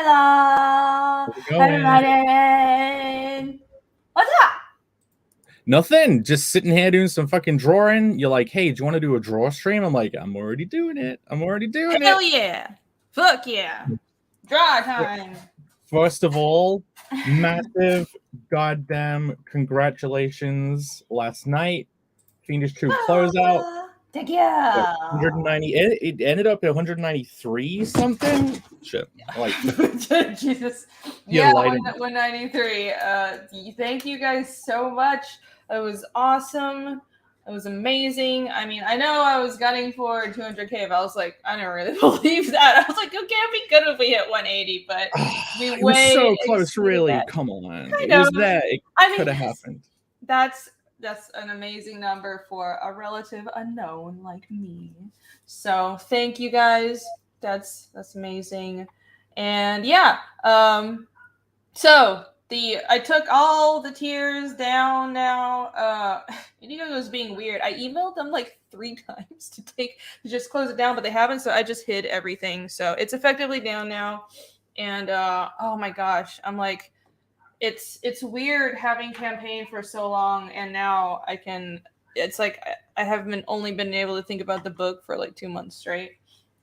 Hello, everybody. What's up? Nothing. Just sitting here doing some fucking drawing. You're like, hey, do you want to do a draw stream? I'm like, I'm already doing it. Hell yeah. Fuck yeah. Draw time. First of all, massive goddamn congratulations last night. Fiendish 2 closeout. Thank you. 190. It ended up at 193 something. Shit. Like Jesus. Yeah, 193. Thank you guys so much. It was awesome. It was amazing. I mean, I know I was gunning for 200K, but I was like, I don't really believe that. I was like, okay, it'd be good if we hit 180, but we it was so close, really. That. Come on. It was there. It could have happened. That's an amazing number for a relative unknown like me. So thank you guys. That's amazing. And yeah, so I took all the tiers down now. Indigo was being weird. I emailed them like 3 times to just close it down, but they haven't. So I just hid everything. So it's effectively down now. And oh my gosh, I'm like, it's weird having campaigned for so long, and now I can. It's like I haven't only been able to think about the book for like 2 months straight,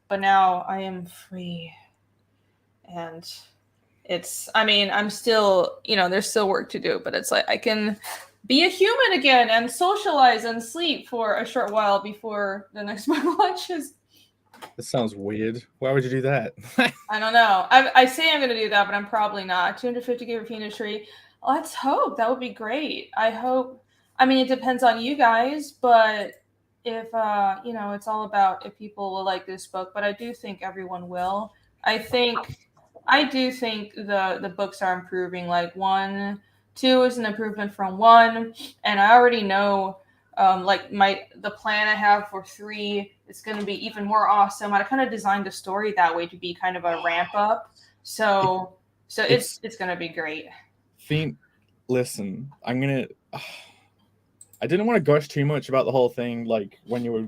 but now I am free, and it's. I mean, I'm still, there's still work to do, but it's like I can be a human again and socialize and sleep for a short while before the next book launches. This sounds weird. Why would you do that? I don't know. I say I'm going to do that, but I'm probably not. 250K for Fiendish 3. Let's hope. That would be great. I hope. I mean, it depends on you guys, but if, it's all about if people will like this book, but I do think everyone will. I do think the books are improving. Like 1, 2 is an improvement from 1, and I already know the plan I have for 3 is going to be even more awesome. I kind of designed the story that way to be kind of a ramp up. So it's going to be great. Listen, I didn't want to gush too much about the whole thing. Like when you were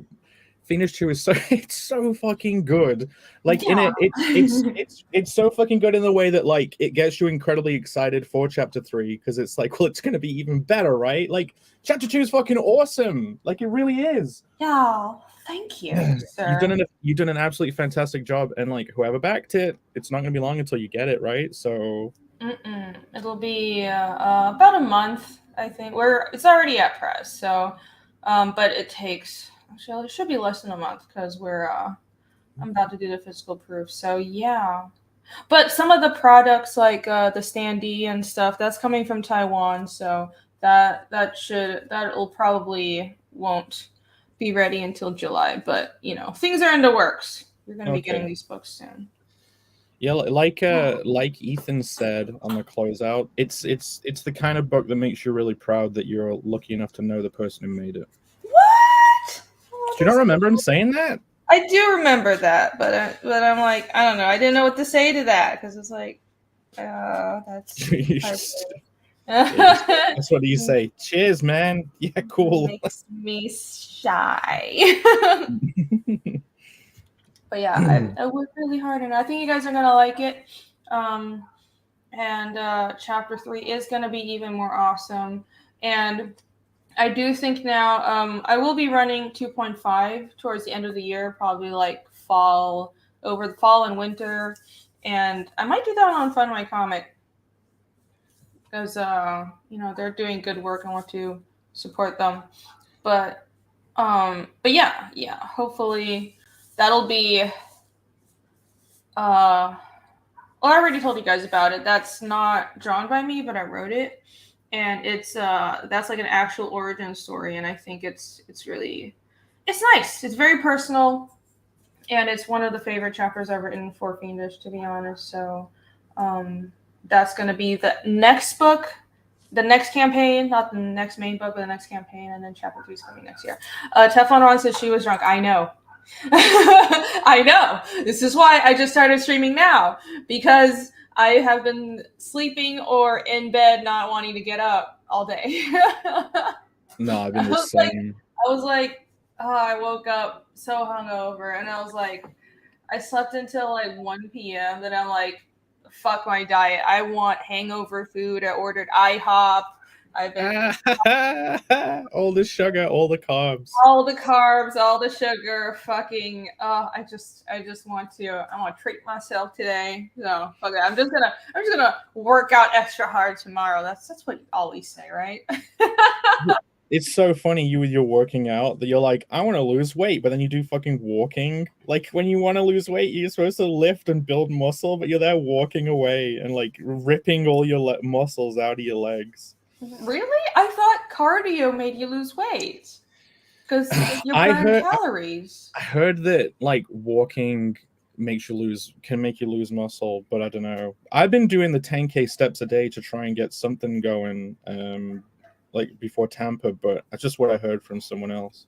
Fiendish 2 is it's so fucking good. Like yeah. It's so fucking good in the way that like it gets you incredibly excited for chapter 3 because it's like, well, it's gonna be even better, right? Like chapter 2 is fucking awesome. Like it really is. Yeah, thank you, sir. You've done an absolutely fantastic job, and like whoever backed it, it's not gonna be long until you get it, right? So it'll be about a month, I think. It's already at press, so but it takes. Actually, it should be less than a month because I'm about to do the physical proof. So yeah, but some of the products like the standee and stuff that's coming from Taiwan. So that'll probably won't be ready until July. But things are in the works. You're gonna be getting these books soon. Yeah, like Ethan said on the closeout, it's the kind of book that makes you really proud that you're lucky enough to know the person who made it. Do you not remember him saying that? I do remember that, but I'm like, I don't know. I didn't know what to say to that because it's like, that's. That's what do you say? Cheers, man. Yeah, cool. Makes me shy. But yeah, I worked really hard, and I think you guys are gonna like it. And chapter 3 is gonna be even more awesome, and I do think now I will be running 2.5 towards the end of the year, probably like over the fall and winter. And I might do that on Fun My Comic because, they're doing good work. I want to support them. But yeah, hopefully that'll be, well, I already told you guys about it. That's not drawn by me, but I wrote it. And it's that's like an actual origin story, and I think it's nice. It's very personal, and it's one of the favorite chapters I've written for Fiendish, to be honest. So that's going to be the next book, the next campaign, not the next main book, but the next campaign, and then chapter 3 is coming next year. Teflon Ron says she was drunk. I know. I know. This is why I just started streaming now, because I have been sleeping or in bed not wanting to get up all day. No, I've been the same. I was like, I woke up so hungover, and I was like, I slept until like 1 p.m. Then I'm like, fuck my diet. I want hangover food. I ordered IHOP. I've been all the sugar, all the carbs, all the carbs, all the sugar. Fucking. I just want to. I want to treat myself today. So fuck it. I'm just gonna work out extra hard tomorrow. That's what you always say, right? It's so funny you with your working out that you're like, I want to lose weight, but then you do fucking walking. Like when you want to lose weight, you're supposed to lift and build muscle, but you're there walking away and like ripping all your muscles out of your legs. Really? I thought cardio made you lose weight because you burn calories. I heard that like walking can make you lose muscle, but I don't know. I've been doing the 10K steps a day to try and get something going. Like before Tampa, but that's just what I heard from someone else.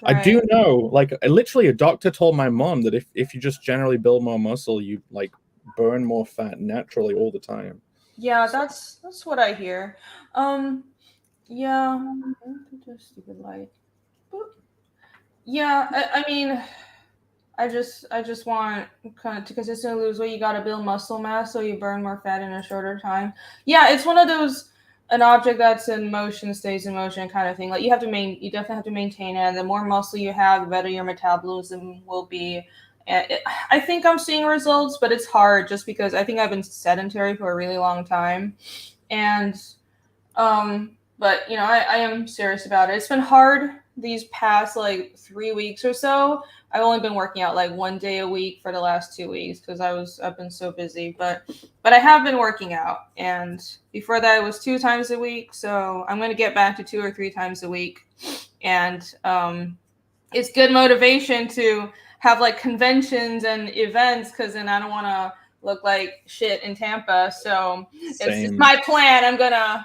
Right. I do know, like literally a doctor told my mom that if you just generally build more muscle, you like burn more fat naturally all the time. Yeah, that's what I hear. Yeah, stupid light. Yeah, I mean, I just want kind of to consistently lose weight. You got to build muscle mass so you burn more fat in a shorter time. Yeah, it's one of those. An object that's in motion stays in motion kind of thing. Like you definitely have to maintain it. And the more muscle you have, the better your metabolism will be. And I think I'm seeing results, but it's hard just because I think I've been sedentary for a really long time. And, but you know, I am serious about it. It's been hard these past like 3 weeks or so. I've only been working out like 1 day a week for the last 2 weeks because I've been so busy, but I have been working out, and before that it was 2 times a week. So I'm going to get back to 2 or 3 times a week. And it's good motivation to have like conventions and events because then I don't want to look like shit in Tampa. So it's my plan. I'm going to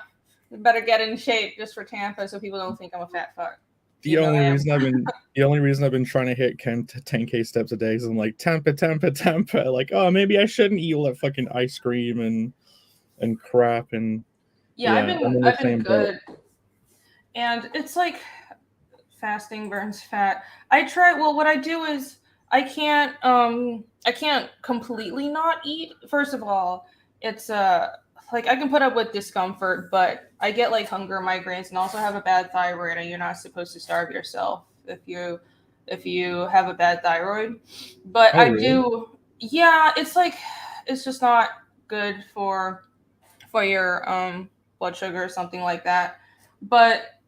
better get in shape just for Tampa so people don't think I'm a fat fuck. The only reason I've been trying to hit 10K steps a day is I'm like Tampa. Like, oh, maybe I shouldn't eat all that fucking ice cream and crap and I've been good. And it's like fasting burns fat. What I do is I can't completely not eat. First of all, it's like I can put up with discomfort, but I get like hunger migraines and also have a bad thyroid, and you're not supposed to starve yourself if you have a bad thyroid. But I do, it's like it's just not good for your blood sugar or something like that. But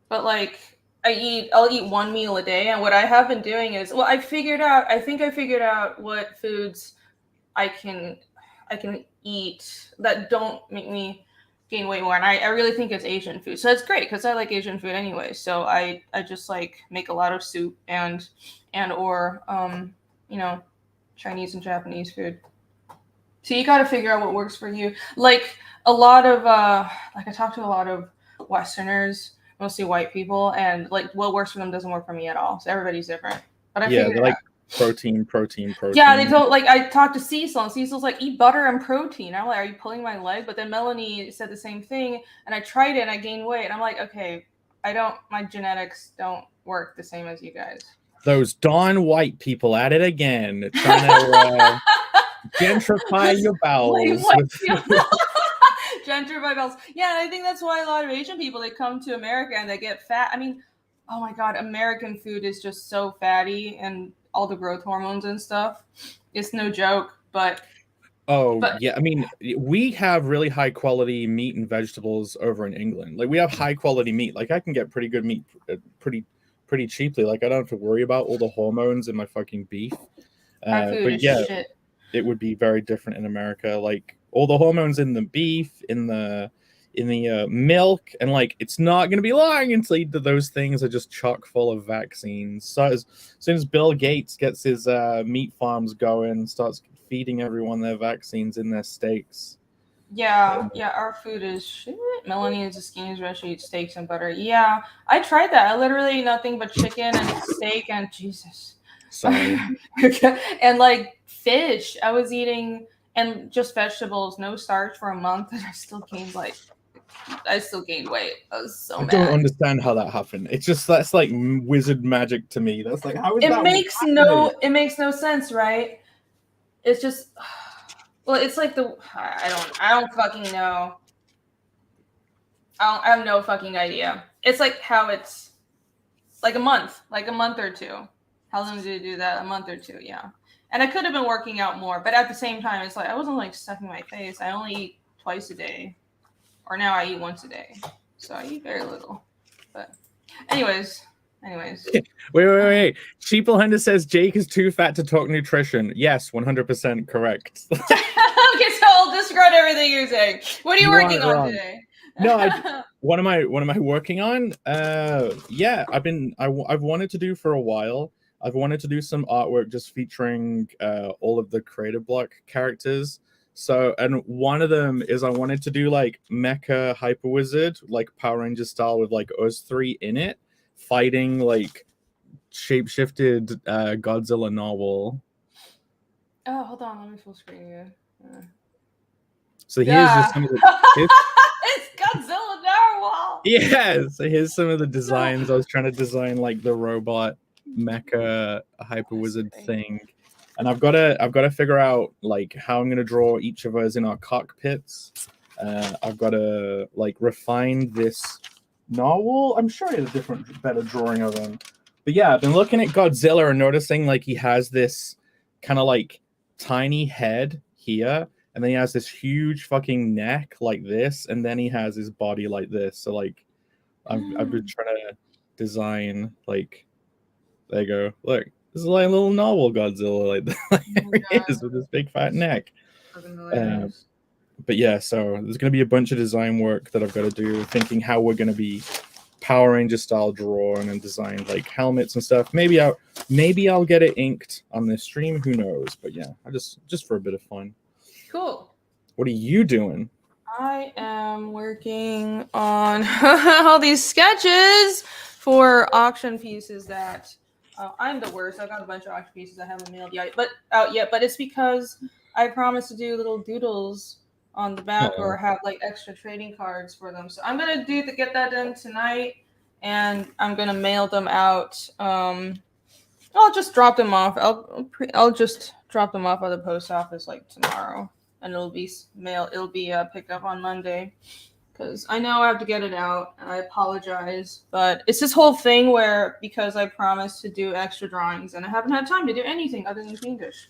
like I'll eat 1 meal a day, and what I have been doing is I figured out what foods I can eat that don't make me gain weight more, and I really think it's Asian food. So it's great because I like Asian food anyway. So I just like make a lot of soup and or Chinese and Japanese food. So you got to figure out what works for you. Like a lot of I talk to a lot of Westerners, mostly white people, and like what works for them doesn't work for me at all. So everybody's different. But I figured it out. Protein. Yeah, they don't like. I talked to Cecil, and Cecil's like, eat butter and protein. I'm like, are you pulling my leg? But then Melanie said the same thing, and I tried it, and I gained weight. And I'm like, okay, my genetics don't work the same as you guys. Those darn white people at it again, trying to gentrify your bowels. Gentrify bowels. Yeah, and I think that's why a lot of Asian people, they come to America and they get fat. I mean, oh my God, American food is just so fatty, and all the growth hormones and stuff. It's no joke, but yeah, I mean, we have really high quality meat and vegetables over in England. Like we have high quality meat. Like I can get pretty good meat pretty cheaply. Like I don't have to worry about all the hormones in my fucking beef. But yeah, shit. It would be very different in America. Like all the hormones in the beef, in the milk, and like it's not going to be long until those things are just chock full of vaccines. So as soon as Bill Gates gets his meat farms going, starts feeding everyone their vaccines in their steaks. Yeah, our food is shit. Melanie is a skinny as well. She eats steaks and butter. Yeah, I tried that. I literally eat nothing but chicken and steak and Jesus. Sorry. And like fish. I was eating and just vegetables, no starch for a month, and I still gained weight. I was so mad. I don't understand how that happened. It's just that's like wizard magic to me. That's like how is it makes no sense, right? It's just Well, it's like I don't fucking know. I have no fucking idea. It's like how it's like a month or two. How long did you do that? A month or two, yeah. And I could have been working out more, but at the same time, it's like I wasn't like stuffing my face. I only eat twice a day, or now I eat once a day, so I eat very little. But, anyways. Wait. Sheeplehunter says Jake is too fat to talk nutrition. Yes, 100% correct. Okay, so I'll discard everything you're saying. What are you working on today? No, what am I working on? Yeah, I've wanted to do for a while. I've wanted to do some artwork just featuring all of the creative block characters. So, and one of them is I wanted to do like Mecha Hyper Wizard, like Power Ranger style, with like us three in it, fighting like shapeshifted Godzilla novel. Oh, hold on, let me full screen you. So here's just some of the. It's Godzilla narwhal. Yeah, so here's some of the designs. I was trying to design like the robot mecha hyper wizard thing, and I've got to figure out like how I'm gonna draw each of us in our cockpits. I've got to like refine this novel. I'm sure I had a better drawing of him, but yeah, I've been looking at Godzilla and noticing like he has this kind of like tiny head here. And then he has this huge fucking neck like this, and then he has his body like this. So like, I've been trying to design like, there you go. Look, this is like a little novel Godzilla like that. There he is with this big fat neck. But yeah, so there's gonna be a bunch of design work that I've got to do, thinking how we're gonna be Power Ranger style drawing and design like helmets and stuff. Maybe I'll get it inked on this stream. Who knows? But yeah, I just for a bit of fun. Cool. What are you doing? I am working on all these sketches for auction pieces that I'm the worst. I got a bunch of auction pieces I haven't mailed out yet, but it's because I promised to do little doodles on the back or have like extra trading cards for them. So I'm gonna get that done tonight, and I'm gonna mail them out. I'll just drop them off. I'll just drop them off at the post office like tomorrow. And it'll be picked up on Monday, because I know I have to get it out, and I apologize, but it's this whole thing where because I promised to do extra drawings and I haven't had time to do anything other than FIENDISH.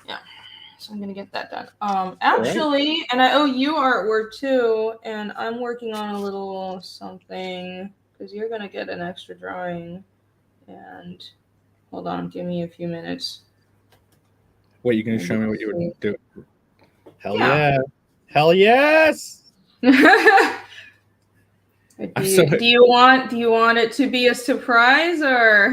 Yeah, so I'm gonna get that done. Actually, and I owe you artwork too, and I'm working on a little something because you're gonna get an extra drawing. And hold on, give me a few minutes. What, you gonna show me what you would do? Hell yeah. Hell yes. Do you want it to be a surprise, or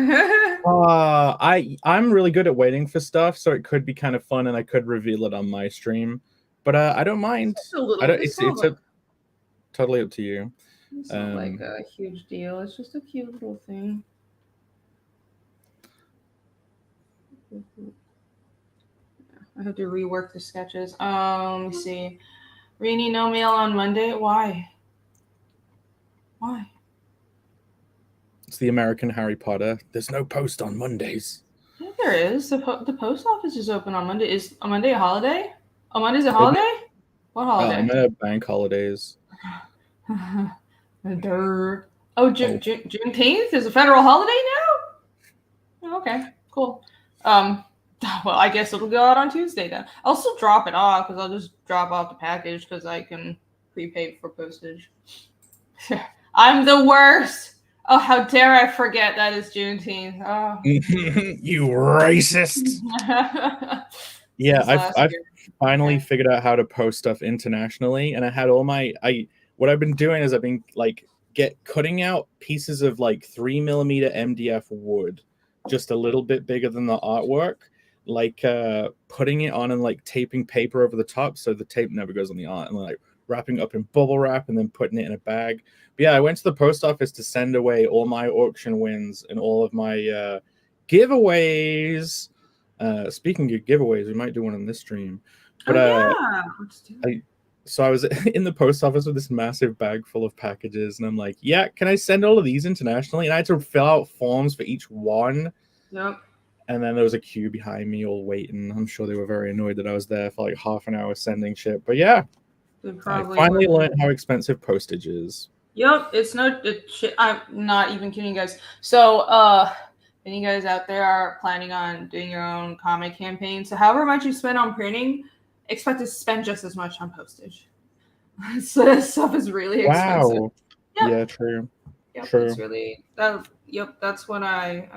I'm really good at waiting for stuff, so it could be kind of fun and I could reveal it on my stream. But I don't mind. It's totally up to you. It's not like a huge deal. It's just a cute little thing. I have to rework the sketches. Let me see. Rini, no mail on Monday. Why? It's the American Harry Potter. There's no post on Mondays. Yeah, there is. The post office is open on Monday. Is a Monday a holiday? Oh, Monday's a holiday? What holiday? I'm at bank holidays. Oh, Juneteenth is a federal holiday now? Okay, cool. Well, I guess it'll go out on Tuesday then. I'll still drop it off because I'll just drop off the package because I can prepay for postage. I'm the worst. Oh, how dare I forget that it's Juneteenth. Oh. You racist. Yeah, I've finally figured out how to post stuff internationally, and I had all my what I've been doing is I've been like cutting out pieces of like 3mm MDF wood, just a little bit bigger than the artwork, like putting it on and like taping paper over the top so the tape never goes on the art, and like wrapping it up in bubble wrap and then putting it in a bag. But yeah, I went to the post office to send away all my auction wins and all of my giveaways. Speaking of giveaways, we might do one on this stream. But let's do it. So I was in the post office with this massive bag full of packages, and I'm like, yeah, can I send all of these internationally? And I had to fill out forms for each one. Yep. And then there was a queue behind me all waiting. I'm sure they were very annoyed that I was there for like half an hour sending shit. But yeah, I finally learned how expensive postage is. Yep, it's no shit. I'm not even kidding, guys. So, if you guys out there are planning on doing your own comic campaign, so however much you spend on printing, expect to spend just as much on postage. So that stuff is really expensive. Wow. Yep. Yeah, true. Yep, true. it's really yep, that's what I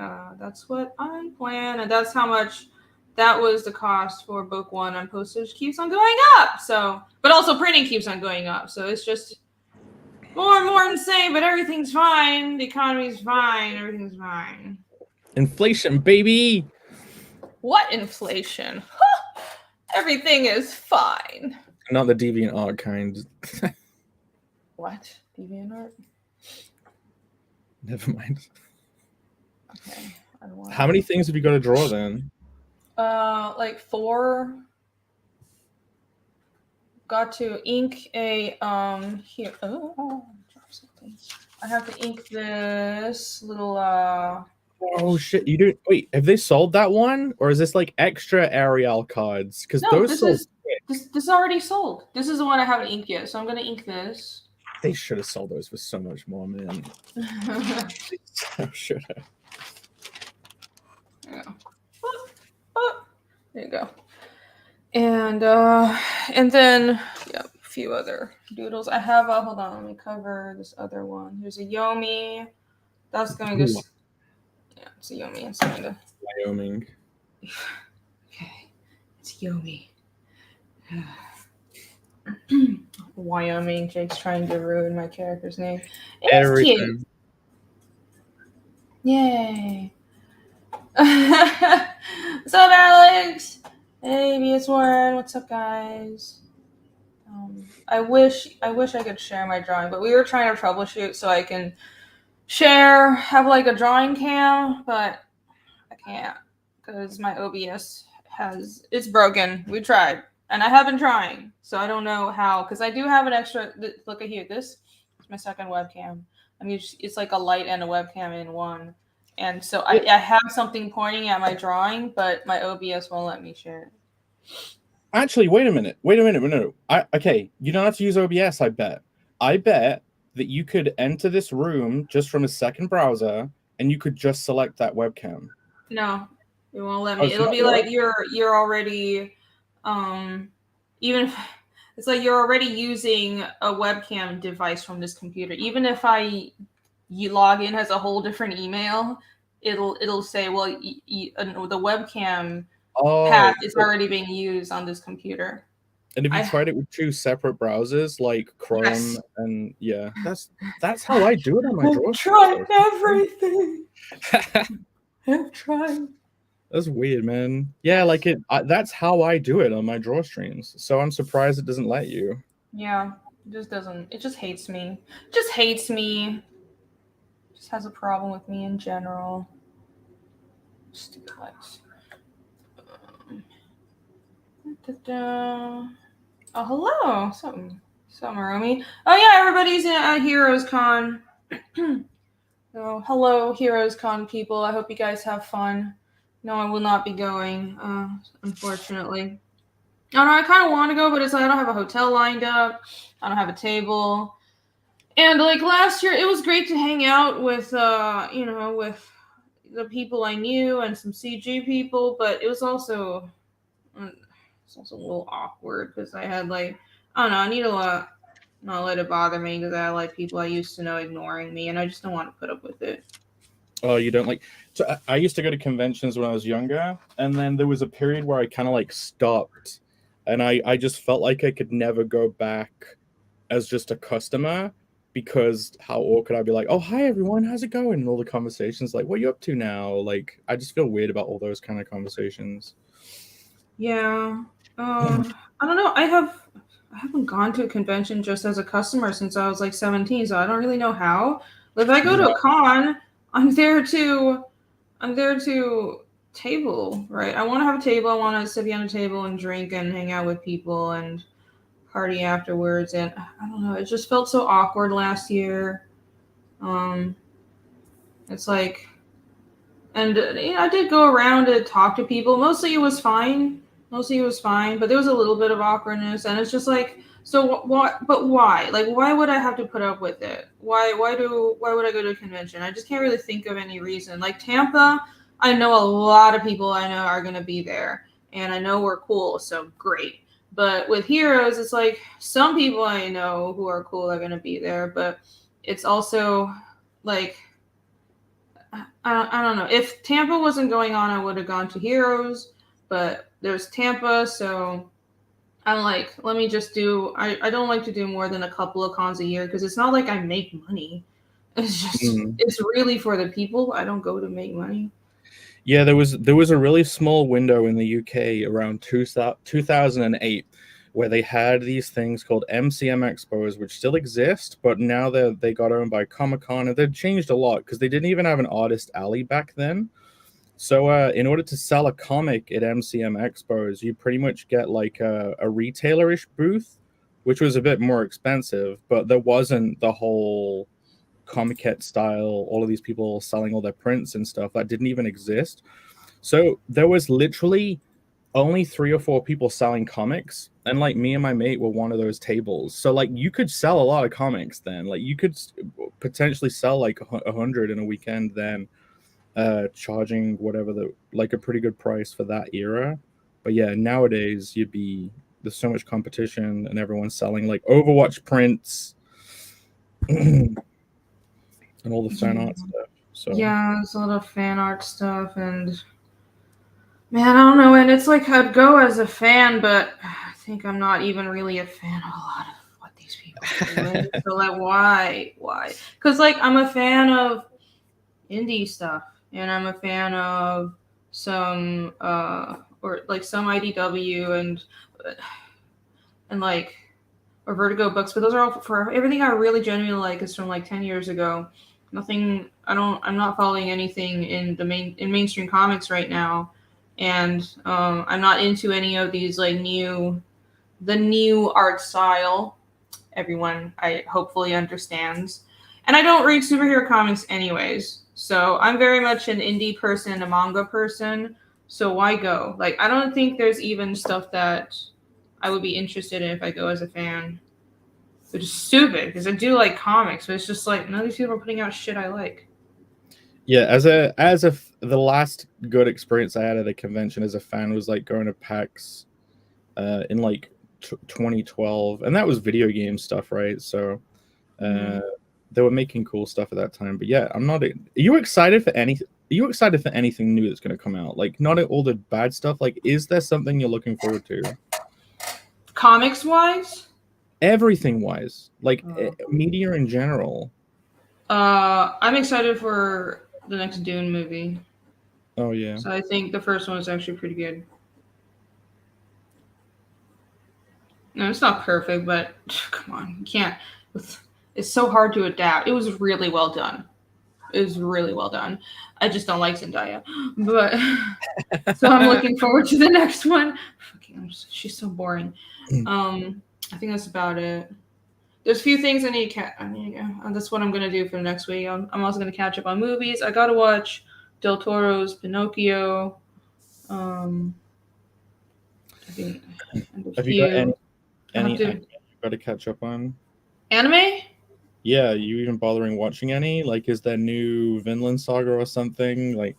plan, and that's how much that was the cost for book 1, and postage keeps on going up. So, but also printing keeps on going up. So it's just more and more insane, but everything's fine. The economy's fine. Everything's fine. Inflation, baby. What inflation? Everything is fine. Not the DeviantArt kind. What? DeviantArt? Never mind. Okay. I don't want How many things have you got to draw then? Like 4. Got to ink a here. Oh, drop something. I have to ink this little Oh shit! You do wait. Have they sold that one, or is this like extra Arial cards? Because no, those this is already sold. This is the one I haven't inked yet, so I'm gonna ink this. They should have sold those for so much more, man. So should have. There you go. There you go. And then yeah, a few other doodles. I have a hold on, let me cover this other one. Here's a Yomi. That's going to yeah, it's a Yomi. It's kind of Wyoming. Okay, it's Yomi. Wyoming. Jake's trying to ruin my character's name. It's cute. Yay. What's up, Alex? Hey, BS Warren. What's up, guys? I wish I could share my drawing, but we were trying to troubleshoot so I can have like a drawing cam, but I can't because my OBS it's broken. We tried, and I have been trying, so I don't know how. Because I do have an extra. Look at here. This is my second webcam. I mean, it's like a light and a webcam in one. And so I have something pointing at my drawing, but my OBS won't let me share it. Actually, wait a minute. No. Okay, you don't have to use OBS, I bet. I bet that you could enter this room just from a second browser, and you could just select that webcam. No, it won't let me. It'll be like you're already, even if it's like you're already using a webcam device from this computer. Even if you log in as a whole different email, it'll say, well, the webcam path is already being used on this computer. And if you tried it with 2 separate browsers, like Chrome and yeah, that's how I do it on my draw. I've tried everything. I've tried. That's weird, man. Yeah, like that's how I do it on my draw streams. So I'm surprised it doesn't let you. Yeah, it just doesn't. It just hates me. It just hates me. Just has a problem with me in general. Stupid lights. Oh, hello. Something, Romy. Oh yeah, everybody's at Heroes Con. So, hello, Heroes Con people. I hope you guys have fun. No, I will not be going, unfortunately. I don't know, I kind of want to go, but it's like I don't have a hotel lined up. I don't have a table. And like last year, it was great to hang out with, with the people I knew and some CG people, but it was also a little awkward because I had like, I don't know, I need to not let it bother me because I had like people I used to know ignoring me, and I just don't want to put up with it. Oh, you don't like? So I used to go to conventions when I was younger, and then there was a period where I kind of like stopped, and I just felt like I could never go back as just a customer because how awkward I'd be like, oh, hi everyone, how's it going? And all the conversations like, what are you up to now? Like, I just feel weird about all those kind of conversations. Yeah. I don't know. I haven't gone to a convention just as a customer since I was like 17, so I don't really know how. If I go to a con, I'm there to table, right? I want to have a table. I want to sit behind a table and drink and hang out with people and party afterwards. And I don't know. It just felt so awkward last year. It's like And I did go around and talk to people. Mostly it was fine. But there was a little bit of awkwardness, and it's just like, so what? But why? Like, why would I have to put up with it? Why would I go to a convention? I just can't really think of any reason. Like Tampa, I know a lot of people I know are gonna be there, and I know we're cool, so great. But with Heroes, it's like some people I know who are cool are gonna be there, but it's also like I don't know. If Tampa wasn't going on, I would have gone to Heroes, but there's Tampa, so I'm like, let me just do. I don't like to do more than a couple of cons a year because it's not like I make money. It's just it's really for the people. I don't go to make money. Yeah, there was a really small window in the UK around 2008 where they had these things called MCM Expos, which still exist, but now they got owned by Comic-Con, and they've changed a lot because they didn't even have an artist alley back then. So in order to sell a comic at MCM Expos, you pretty much get like a retailer-ish booth, which was a bit more expensive, but there wasn't the whole Comiket style, all of these people selling all their prints and stuff. That didn't even exist. So there was literally only 3 or 4 people selling comics, and like me and my mate were one of those tables. So like you could sell a lot of comics then. Like you could potentially sell like 100 in a weekend then, charging whatever like a pretty good price for that era. But yeah, nowadays there's so much competition and everyone's selling like Overwatch prints and all the fan art stuff. So yeah, there's a lot of fan art stuff, and man, I don't know. And it's like I'd go as a fan, but I think I'm not even really a fan of a lot of what these people do. So like, why? Because like I'm a fan of indie stuff, and I'm a fan of some or like some IDW and like or Vertigo books, but those are all for everything I really genuinely like is from like 10 years ago. Nothing. I'm not following anything in mainstream comics right now, and I'm not into any of these like the new art style. Everyone I hopefully understands, and I don't read superhero comics anyways. So I'm very much an indie person, a manga person. So why go? Like I don't think there's even stuff that I would be interested in if I go as a fan. Which is stupid because I do like comics, but it's just like none of these people are putting out shit I like. Yeah, the last good experience I had at a convention as a fan was like going to PAX in like 2012, and that was video game stuff, right? So they were making cool stuff at that time. But yeah, are you excited for anything? Are you excited for anything new that's going to come out? Like not all the bad stuff. Like, is there something you're looking forward to? Comics wise? Everything wise, like media in general. I'm excited for the next Dune movie. Oh yeah. So I think the first one is actually pretty good. No, it's not perfect, but come on, you can't. It's so hard to adapt. It was really well done. I just don't like Zendaya, but so I'm looking forward to the next one. She's so boring. I think that's about it. There's a few things I need to that's what I'm going to do for the next week. I'm also going to catch up on movies. I got to watch Del Toro's Pinocchio. I think have you got any you got to catch up on? Anime? Yeah, you even bothering watching any? Like, is there new Vinland Saga or something? Like,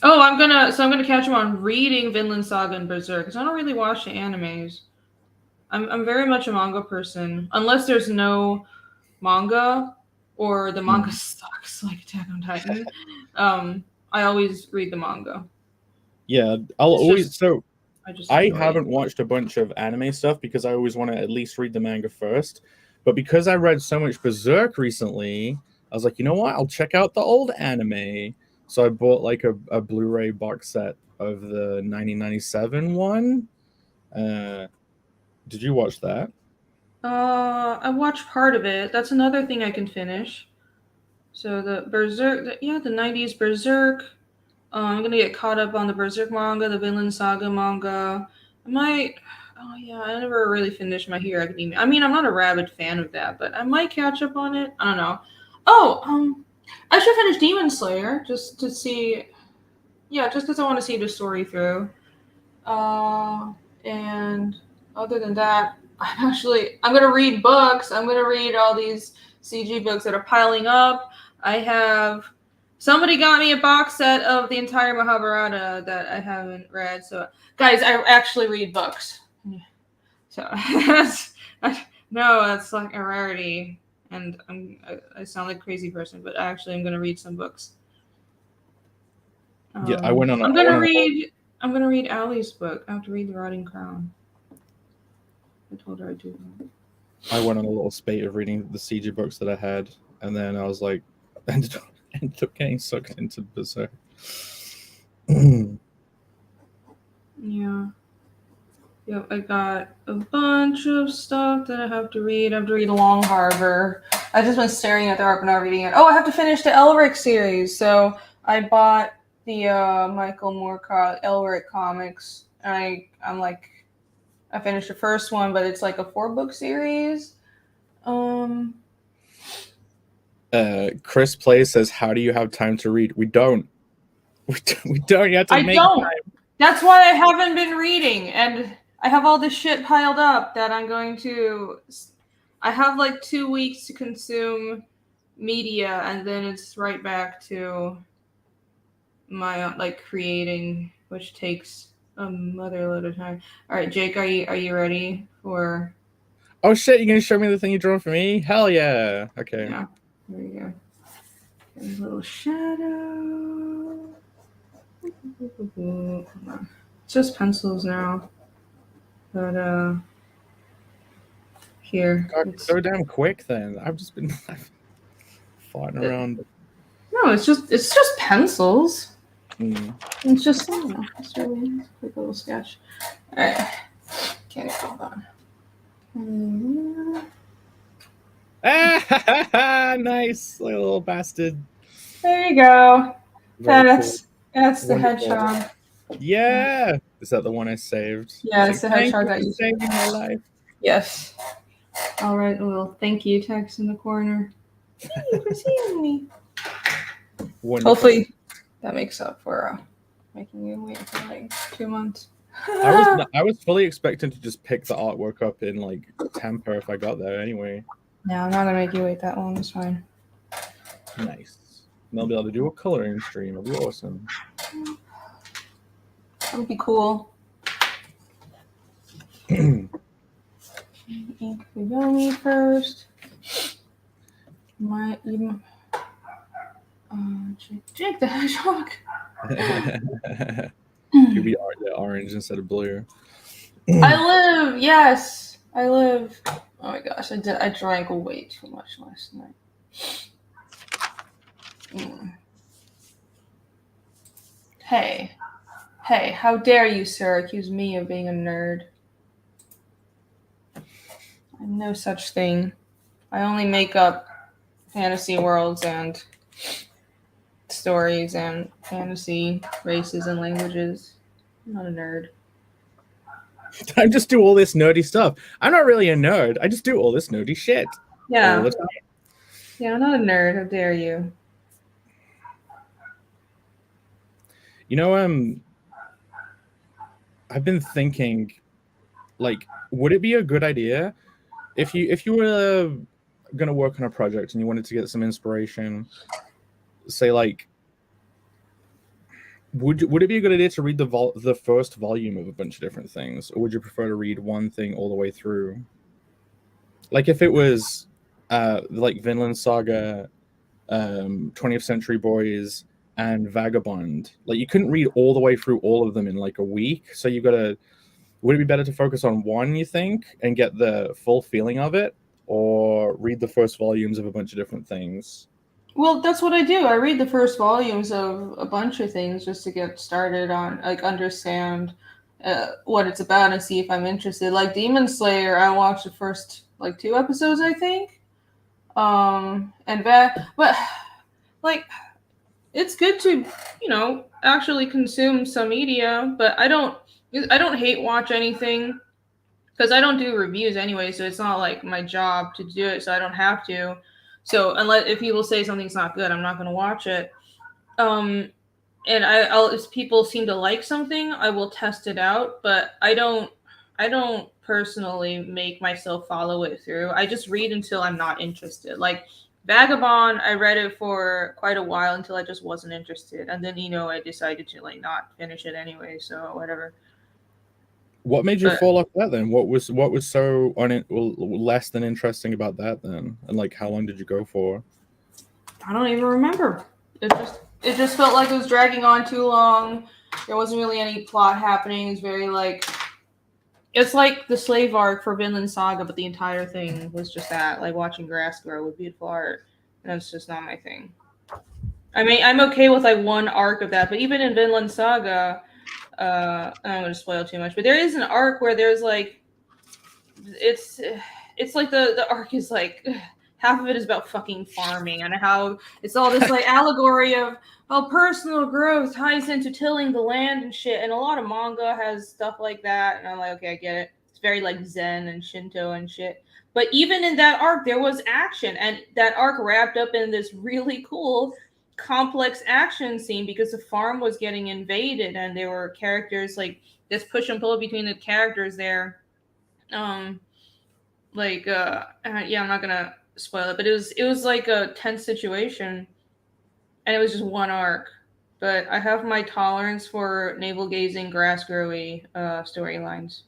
oh, I'm gonna catch up on reading Vinland Saga and Berserk because I don't really watch the animes. I'm very much a manga person, unless there's no manga or the manga sucks like Attack on Titan. I always read the manga. Yeah, I haven't watched a bunch of anime stuff because I always want to at least read the manga first. But because I read so much Berserk recently, I was like, you know what? I'll check out the old anime. So I bought like a Blu-ray box set of the 1997 one. Did you watch that? I watched part of it. That's another thing I can finish. So the Berserk, the 90s Berserk. I'm gonna get caught up on the Berserk manga, the Vinland Saga manga. I never really finished My Hero Academia. I mean, I'm not a rabid fan of that, but I might catch up on it. I don't know. Oh, I should finish Demon Slayer just to see yeah, just because I want to see the story through. And other than that, I'm gonna read books. I'm gonna read all these CG books that are piling up. Somebody got me a box set of the entire Mahabharata that I haven't read. So, guys, I actually read books. So that's like a rarity, and I sound like a crazy person, but actually, I'm gonna read some books. Yeah, I went on. I'm gonna read Allie's book. I have to read The Rotting Crown. I told her I'd do that. I went on a little spate of reading the CG books that I had, and then I was like, ended up getting sucked into Berserk. Yeah. Yep, I got a bunch of stuff that I have to read. I have to read Long Harbor. I've just been staring at the art but not reading it. Oh, I have to finish the Elric series. So I bought the Michael Moorcock Elric comics. And I finished the first one, but it's like a 4-book series. Chris Plays says, "How do you have time to read?" We don't. We don't. You have to make time. That's why I haven't been reading, and I have all this shit piled up that I'm going to. I have like 2 weeks to consume media, and then it's right back to my like creating, which takes a motherload of time. All right, Jake, are you ready for? Oh shit! You're gonna show me the thing you drew for me? Hell yeah! Okay. Yeah. There you go. A little shadow. It's just pencils now. But here. God, so damn quick then. I've just been farting around. No, it's just pencils. Mm. It's just it's really quick little sketch. Alright. Okay, hold on. Nice little bastard. There you go. Very That's the Wonderful. hedgehog. Yeah. Is that the one I saved? Yeah, it's the hedgehog that you saved my life. Yes. All right, a little thank you text in the corner. Thank you for seeing me. Wonderful. Hopefully that makes up for making you wait for like 2 months. I was fully expecting to just pick the artwork up in like Tampa if I got there anyway. No, I'm not gonna make you wait that long. It's fine. Nice. And I'll be able to do a coloring stream. It'll be awesome. That would be cool. Ink me first. Jake the Hedgehog. You'll be orange instead of blue. I live. Oh my gosh, I drank way too much last night. Hey, how dare you, sir, accuse me of being a nerd? I'm no such thing. I only make up fantasy worlds and stories and fantasy races and languages. I'm not a nerd. I just do all this nerdy stuff. I'm not really a nerd. I just do all this nerdy shit. Yeah. Yeah, I'm not a nerd. How dare you? You know, I've been thinking, like, would it be a good idea if you were gonna work on a project and you wanted to get some inspiration, say like, would it be a good idea to read the first volume of a bunch of different things, or would you prefer to read one thing all the way through? Like if it was like Vinland Saga, 20th Century Boys, and Vagabond, like you couldn't read all the way through all of them in like a week, so you gotta. Would it be better to focus on one, you think, and get the full feeling of it, or read the first volumes of a bunch of different things? Well, that's what I do. I read the first volumes of a bunch of things just to get started on, like, understand what it's about and see if I'm interested. Like Demon Slayer, I watched the first like 2 episodes, I think. But like, it's good to, actually consume some media. But I don't hate watch anything because I don't do reviews anyway, so it's not like my job to do it, so I don't have to. So if people say something's not good, I'm not going to watch it. and I'll if people seem to like something, I will test it out, but I don't personally make myself follow it through. I just read until I'm not interested. Like Vagabond, I read it for quite a while until I just wasn't interested, and then I decided to like not finish it anyway. So whatever. What made you But fall off that then? What was so less than interesting about that then? And like, how long did you go for? I don't even remember. It just felt like it was dragging on too long. There wasn't really any plot happening. It's very like it's like the slave arc for Vinland Saga, but the entire thing was just that, like watching grass grow with beautiful art. And that's just not my thing. I mean, I'm okay with like one arc of that, but even in Vinland Saga, I don't want to spoil too much, but there is an arc where there's like it's it's like the arc is like half of it is about fucking farming and how it's all this like allegory of how personal growth ties into tilling the land and shit. And a lot of manga has stuff like that, and I'm like, okay, I get it. It's very like Zen and Shinto and shit. But even in that arc, there was action, and that arc wrapped up in this really cool, complex action scene because the farm was getting invaded, and there were characters like this push and pull between the characters there. Um, yeah, I'm not gonna spoil it, but it was like a tense situation, and it was just one arc. But I have my tolerance for navel gazing, grass growy storylines.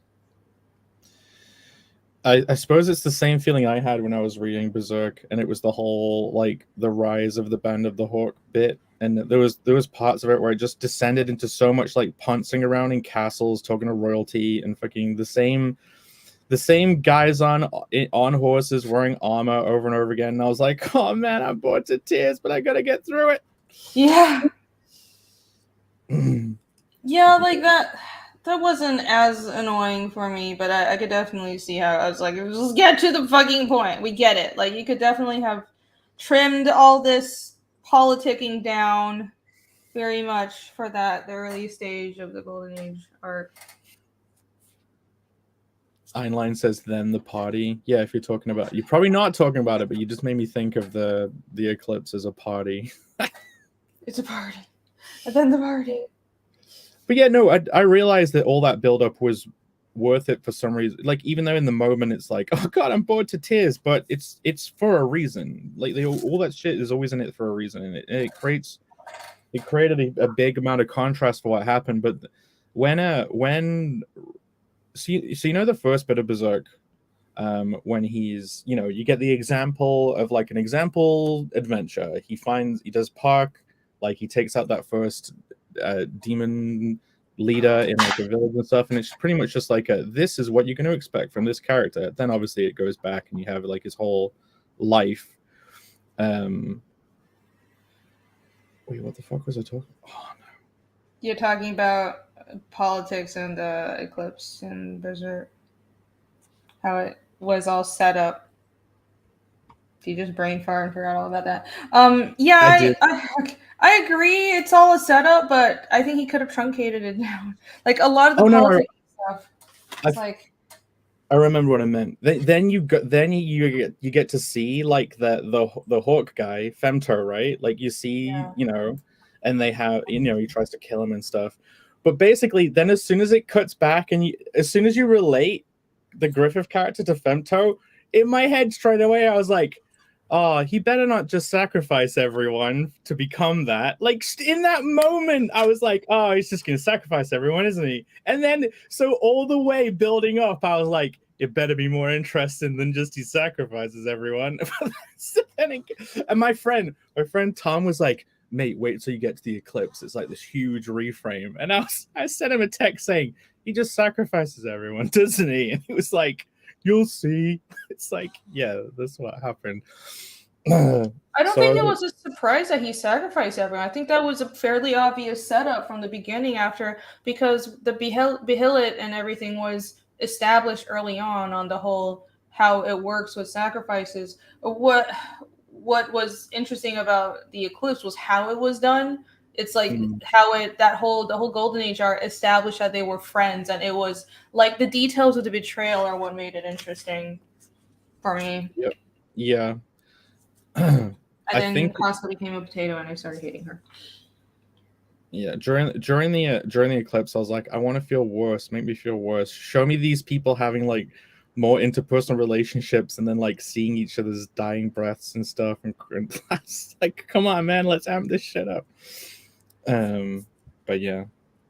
I suppose it's the same feeling I had when I was reading Berserk, and it was the whole like the rise of the Band of the Hawk bit, and there was parts of it where it just descended into so much like pouncing around in castles, talking to royalty, and fucking the same guys on horses wearing armor over and over again. And I was like, oh man, I'm bored to tears, but I gotta get through it. Yeah. Yeah, like that wasn't as annoying for me, but I could definitely see how I was like, just get to the fucking point. We get it. Like you could definitely have trimmed all this politicking down very much for the early stage of the Golden Age arc. Einline says, then the party. Yeah, if you're talking about, you're probably not talking about it, but you just made me think of the eclipse as a party. It's a party. And then the party. But yeah, no, I realized that all that buildup was worth it for some reason. Like, even though in the moment it's like, oh god, I'm bored to tears, but it's for a reason. Like, all that shit is always in it for a reason, and it created a big amount of contrast for what happened. But when so you know the first bit of Berserk, when he's, you get the example of like an example adventure. He does park, like he takes out that first demon leader in like a village and stuff, and it's pretty much just like this is what you're going to expect from this character. Then obviously it goes back and you have like his whole life. Wait, what the fuck was I talking? Oh no. You're talking about politics and the eclipse and Berserk. How it was all set up. If you just brain fart and forgot all about that. Yeah, I agree. It's all a setup, but I think he could have truncated it down. Like a lot of the politics stuff. It's like I remember what I meant. Then you get to see like the Hawk guy, Femto, right? Like you see, and they have, he tries to kill him and stuff. But basically, then as soon as it cuts back and as soon as you relate the Griffith character to Femto, in my head straight away, I was like, oh, he better not just sacrifice everyone to become that. Like, in that moment, I was like, oh, he's just going to sacrifice everyone, isn't he? And then, so all the way building up, I was like, it better be more interesting than just he sacrifices everyone. And my friend Tom was like, mate, wait till you get to the eclipse. It's like this huge reframe. And I sent him a text saying, he just sacrifices everyone, doesn't he? And he was like, you'll see. It's like, yeah, that's what happened. I don't think it was a surprise that he sacrificed everyone. I think that was a fairly obvious setup from the beginning because the Behillet and everything was established early on the whole how it works with sacrifices. What was interesting about the eclipse was how it was done. It's like how the whole Golden Age art established that they were friends, and it was like the details of the betrayal are what made it interesting for me. Yep. Yeah. And then Costa became a potato, and I started hating her. Yeah, during the eclipse, I was like, I want to feel worse. Make me feel worse. Show me these people having like more interpersonal relationships, and then like seeing each other's dying breaths and stuff. And like, come on, man, let's amp this shit up. But yeah,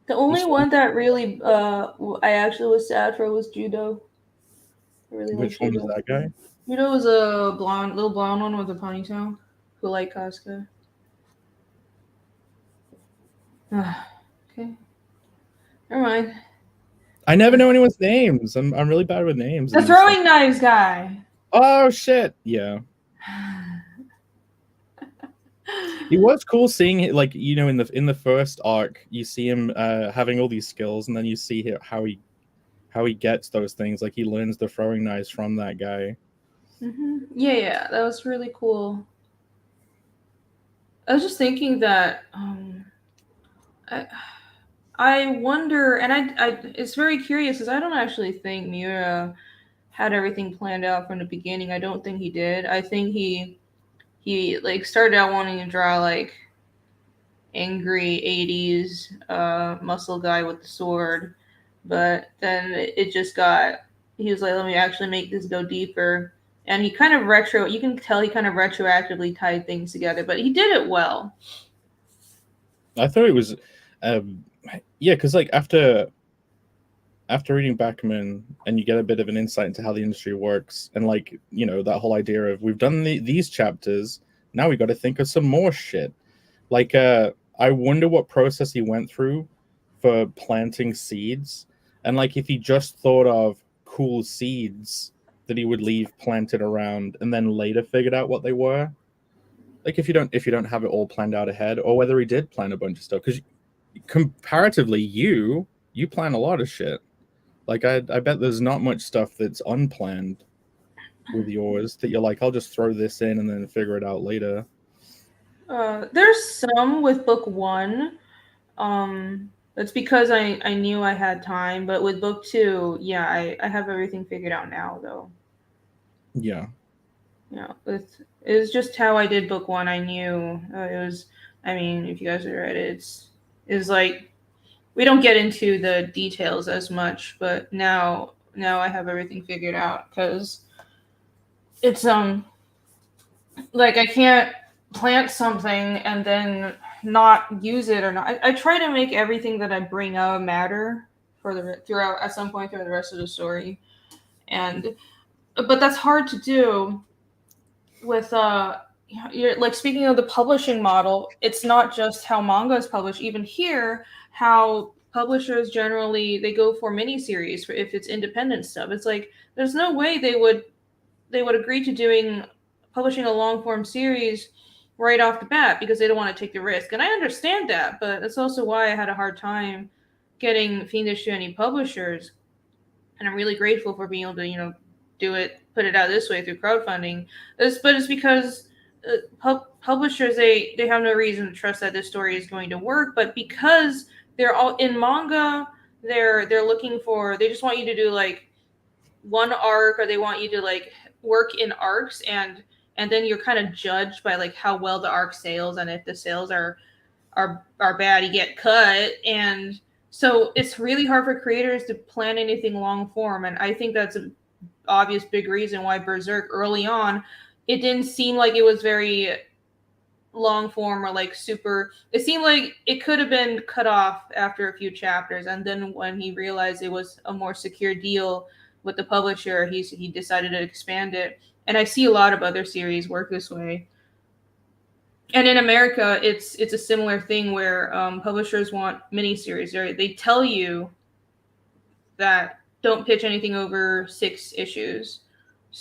The only one that really I actually was sad for was JoJo. I really which liked one was JoJo. that guy? JoJo was a little blonde one with a ponytail who liked Casca. Okay. Never mind. I never know anyone's names. I'm really bad with names. The throwing knives guy. Oh shit! Yeah. It was cool seeing it, like, you know, in the first arc, you see him having all these skills, and then you see how he gets those things. Like, he learns the throwing knives from that guy. Yeah, that was really cool. I was just thinking that I wonder, and I it's very curious because I don't actually think Miura had everything planned out from the beginning. I don't think he did. I think he like started out wanting to draw like angry 80s muscle guy with the sword, but then it just got, he was like, let me actually make this go deeper. And he kind of you can tell he kind of retroactively tied things together, but he did it well. I thought it was yeah, because like after reading Backman, and you get a bit of an insight into how the industry works, and like, you know, that whole idea of we've done these chapters, now we got to think of some more shit. Like I wonder what process he went through for planting seeds, and like if he just thought of cool seeds that he would leave planted around and then later figured out what they were. Like if you don't have it all planned out ahead, or whether he did plan a bunch of stuff, because comparatively you plan a lot of shit. Like I bet there's not much stuff that's unplanned with yours that you're like, I'll just throw this in and then figure it out later. There's some with book 1. That's because I knew I had time, but with book 2, yeah, I have everything figured out now though. Yeah. Yeah, it was just how I did book 1. I knew it was. I mean, if you guys have read it, it's like we don't get into the details as much, but now I have everything figured out because it's like I can't plant something and then not use it or not. I try to make everything that I bring up matter for throughout at some point through the rest of the story, but that's hard to do with you're like, speaking of the publishing model, it's not just how manga is published. Even here, how publishers generally they go for miniseries for if it's independent stuff. It's like there's no way they would agree to publishing a long form series right off the bat because they don't want to take the risk. And I understand that, but that's also why I had a hard time getting Fiendish to any publishers. And I'm really grateful for being able to, put it out this way through crowdfunding. But it's because publishers, they have no reason to trust that this story is going to work. But because they're all in manga, they're looking for, they just want you to do like one arc, or they want you to like work in arcs, and then you're kind of judged by like how well the arc sales, and if the sales are bad, you get cut. And so it's really hard for creators to plan anything long form, and I think that's an obvious big reason why Berserk early on, it didn't seem like it was very long form or like super. It seemed like it could have been cut off after a few chapters, and then when he realized it was a more secure deal with the publisher, he decided to expand it. And I see a lot of other series work this way. And in America, it's a similar thing where publishers want miniseries. They tell you that don't pitch anything over 6 issues.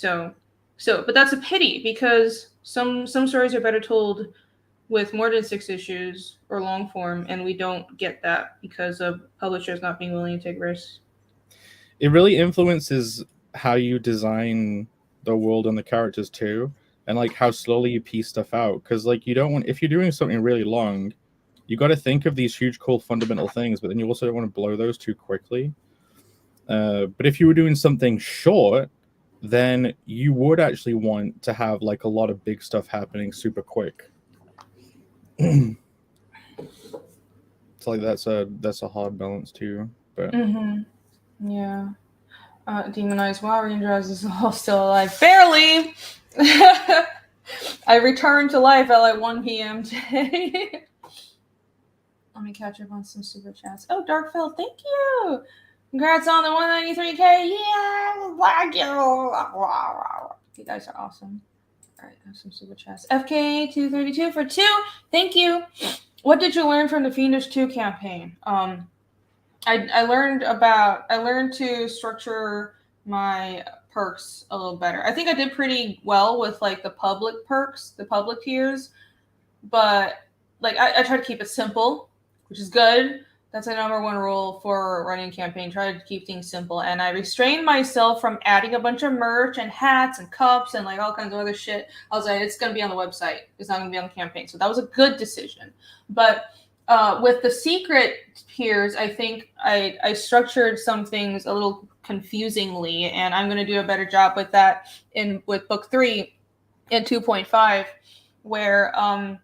But that's a pity because some stories are better told with more than 6 issues or long form, and we don't get that because of publishers not being willing to take risks. It really influences how you design the world and the characters too, and like how slowly you piece stuff out. Because like you don't want, if you're doing something really long, you got to think of these huge, cool, fundamental things, but then you also don't want to blow those too quickly. But if you were doing something short, then you would actually want to have like a lot of big stuff happening super quick. It's like that's a hard balance too. But Yeah. Demonized Wow Rangers is all still alive. Barely! I returned to life at like 1 p.m. today. Let me catch up on some super chats. Oh, Darkfield, thank you! Congrats on the 193K! Yeah! Thank you! You guys are awesome. Alright, I have some super chats. FK232 for 2. Thank you! What did you learn from the Fiendish 2 campaign? I learned to structure my perks a little better. I think I did pretty well with like the public perks, the public tiers, but like I try to keep it simple, which is good. That's a number one rule for running a campaign. Try to keep things simple. And I restrained myself from adding a bunch of merch and hats and cups and like all kinds of other shit. I was like, it's going to be on the website. It's not going to be on the campaign. So that was a good decision. But with the secret tiers, I think I structured some things a little confusingly, and I'm going to do a better job with that with book 3 in 2.5, where I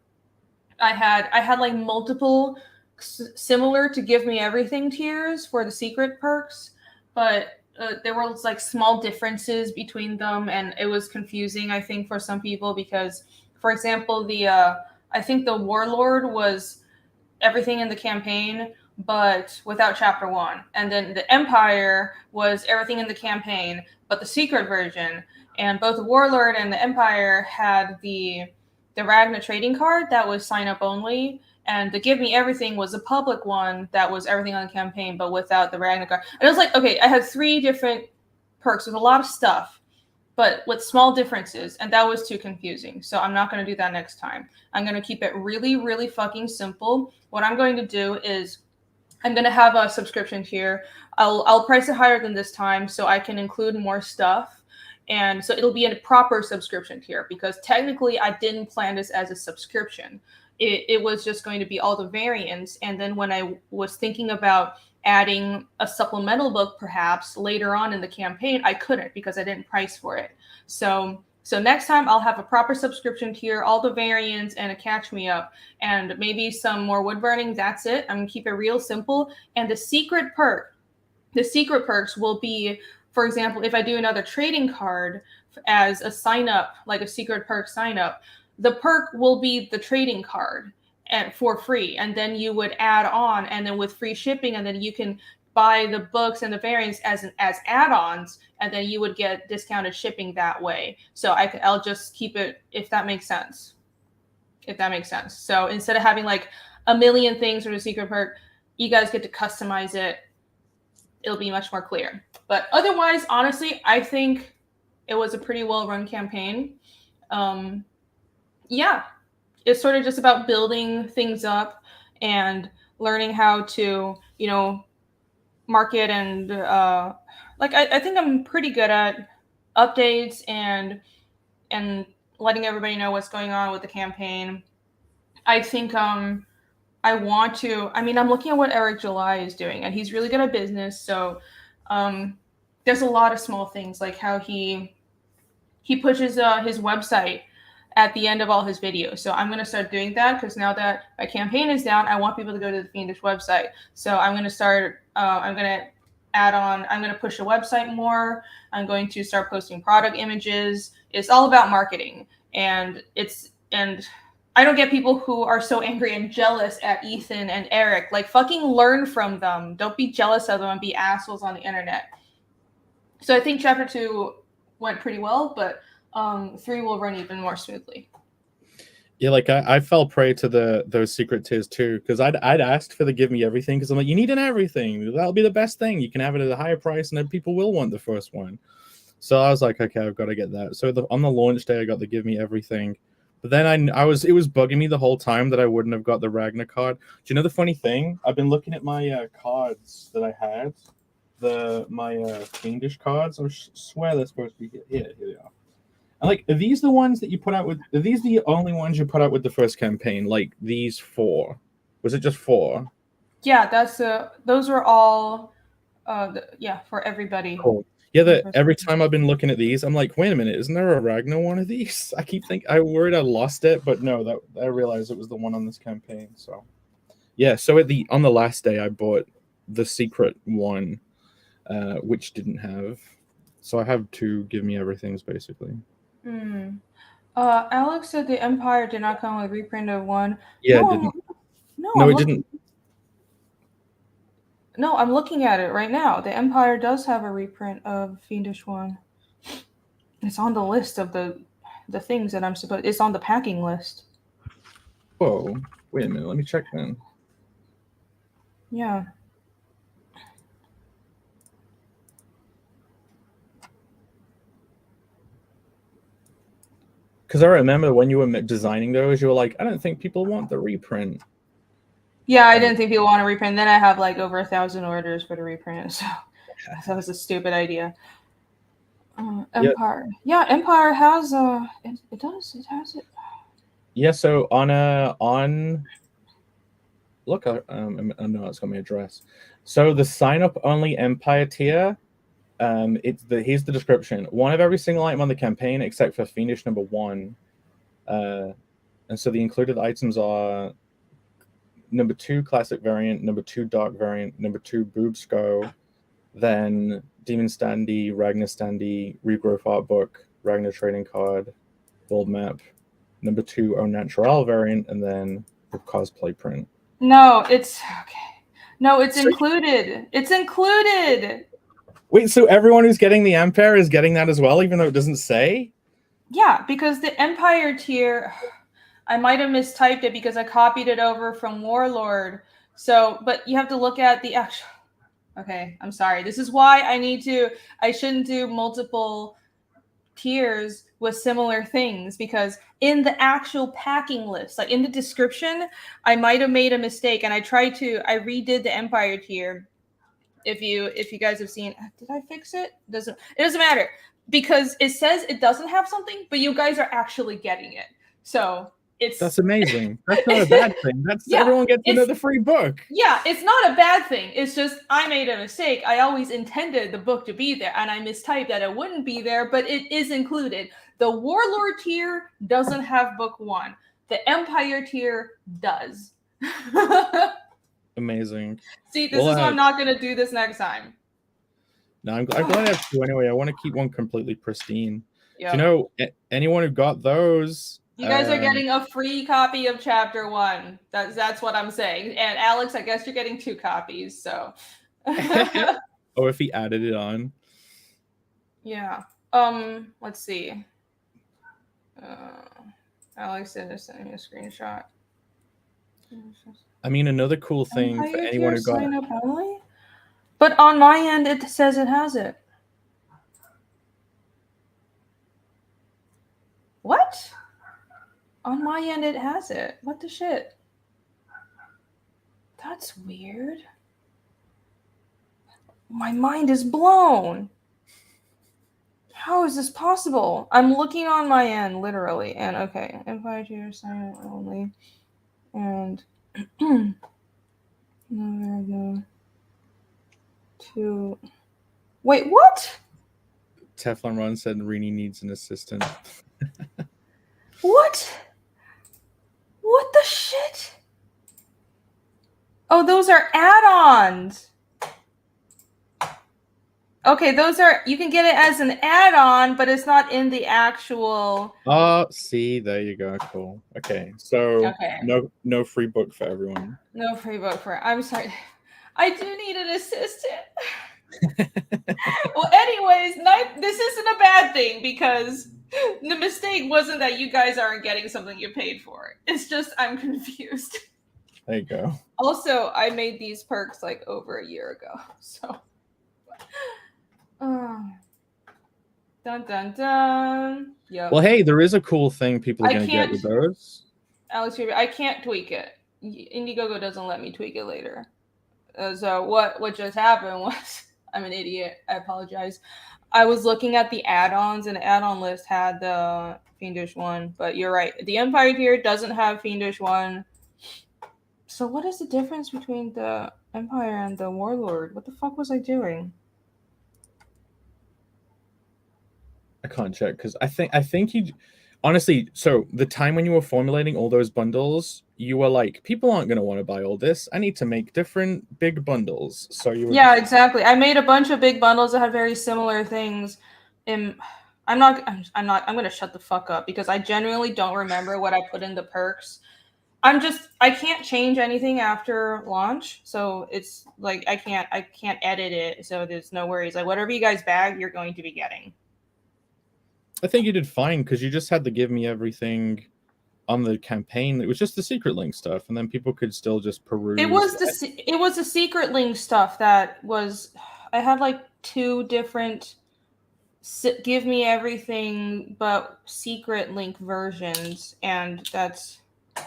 had like multiple similar to give me everything tiers for the secret perks, but there were like small differences between them, and it was confusing, I think, for some people because, for example, I think the warlord was everything in the campaign but without chapter 1, and then the empire was everything in the campaign but the secret version, and both the warlord and the empire had the Ragna trading card that was sign up only, and the give me everything was a public one that was everything on the campaign but without the Ragna card. And it was like, okay, I had 3 different perks with a lot of stuff but with small differences, and that was too confusing. So I'm not going to do that next time. I'm going to keep it really, really fucking simple. What I'm going to do is I'm going to have a subscription tier. I'll price it higher than this time so I can include more stuff. And so it'll be a proper subscription tier because technically I didn't plan this as a subscription. It was just going to be all the variants. And then when I was thinking about adding a supplemental book perhaps later on in the campaign, I couldn't because I didn't price for it. So next time I'll have a proper subscription tier, all the variants, and a catch me up, and maybe some more wood burning. That's it. I'm gonna keep it real simple. And the secret perks will be, for example, if I do another trading card as a sign up, like a secret perk sign up, the perk will be the trading card and for free, and then you would add on, and then with free shipping, and then you can buy the books and the variants as add-ons, and then you would get discounted shipping that way. So I'll just keep it, if that makes sense. So instead of having like a million things for the secret perk, you guys get to customize it. It'll be much more clear. But otherwise, honestly, I think it was a pretty well-run campaign. Yeah. It's sort of just about building things up and learning how to, market and I think I'm pretty good at updates and letting everybody know what's going on with the campaign. I think I'm looking at what Eric July is doing, and he's really good at business. So there's a lot of small things like how he pushes his website at the end of all his videos. So I'm going to start doing that because now that my campaign is down, I want people to go to the Fiendish website. So I'm going to start, I'm going to push the website more. I'm going to start posting product images. It's all about marketing. And I don't get people who are so angry and jealous at Ethan and Eric. Like, fucking learn from them. Don't be jealous of them and be assholes on the internet. So I think chapter 2 went pretty well, but 3 will run even more smoothly. Yeah, like I fell prey to those secret tiers too, because I'd asked for the give me everything because I'm like, you need an everything. That'll be the best thing. You can have it at a higher price, and then people will want the first one. So I was like, okay, I've got to get that. So on the launch day, I got the give me everything. But then it was bugging me the whole time that I wouldn't have got the Ragna card. Do you know the funny thing? I've been looking at my cards that I had, my Fiendish cards. I swear they're supposed to be here. Here they are. And like, are these the ones that you put out with? Are these the only ones you put out with the first campaign? Like these 4? Was it just 4? Yeah, those were all. For everybody. Cool. Yeah, every time I've been looking at these, I'm like, wait a minute, isn't there a Ragna one of these? I keep thinking, I worried I lost it, but no, I realized it was the one on this campaign. So, Yeah, so on the last day I bought the secret one, which didn't have. So I have to give me everything's basically. Alex said the Empire did not come with reprint of one. Yeah, No, it didn't. no, It didn't. No, I'm looking at it right now. The Empire does have a reprint of Fiendish one. It's on the list of the things that I'm supposed. It's on the packing list. Whoa! Wait a minute. Let me check then. Yeah. Because I remember when you were designing those, you were like, I don't think people want the reprint. Yeah, I didn't think people want to reprint. Then I have like over 1,000 orders for the reprint, so that was a stupid idea. Empire. Yeah, Empire has it does. It has it. Yeah. So on. Look, I know it's got my address. So the sign up only Empire tier. Here's the description: one of every single item on the campaign except for Fiendish number 1. And so the included items are number 2 classic variant, number 2 dark variant, number 2 boob skull, then Demon Standee, Ragnar Standee, Regrowth art book, Ragnar trading card, gold map, number 2 Au Natural variant, and then the cosplay print. No, it's okay. No, it's included. It's included. Wait, so everyone who's getting the Empire is getting that as well, even though it doesn't say? Yeah, because the Empire tier, I might have mistyped it because I copied it over from Warlord. So, but you have to look at the actual. Okay, I'm sorry. This is why I shouldn't do multiple tiers with similar things, because in the actual packing list, like in the description, I might have made a mistake, and I redid the Empire tier. If you guys have seen, did I fix it? It doesn't matter, because it says it doesn't have something, but you guys are actually getting it. So that's amazing. That's not a bad thing. That's everyone gets another free book. Yeah, it's not a bad thing. It's just I made a mistake. I always intended the book to be there, and I mistyped that it wouldn't be there, but it is included. The Warlord tier doesn't have book 1. The Empire tier does. Amazing. See, this is why I'm not going to do this next time. No, I'm glad I have 2 anyway. I want to keep one completely pristine. Yep. You know, anyone who got those, you guys are getting a free copy of Chapter 1. That's what I'm saying. And Alex, I guess you're getting 2 copies. So. Oh, if he added it on. Yeah. Let's see. Alex sent me a screenshot. I mean, another cool thing for anyone who got sign up only? But on my end, it says it has it. What? On my end, it has it. What the shit? That's weird. My mind is blown. How is this possible? I'm looking on my end, literally. And okay, invite you to sign up only. And no, there we go. Wait, what? Teflon Ron said Rini needs an assistant. What? What the shit? Oh, those are add-ons. Okay, those are, you can get it as an add-on, but it's not in the actual. Oh, see, there you go. Cool. Okay, so no free book for everyone. No free book for. I'm sorry. I do need an assistant. Well, anyways, this isn't a bad thing, because the mistake wasn't that you guys aren't getting something you paid for. It's just I'm confused. There you go. Also, I made these perks like over a year ago, so. Dun dun dun. Yep. Well, hey, there is a cool thing people are going to get with those. Alex, I can't tweak it. Indiegogo doesn't let me tweak it later. So what just happened was, I'm an idiot. I apologize. I was looking at the add-ons, and the add-on list had the Fiendish one, but you're right. The Empire tier doesn't have Fiendish one. So what is the difference between the Empire and the Warlord? What the fuck was I doing? I can't check, because I think you honestly, so the time when you were formulating all those bundles, you were like, people aren't going to want to buy all this. I need to make different big bundles. So you were... Yeah, exactly. I made a bunch of big bundles that had very similar things. I'm gonna shut the fuck up because I genuinely don't remember what I put in the perks. I can't change anything after launch, so it's like I can't edit it, so there's no worries. Like whatever you guys bag, you're going to be getting. I think you did fine because you just had to give me everything on the campaign. It was just the secret link stuff, and then people could still just peruse. It was the secret link stuff that was. I had like 2 different give me everything but secret link versions, and that's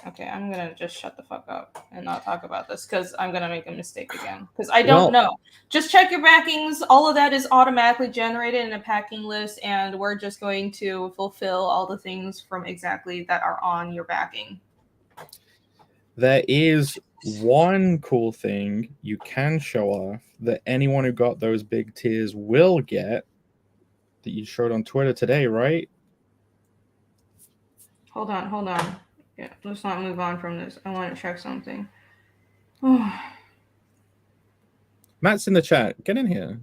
okay. I'm gonna just shut the fuck up and not talk about this because I'm gonna make a mistake again because I don't know. Just check your backings. All of that is automatically generated in a packing list, and we're just going to fulfill all the things from exactly that are on your backing. There is one cool thing you can show off that anyone who got those big tiers will get that you showed on Twitter today, right? Hold on. Yeah, let's not move on from this. I want to check something. Oh. Matt's in the chat. Get in here.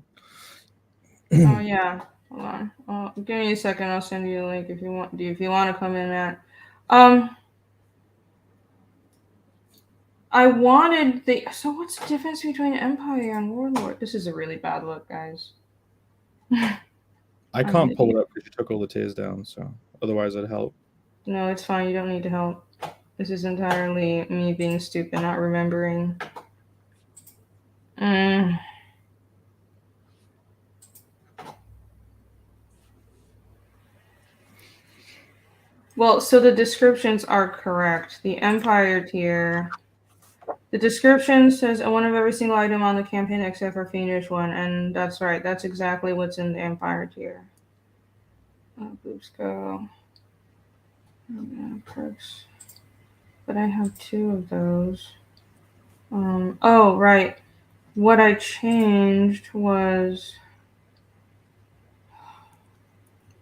Oh yeah. Hold on. Give me a second. I'll send you a link if you want. If you want to come in, Matt. I wanted the. So what's the difference between Empire and Warlord? This is a really bad look, guys. I can't pull it up because you took all the tiers down. So otherwise, I'd help. No, it's fine. You don't need to help. This is entirely me being stupid, not remembering. Well, so the descriptions are correct. The Empire tier. The description says one of every single item on the campaign except for Fiendish one, and that's right. That's exactly what's in the Empire tier. Boost go. Perks. But I have 2 of those. Oh, right. What I changed was...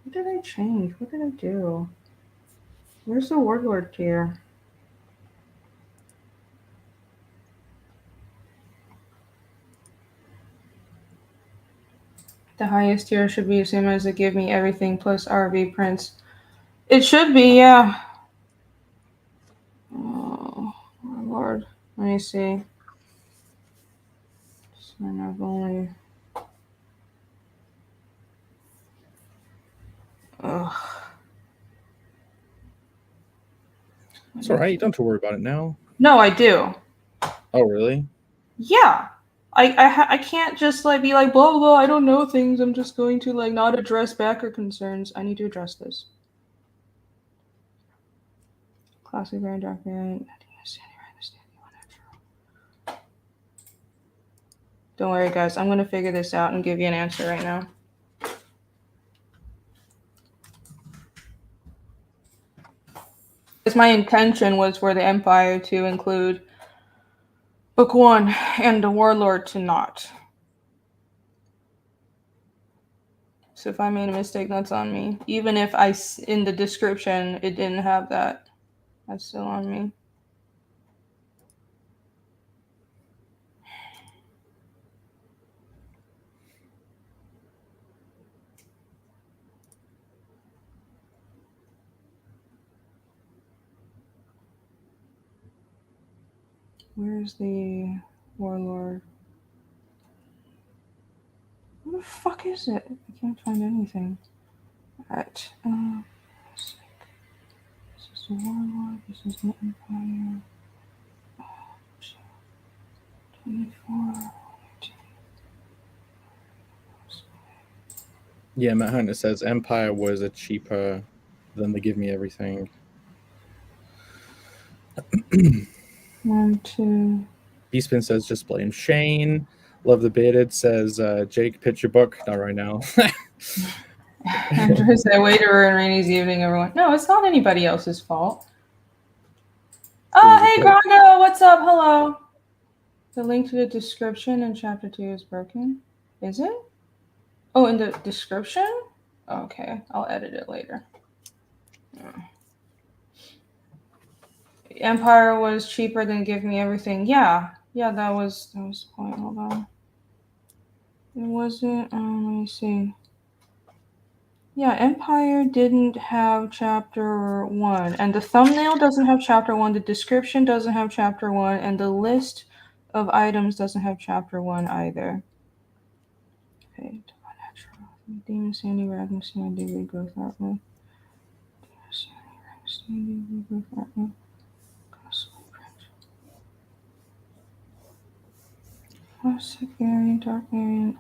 What did I change? What did I do? Where's the Warlord tier? The highest tier should be the same as the Give Me Everything plus RV prints. It should be, yeah. Oh, my lord. Let me see. Sign up only. Ugh. It's all right. You don't have to worry about it now. No, I do. Oh, really? Yeah. I can't just like be like blah blah blah. I don't know things. I'm just going to like not address backer concerns. I need to address this. Classic grand document. Don't worry, guys. I'm gonna figure this out and give you an answer right now. Because my intention was for the Empire to include Book 1 and the Warlord to not. So if I made a mistake, that's on me. Even if in the description it didn't have that, that's still on me. Where's the Warlord? What the fuck is it? I can't find anything. Alright. This is the Warlord. This is the Empire. 24. Yeah, Matt Hunter says Empire was a cheaper than the Give Me Everything. 1, 2. Beastpin says just blame Shane. Love the Bearded says Jake, pitch your book. Not right now. Andrew said, way to ruin Rainy's evening, everyone. No, it's not anybody else's fault. Oh, hey, Grondo, what's up? Hello. The link to the description in chapter 2 is broken. Is it? Oh, in the description? Okay, I'll edit it later. Empire was cheaper than Give Me Everything. Yeah, that was the point. Hold on. It wasn't. Let me see. Yeah, Empire didn't have chapter 1, and the thumbnail doesn't have chapter 1, the description doesn't have chapter 1, and the list of items doesn't have chapter 1 either. Okay, Demon Sandy, Ragnar Sandy, Regrowth Artwork. Classic variant, dark variant.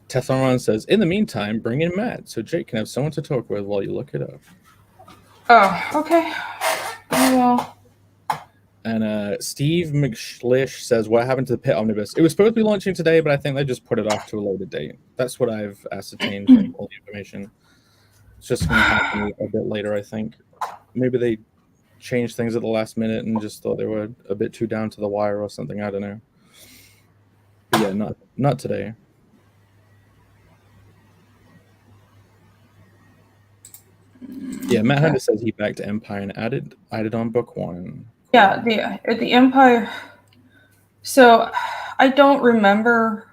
Tethron says, in the meantime, bring in Matt so Jake can have someone to talk with while you look it up. Oh, okay. Well. And Steve McSlish says, what happened to the Pit Omnibus? It was supposed to be launching today, but I think they just put it off to a later date. That's what I've ascertained from all the information. It's just going to happen a bit later, I think. Maybe they changed things at the last minute and just thought they were a bit too down to the wire or something. I don't know. But yeah, not today. Yeah, Matt Hunter says he backed Empire and added on book 1. Yeah, the Empire. So I don't remember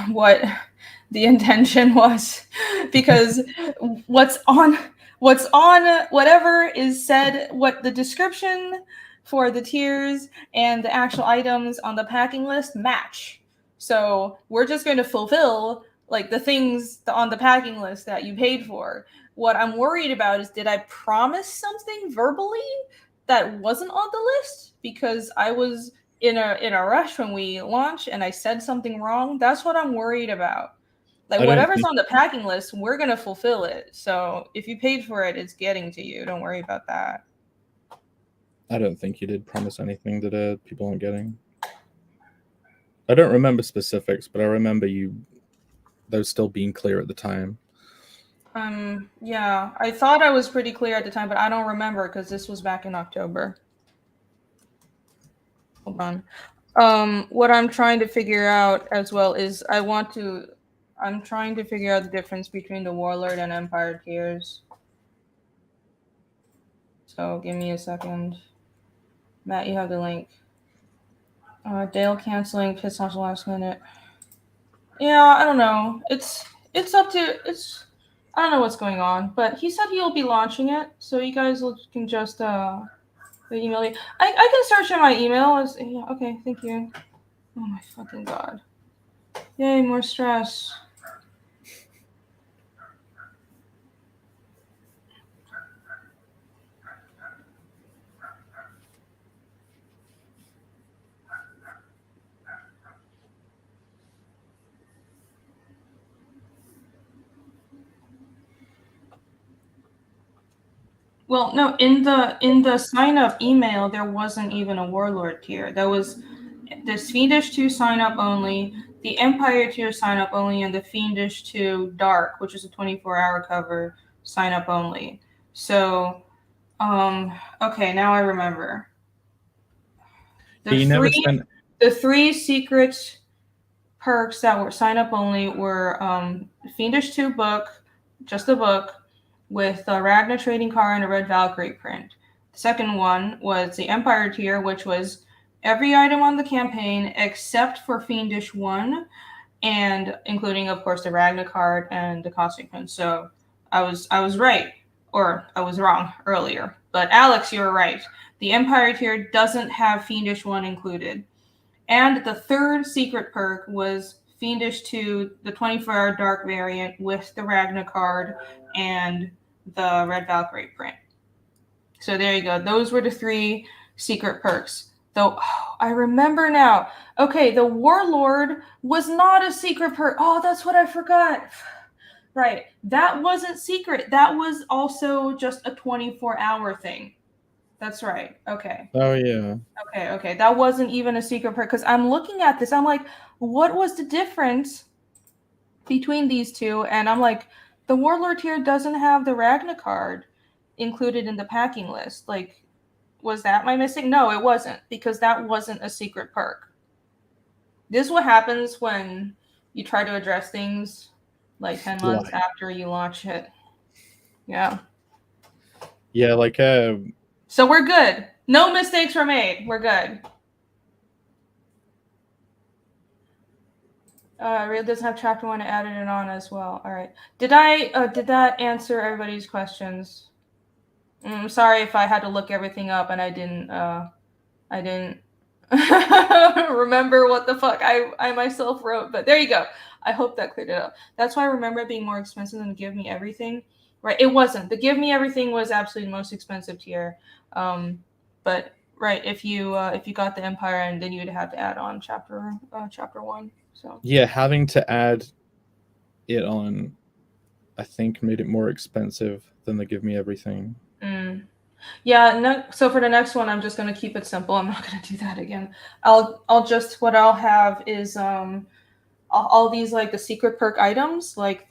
what the intention was, because what's on whatever is said, what the description for the tiers and the actual items on the packing list match. So we're just going to fulfill like the things on the packing list that you paid for. What I'm worried about is, did I promise something verbally that wasn't on the list because I was in a rush when we launched and I said something wrong? That's what I'm worried about. Like, whatever's on the packing list, we're gonna fulfill it. So if you paid for it, it's getting to you. Don't worry about that. I don't think you did promise anything that people aren't getting. I don't remember specifics, but I remember those still being clear at the time. Yeah, I thought I was pretty clear at the time, but I don't remember because this was back in October. Hold on. What I'm trying to figure out as well is I'm trying to figure out the difference between the Warlord and Empire tiers. So give me a second. Matt, you have the link. Dale canceling, piss off the last minute. Yeah, I don't know. It's up to I don't know what's going on, but he said he'll be launching it, so you guys can just email me. I can search in my email. Yeah, okay, thank you. Oh my fucking god. Yay, more stress. Well, no, in the sign up email, there wasn't even a Warlord tier. There was the Fiendish 2 sign up only, the Empire tier sign up only, and the Fiendish 2 Dark, which is a 24-hour cover, sign up only. So, okay, now I remember. The three secret perks that were sign up only were Fiendish 2 book, just a book, with a Ragnar trading card and a Red Valkyrie print. The second one was the Empire tier, which was every item on the campaign except for Fiendish 1, and including, of course, the Ragnar card and the costume pin. So I was right, or I was wrong earlier. But Alex, you were right. The Empire tier doesn't have Fiendish 1 included. And the third secret perk was Fiendish 2, the 24-hour dark variant with the Ragnar card and the Red Valkyrie print. So there you go. Those were the 3 secret perks. Though, I remember now. Okay, the Warlord was not a secret perk. Oh, that's what I forgot. Right. That wasn't secret. That was also just a 24-hour thing. That's right. Okay. Oh, yeah. Okay. That wasn't even a secret perk, because I'm looking at this. I'm like, what was the difference between these two? And I'm like, the Warlord tier doesn't have the Ragnar card included in the packing list. Like, was that my missing? No, it wasn't, because that wasn't a secret perk. This is what happens when you try to address things like 10 months after you launch it. Yeah. Yeah, like so we're good. No mistakes were made. We're good. Real doesn't have chapter 1. I added it on as well. All right. Did that answer everybody's questions? I'm sorry if I had to look everything up and I didn't remember what the fuck I myself wrote, but there you go. I hope that cleared it up. That's why I remember it being more expensive than the Give Me Everything. Right, it wasn't. The Give Me Everything was absolutely the most expensive tier. But right, if you got the Empire, and then you'd have to add on chapter 1. So yeah, having to add it on, I think, made it more expensive than the Give Me Everything. Yeah, no, so for the next one, I'm just gonna keep it simple. I'm not gonna do that again. What I'll have is all these like the secret perk items, like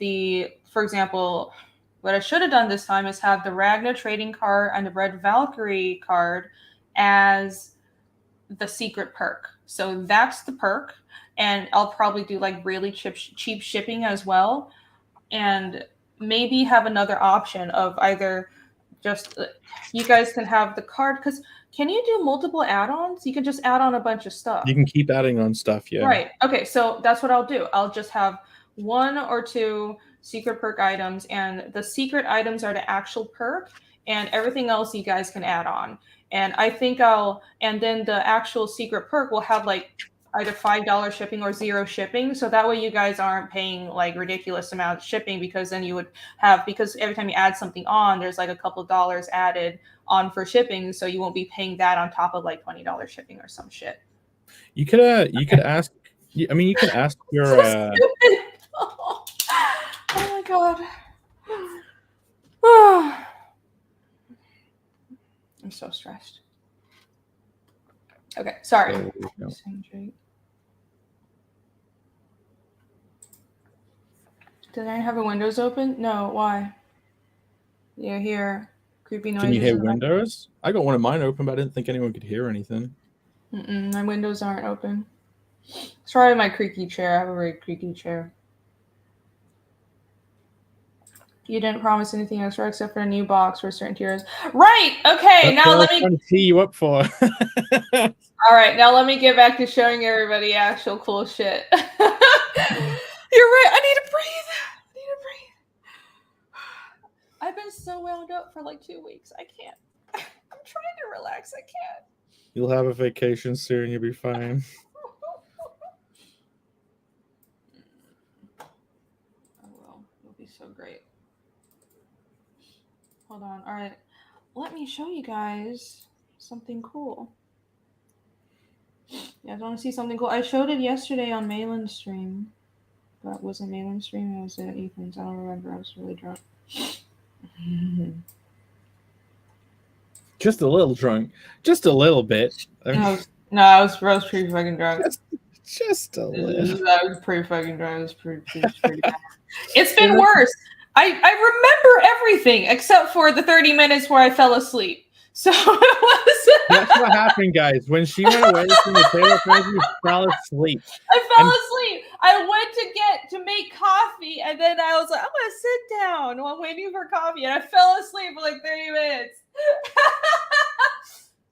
for example, what I should have done this time is have the Ragna trading card and the Red Valkyrie card as the secret perk. So that's the perk, and I'll probably do like really cheap shipping as well, and maybe have another option of either just you guys can have the card, because can you do multiple add-ons? You can just add on a bunch of stuff. You can keep adding on stuff, yeah. Right. Okay, so that's what I'll do. I'll just have 1 or 2 secret perk items, and the secret items are the actual perk, and everything else you guys can add on. And I think and then the actual secret perk will have like either $5 shipping or 0 shipping. So that way you guys aren't paying like ridiculous amount of shipping, because then you would have, because every time you add something on, there's like a couple dollars added on for shipping. So you won't be paying that on top of like $20 shipping or some shit. You could ask, I mean, you can ask your so oh my god. I'm so stressed. Okay, sorry. Did I have a windows open? No, why? You hear creepy noises. Can you hear windows? I got one of mine open, but I didn't think anyone could hear anything. My windows aren't open. It's probably my creaky chair. I have a very creaky chair. You didn't promise anything extra except for a new box for certain tiers. Right. Okay. That's now what let I was me trying to tee you up for. All right. Now let me get back to showing everybody actual cool shit. You're right. I need to breathe. I've been so wound up for like 2 weeks. I can't. I'm trying to relax. I can't. You'll have a vacation soon. You'll be fine. I will. It'll be so great. Hold on. All right. Let me show you guys something cool. You guys want to see something cool? I showed it yesterday on Maylin's stream. But was it Maylin's stream or was it Ethan's? I don't remember. I was really drunk. Just a little drunk. Just a little bit. I was pretty fucking drunk. Just a little. I was pretty fucking drunk. It was pretty bad. It's been worse. I remember everything except for the 30 minutes where I fell asleep. So it was. That's what happened, guys. When she went away from the table, you fell asleep. I fell asleep. I went to make coffee, and then I was like, I'm gonna sit down while waiting for coffee, and I fell asleep for like 30 minutes.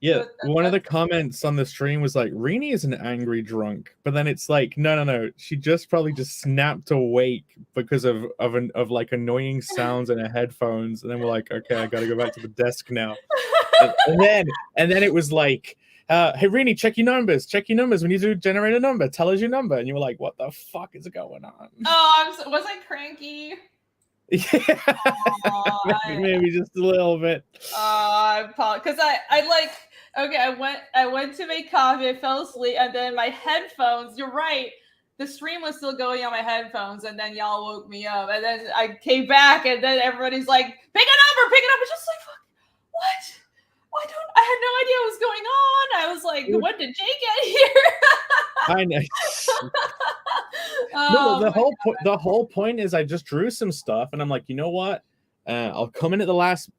Yeah, one of the comments on the stream was like, Rini is an angry drunk, but then it's like, no. She probably just snapped awake because of like annoying sounds in her headphones, and then we're like, okay, I gotta go back to the desk now. and then it was like, hey Rini, check your numbers. We need to generate a number. Tell us your number. And you were like, what the fuck is going on? Oh, was I cranky? Yeah, maybe just a little bit. Because I went to make coffee, I fell asleep, and then my headphones, you're right, the stream was still going on my headphones, and then y'all woke me up, and then I came back, and then everybody's like, pick a number. It's just like, fuck, what? I had no idea what was going on. I was like, when did Jay get here? I know. No, the whole point is I just drew some stuff, and I'm like, you know what? I'll come in at the last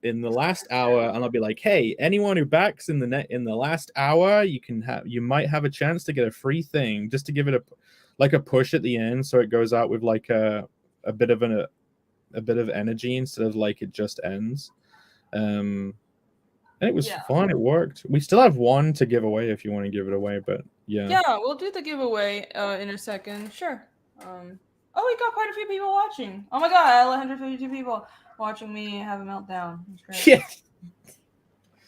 hour, and I'll be like, "Hey, anyone who backs in the last hour, you might have a chance to get a free thing, just to give it a push at the end, so it goes out with like a bit of energy instead of like it just ends." And it was fun. It worked. We still have one to give away if you want to give it away, but yeah. Yeah, we'll do the giveaway in a second. Sure. Oh, we got quite a few people watching. Oh my god, 152 people watching me have a meltdown. That's great. Yeah.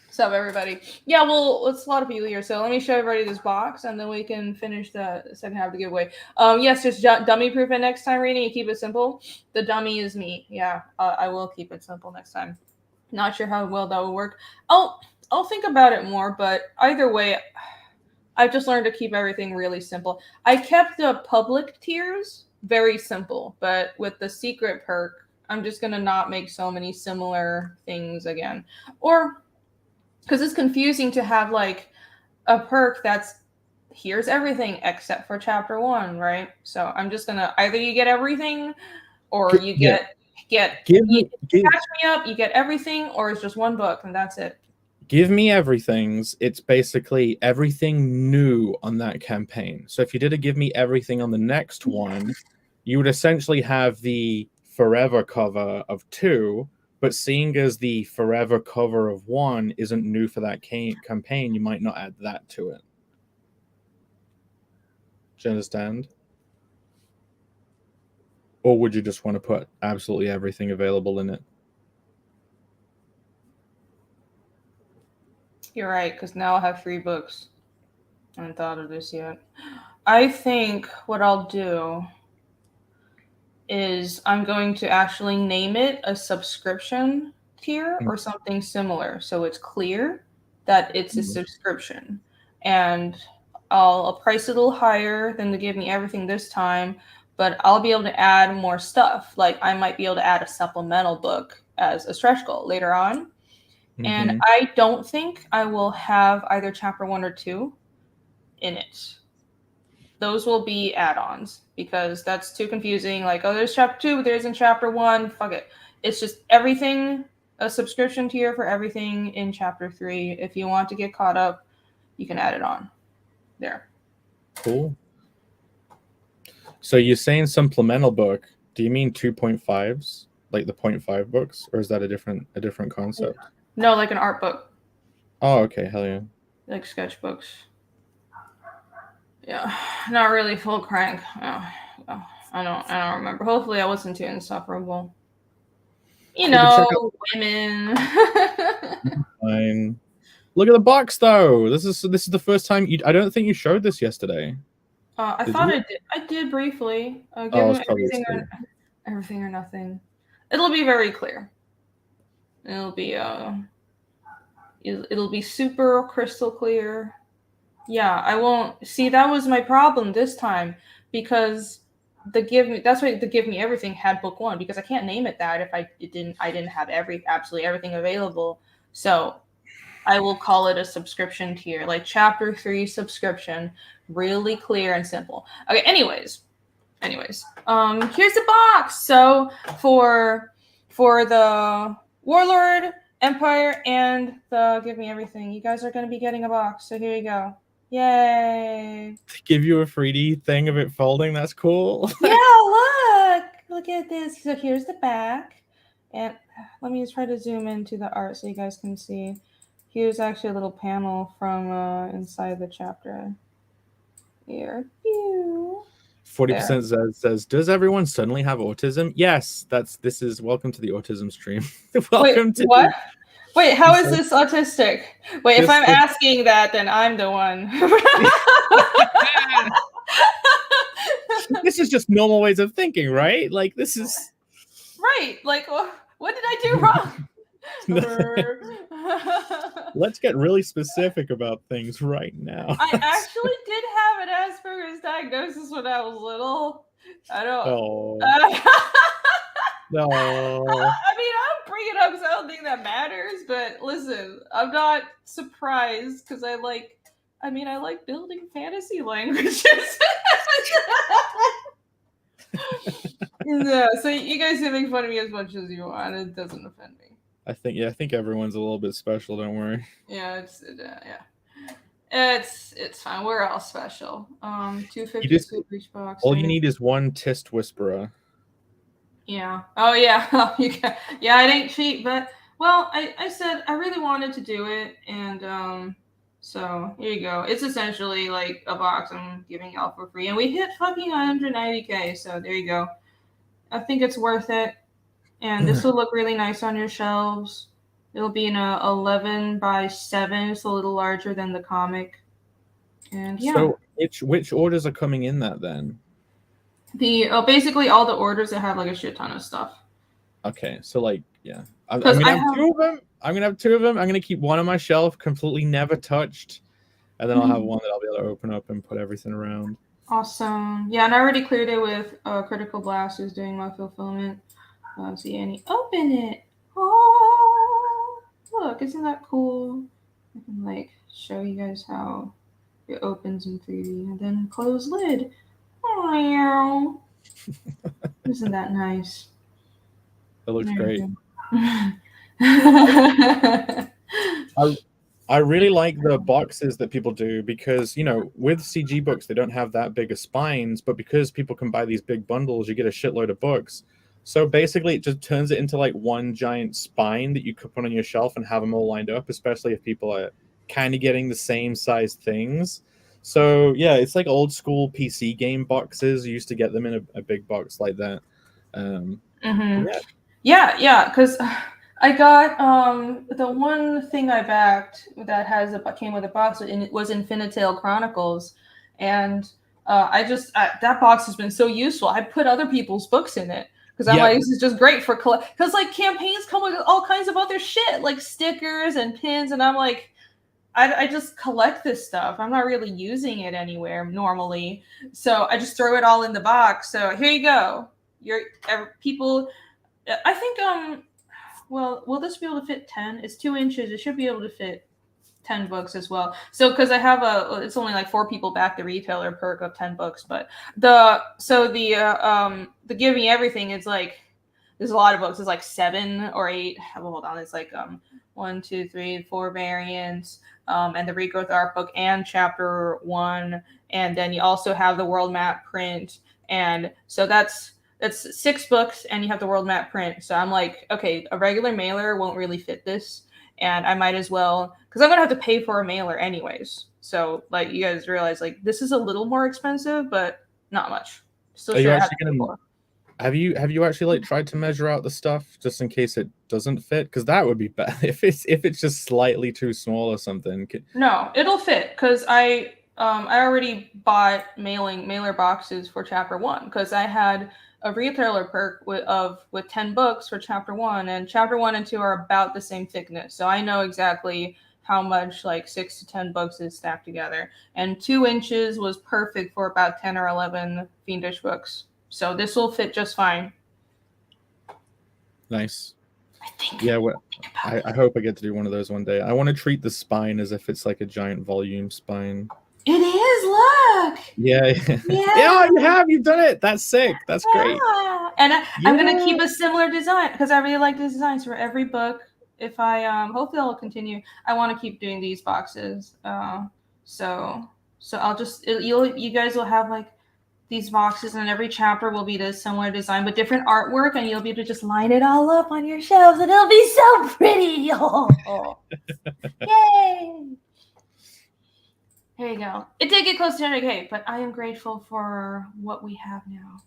What's up, everybody? Yeah, well, it's a lot of people here, so let me show everybody this box, and then we can finish the second half of the giveaway. Yes, just dummy proof it next time, Rainy. You keep it simple. The dummy is me. Yeah, I will keep it simple next time. Not sure how well that will work. I'll think about it more, but either way, I've just learned to keep everything really simple. I kept the public tiers very simple, but with the secret perk, I'm just gonna not make so many similar things again. Or because it's confusing to have like a perk that's here's everything except for chapter 1, right? So I'm just gonna either you get everything or you get catch me up, you get everything, or it's just one book and that's it. Give me everything's. It's basically everything new on that campaign. So if you did a give me everything on the next one, you would essentially have the forever cover of 2, but seeing as the forever cover of 1 isn't new for that campaign, you might not add that to it. Do you understand? Or would you just want to put absolutely everything available in it? You're right, because now I'll have 3 books. I haven't thought of this yet. I think what I'll do is I'm going to actually name it a subscription tier or something similar, so it's clear that it's a subscription. And I'll price it a little higher than the give me everything this time, but I'll be able to add more stuff. Like I might be able to add a supplemental book as a stretch goal later on. And I don't think I will have either chapter 1 or 2 in it. Those will be add-ons because that's too confusing. Like, oh, there's chapter 2, but there isn't chapter 1. Fuck it. It's just everything, a subscription tier for everything in chapter 3. If you want to get caught up, you can add it on there. Cool. So you're saying supplemental book. Do you mean 2.5s, like the 0.5 books, or is that a different concept? No, like an art book. Oh, okay. Hell yeah. Like sketchbooks. Yeah, not really full crank. Oh, I don't remember. Hopefully, I wasn't too insufferable. You know, women. Fine. Look at the box, though. This is the first time I don't think you showed this yesterday. I thought I did. I did briefly. Give everything or nothing. It'll be very clear. It'll be super crystal clear. Yeah, I won't see. That was my problem this time because that's why the give me everything had book 1 because I can't name it that if I didn't have absolutely everything available. So I will call it a subscription tier, like chapter 3 subscription, really clear and simple. Okay. Anyways, here's the box. So for the Warlord, Empire, and the give me everything, you guys are going to be getting a box. So here you go. Yay! To give you a 3D thing of it folding, that's cool. Yeah, look at this. So here's the back, and let me try to zoom into the art so you guys can see. Here's actually a little panel from inside the chapter. Here, 40% says, "Does everyone suddenly have autism?" Yes, this is welcome to the autism stream. Welcome to what? Wait, how is this autistic? Wait, if I'm asking that, then I'm the one. This is just normal ways of thinking, right? Like, this is... Right, like, what did I do wrong? Let's get really specific about things right now. I actually did have an Asperger's diagnosis when I was little. I don't... Oh. No. I mean, I don't bring it up because I don't think that matters, but listen, I'm not surprised because I like building fantasy languages. No, so you guys can make fun of me as much as you want. It doesn't offend me. I think everyone's a little bit special. Don't worry. Yeah, it's fine. We're all special. You 250 just super each box. all you need is one Tist Whisperer. Yeah. Oh yeah. You can. Yeah, it ain't cheap, but well, I said I really wanted to do it, and so here you go. It's essentially like a box I'm giving out for free, and we hit fucking 190K. So there you go. I think it's worth it, and this will look really nice on your shelves. It'll be in a 11 by 7. It's a little larger than the comic, and yeah. So which orders are coming in that then? Basically all the orders that have like a shit ton of stuff. Okay, so like yeah, I'm gonna have 2 of them. I'm gonna have 2 of them. I'm gonna keep one on my shelf, completely never touched, and then I'll have one that I'll be able to open up and put everything around. Awesome. Yeah, and I already cleared it with Critical Blast, who's doing my fulfillment. See, and he open it. Oh, look, isn't that cool? I can like show you guys how it opens in 3D, and then close lid. Oh, isn't that nice? It looks great. I I really like the boxes that people do because, you know, with CG books, they don't have that big of spines, but because people can buy these big bundles, you get a shitload of books. So basically, it just turns it into like one giant spine that you could put on your shelf and have them all lined up, especially if people are kind of getting the same size things. So yeah, it's like old school PC game boxes. You used to get them in a big box like that. Yeah, because I got the one thing I backed that came with a box, and it was Infinitale Chronicles, and that box has been so useful. I put other people's books in it because I'm like, this is just great for because like campaigns come with all kinds of other shit like stickers and pins, and I'm like, I just collect this stuff. I'm not really using it anywhere normally, so I just throw it all in the box. So here you go. People. I think well, will this be able to fit 10? It's 2 inches. It should be able to fit 10 books as well. So because I have it's only like 4 people back the retailer perk of 10 books, but the give me everything is like there's a lot of books. It's like 7 or 8. Well, hold on, it's like 1, 2, 3, 4 variants, and the regrowth art book and chapter 1, and then you also have the world map print, and so that's 6 books, and you have the world map print. So I'm like, okay, a regular mailer won't really fit this, and I might as well, because I'm gonna have to pay for a mailer anyways. So like, you guys realize like this is a little more expensive, but not much. Still, sure have you actually like tried to measure out the stuff just in case it doesn't fit? Because that would be bad if it's just slightly too small or something. No, it'll fit because I already bought mailer boxes for chapter 1 because I had a retailer perk with 10 books for chapter 1, and chapter 1 and 2 are about the same thickness. So I know exactly how much like 6 to 10 books is stacked together. And 2 inches was perfect for about 10 or 11 Fiendish books. So this will fit just fine. Nice. I hope I get to do one of those one day. I want to treat the spine as if it's like a giant volume spine. It is, look. Yeah. You've done it. That's sick. That's great. And I'm gonna keep a similar design because I really like these designs for every book. If I hopefully I'll continue. I want to keep doing these boxes. So I'll just you guys will have like these boxes, and every chapter will be this similar design but different artwork, and you'll be able to just line it all up on your shelves, and it'll be so pretty. Oh. Yay! Here you go. It did get close to 100K, but I am grateful for what we have now.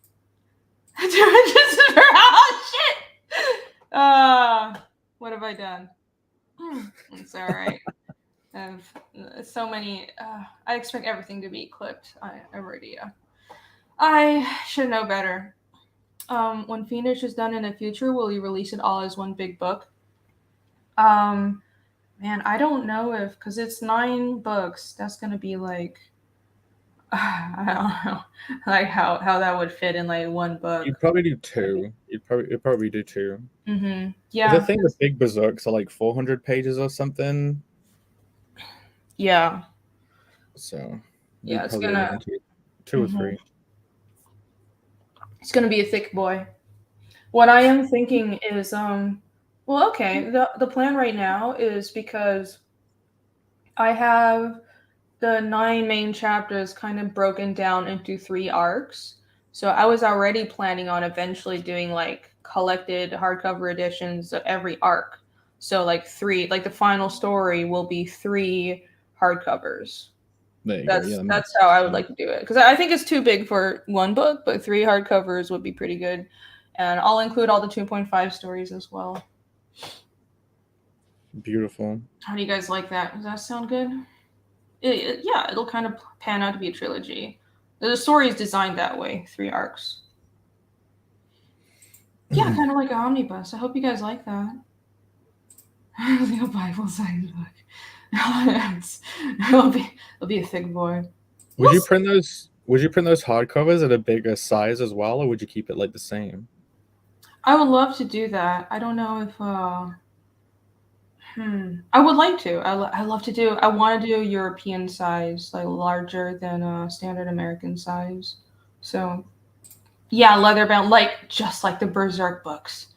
Oh shit! What have I done? It's all right. So many. I expect everything to be clipped. I should know better. When Fiendish is done in the future, will you release it all as one big book? Man, I don't know because it's 9 books. That's gonna be like, I don't know, like how that would fit in like one book. You'd probably do 2. You'd probably do 2. Mm-hmm. Yeah. I think the big berserks are like 400 pages or something. Yeah. So yeah, it's gonna 2 or 3. It's gonna be a thick boy. What I am thinking is, well, okay, the plan right now is because I have the 9 main chapters kind of broken down into 3 arcs. So I was already planning on eventually doing like collected hardcover editions of every arc. So like 3, like the final story will be 3 hardcovers. There you go. That's Yeah, that that's makes how I would sense. like to do it because I think it's too big for one book, but 3 hardcovers would be pretty good. And I'll include all the 2.5 stories as well. Beautiful. How do you guys like that? Does that sound good? Yeah, it'll kind of pan out to be a trilogy. The story is designed that way, 3 arcs. Yeah, kind of like an omnibus. I hope you guys like that. Like a Bible-sized book. It'll be a thick boy. Would you print those? Would you print those hardcovers at a bigger size as well, or would you keep it like the same? I would love to do that. I don't know if I would like to. I love to do. I want to do European size, like larger than standard American size. So yeah, leather bound, like just like the Berserk books.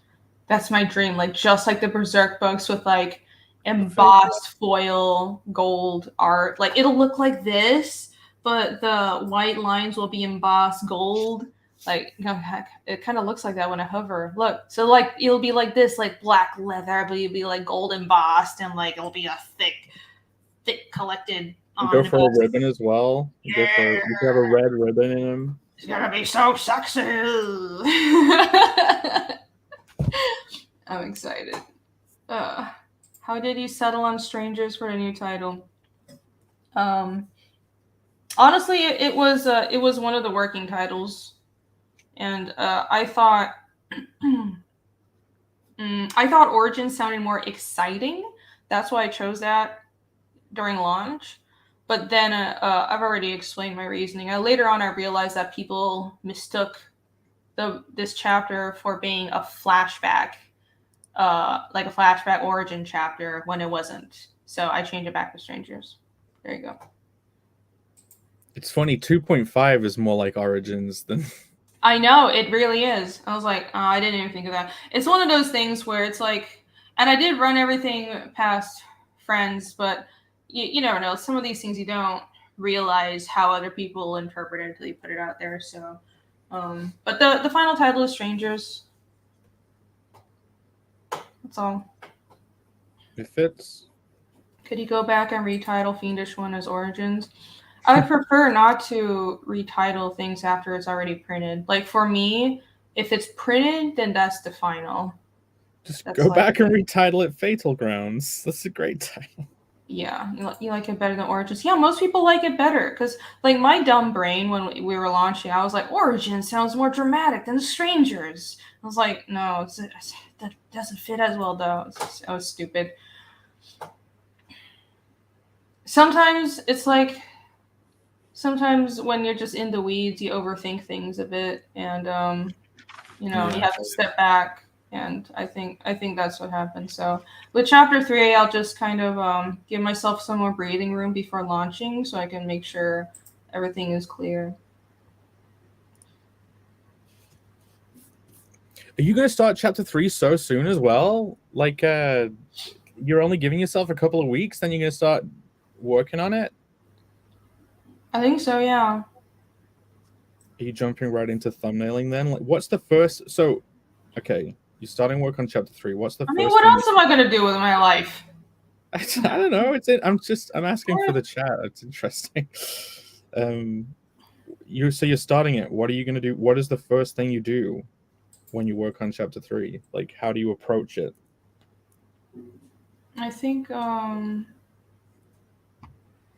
That's my dream. Like just like the Berserk books with like embossed foil gold art. Like it'll look like this, but the white lines will be embossed gold. Like heck, it kind of looks like that when I hover. Look, so like it'll be like this, like black leather, but it'll be like gold embossed, and like it'll be a thick collected. You go for a ribbon as well. You go for you could have a red ribbon in them. It's gonna be so sexy. I'm excited. How did you settle on Strangers for a new title? Honestly, it was one of the working titles, and I thought I thought Origins sounded more exciting. That's why I chose that during launch. But then I've already explained my reasoning. Later on, I realized that people mistook this chapter for being a flashback, like a flashback origin chapter when it wasn't. So I changed it back to Strangers. There you go. It's funny. 2.5 is more like Origins than. I know, it really is. I was like, oh, I didn't even think of that. It's one of those things where it's like, and I did run everything past friends, but you never know. Some of these things you don't realize how other people interpret it until you put it out there. So, but the final title is Strangers. That's all. It fits. Could you go back and retitle Fiendish one as Origins? I would prefer not to retitle things after it's already printed. Like for me, if it's printed, then that's the final. Just That's go like, back and retitle it Fatal Grounds. That's a great title. Yeah, you like it better than Origins. Yeah, most people like it better because, like, my dumb brain when we were launching, I was like, Origins sounds more dramatic than Strangers. I was like, no, that doesn't fit as well, though. I was stupid. Sometimes it's like, sometimes when you're just in the weeds, you overthink things a bit, and you have to step back. And I think that's what happened. So with chapter 3, I'll just kind of give myself some more breathing room before launching, so I can make sure everything is clear. Are you gonna start chapter 3 so soon as well? Like, you're only giving yourself a couple of weeks, then you're gonna start working on it? I think so, yeah. Are you jumping right into thumbnailing then? Like, what's the first? So, okay, you're starting work on chapter 3. What's the first? I mean, what else am I gonna do with my life? I don't know. I'm asking for the chat. It's interesting. You're starting it. What are you gonna do? What is the first thing you do when you work on chapter 3? Like, how do you approach it? I think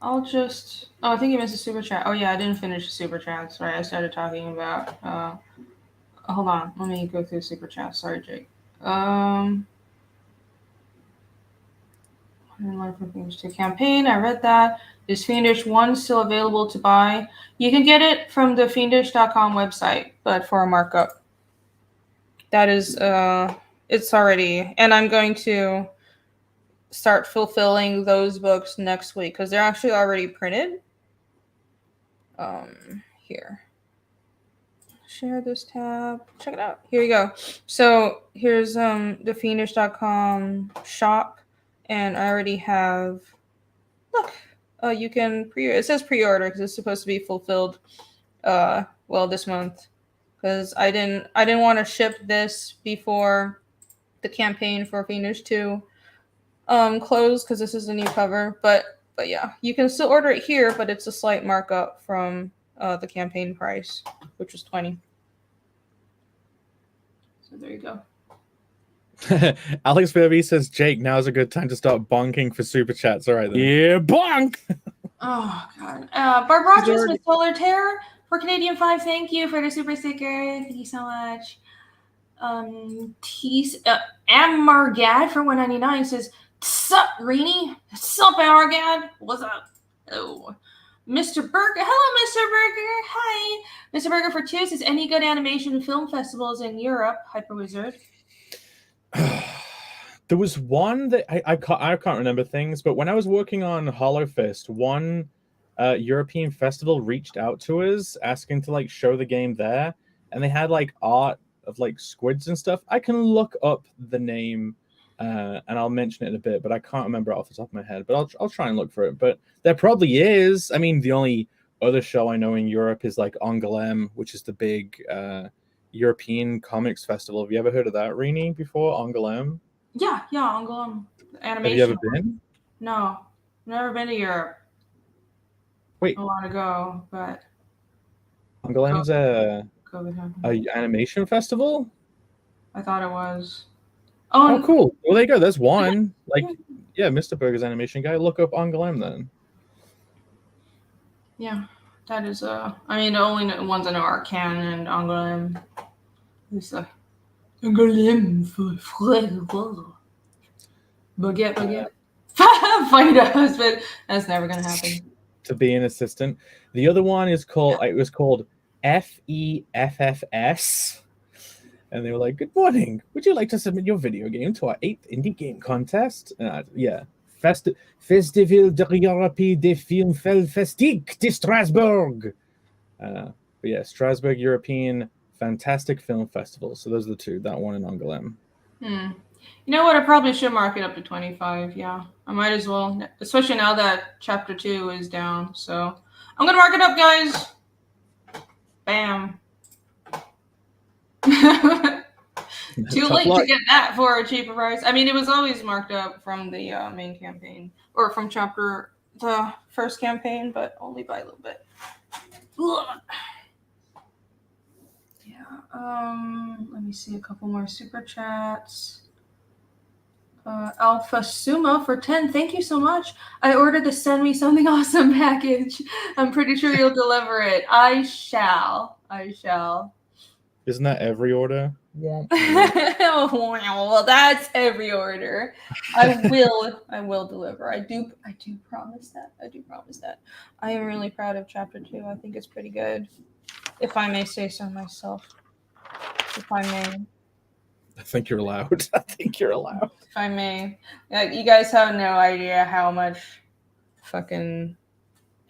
I'll just. Oh, I think you missed a super chat. Oh yeah, I didn't finish the super chats. Right, I started talking about. Hold on, let me go through super chat. Sorry, Jake. Campaign. I read that. Is Fiendish 1 still available to buy? You can get it from the fiendish.com website, but for a markup. That is, it's already, and I'm going to start fulfilling those books next week because they're actually already printed. Here. share this tab. Check it out. Here you go. So here's the fiendish.com shop, and I already have. Look, you can it says pre-order because it's supposed to be fulfilled. Well, this month, because I didn't want to ship this before the campaign for Fiendish 2 closed because this is a new cover. But yeah, you can still order it here, but it's a slight markup from the campaign price, which was 20. So there you go. Alex Baby says, Jake, now's a good time to start bonking for super chats. All right, then. Yeah, bonk! Oh, God. Barb Rogers with Solar Terror for Canadian 5. Thank you for the super sticker. Thank you so much. Amargad for 199 says, sup, Reenie? Sup, Amargad? What's up? Oh. Mr. Burger. Hello, Mr. Burger. Hi. Mr. Burger for 2 says, any good animation film festivals in Europe? Hyper Wizard. There was one that I can't remember things, but when I was working on Hollow Fist, one European festival reached out to us asking to like show the game there, and they had like art of like squids and stuff. I can look up the name and I'll mention it in a bit, but I can't remember it off the top of my head. But I'll try and look for it. But there probably is. I mean, the only other show I know in Europe is like Angoulême, which is the big European comics festival. Have you ever heard of that, Rini, before? Angoulême? Yeah, Angoulême. Animation. Have you ever been? No, never been to Europe. Wait. I want to go, but Angoulême's a animation festival? I thought it was. Oh, cool. Well, there you go. There's one. Like, yeah, Mr. Burger's animation guy. Look up Angoulême then. Yeah, that is I mean, the only ones I know are Cannes and Angoulême. It's like Angoulême baguette. Find a husband. That's never gonna happen. To be an assistant. The other one is called. It was called FEFFS. And they were like, good morning. Would you like to submit your video game to our 8th indie game contest? Yeah. Festival de l'Europe des Films Festique de Strasbourg. But yeah, Strasbourg European Fantastic Film Festival. So those are the two, that one in Angoulême. You know what? I probably should mark it up to 25. Yeah, I might as well, especially now that chapter 2 is down. So I'm going to mark it up, guys. Bam. Too late to get that for a cheaper price. I mean, it was always marked up from the main campaign or from the first campaign, but only by a little bit. Ugh. Yeah. Let me see a couple more super chats. Alpha Suma for 10. Thank you so much. I ordered the Send Me Something Awesome package. I'm pretty sure you'll deliver it. I shall. Isn't that every order? Well, that's every order. I will deliver. I do promise that. I am really proud of chapter 2. I think it's pretty good. If I may say so myself. If I may. I think you're allowed. If I may. You guys have no idea how much fucking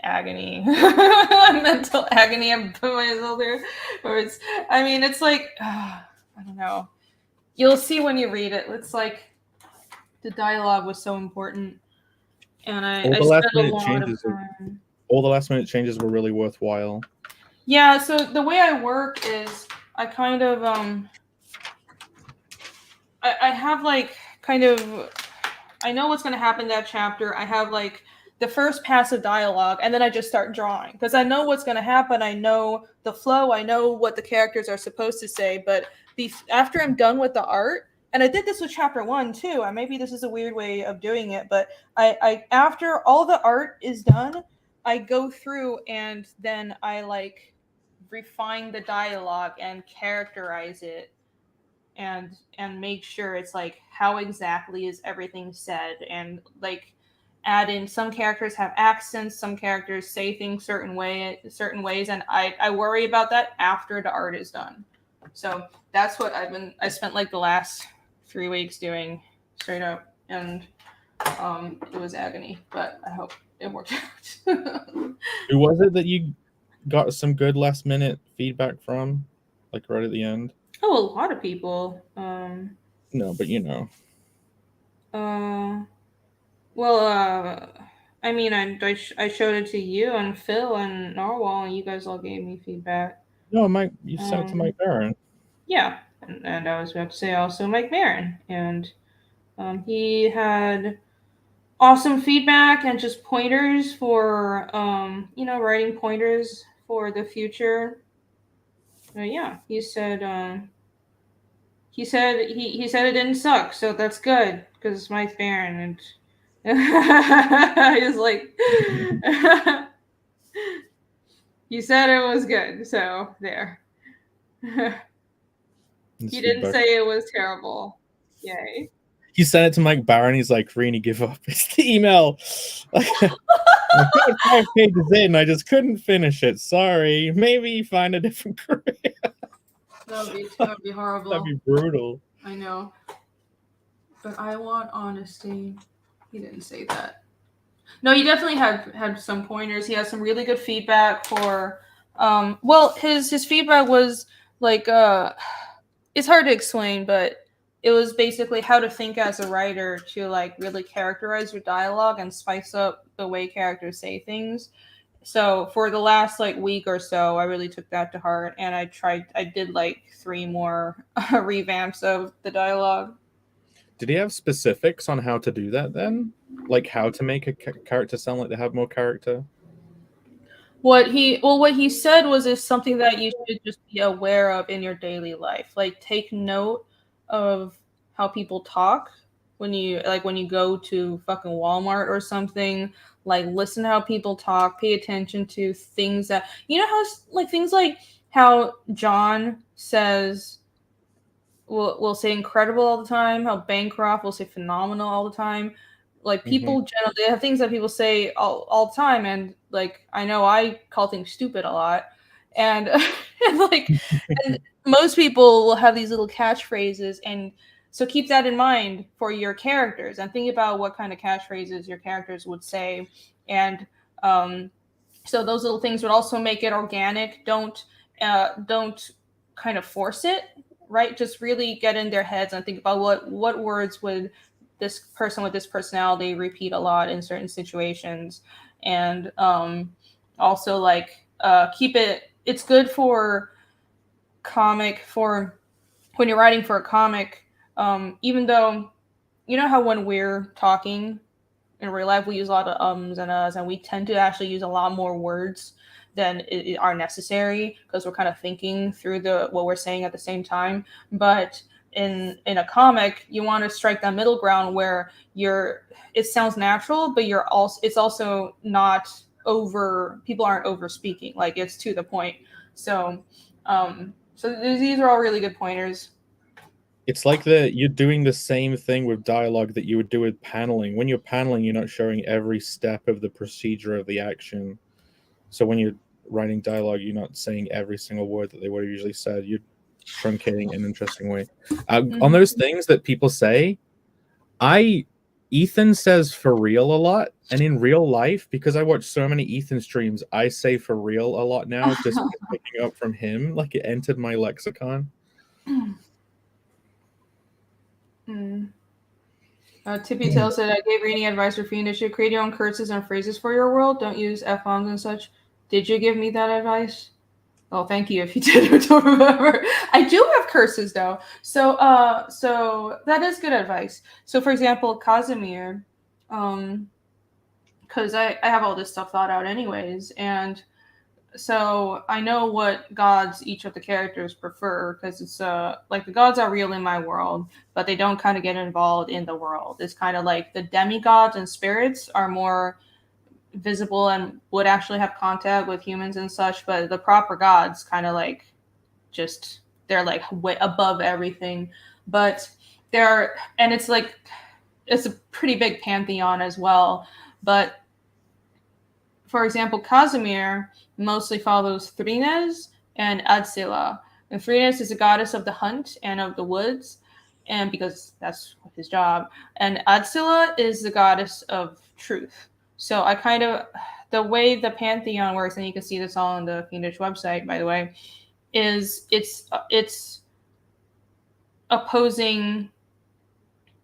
agony, mental agony I put myself there. It's like, I don't know. You'll see when you read it. It's like the dialogue was so important, and I spent a lot of time. All the last minute changes were really worthwhile. Yeah. So the way I work is I kind of I have like kind of I know what's going to happen in that chapter. I have like the first pass of dialogue, and then I just start drawing because I know what's going to happen. I know the flow. I know what the characters are supposed to say. But after I'm done with the art, and I did this with chapter 1 too. Maybe this is a weird way of doing it, but I after all the art is done, I go through and then I like refine the dialogue and characterize it, and make sure it's like how exactly is everything said, and like add in some characters have accents, some characters say things certain ways, and I worry about that after the art is done. So that's what I spent like the last 3 weeks doing straight up, and it was agony, but I hope it worked out. Who was it that you got some good last minute feedback from? like right at the end. Oh, a lot of people. No, but you know. Well, I mean, I showed it to you and Phil and Narwhal, and you guys all gave me feedback. No, Mike, you sent it to Mike Barron. Yeah, and I was about to say also Mike Marin, and he had awesome feedback and just pointers for writing pointers for the future. Yeah, he said he said it didn't suck, so that's good because it's Mike Barron, and he was like he said it was good, so there. He didn't say it was terrible. Yay. He sent it to Mike Barron. He's like, Rini, give up. It's the email. I put 5 pages in. I just couldn't finish it. Sorry. Maybe find a different career. That would be horrible. That'd be brutal. I know. But I want honesty. He didn't say that. No, he definitely had some pointers. He had some really good feedback for his feedback was like it's hard to explain, but it was basically how to think as a writer to like really characterize your dialogue and spice up the way characters say things. So for the last like week or so, I really took that to heart, and I did like 3 more revamps of the dialogue. Did he have specifics on how to do that then? Like how to make a character sound like they have more character? What he said was it's something that you should just be aware of in your daily life. Like take note of how people talk when you go to fucking Walmart or something. Like listen to how people talk, pay attention to things that how like things like how John says will say incredible all the time, how Bancroft will say phenomenal all the time. Like people generally have things that people say all the time, and like I know I call things stupid a lot, and and most people will have these little catchphrases, and so keep that in mind for your characters and think about what kind of catchphrases your characters would say, and so those little things would also make it organic. Don't kind of force it, right? Just really get in their heads and think about what words would this person with this personality repeat a lot in certain situations, and also like keep it. It's good for when you're writing for a comic. Even though how when we're talking in real life we use a lot of ums and uhs, and we tend to actually use a lot more words than are necessary because we're kind of thinking through what we're saying at the same time. But in a comic, you want to strike that middle ground where it sounds natural, but it's also not over. People aren't over speaking. Like it's to the point. So these are all really good pointers. It's like you're doing the same thing with dialogue that you would do with paneling. When you're paneling, you're not showing every step of the procedure of the action. So when you're writing dialogue, you're not saying every single word that they would have usually said. You're truncating in an interesting way. On those things that people say, Ethan says for real a lot, and in real life, because I watch so many Ethan streams, I say for real a lot now, just picking up from him, like it entered my lexicon. Tippy Tail said, I gave Rini advice for Fiendish. You create your own curses and phrases for your world. Don't use F-bombs and such. Did you give me that advice? Oh, thank you if you did or don't remember. I do have curses though. So that is good advice. So for example, Casimir, because I have all this stuff thought out anyways, and so I know what gods each of the characters prefer, because it's like the gods are real in my world, but they don't kind of get involved in the world. It's kind of like the demigods and spirits are more visible and would actually have contact with humans and such, but the proper gods kind of like they're like way above everything. But it's a pretty big pantheon as well. But for example, Casimir mostly follows Thrines and Adsila. And Thrines is a goddess of the hunt and of the woods, and because that's his job. And Adsila is the goddess of truth. So I kind of, the way the pantheon works, and you can see this all on the Fiendish website, by the way, is it's opposing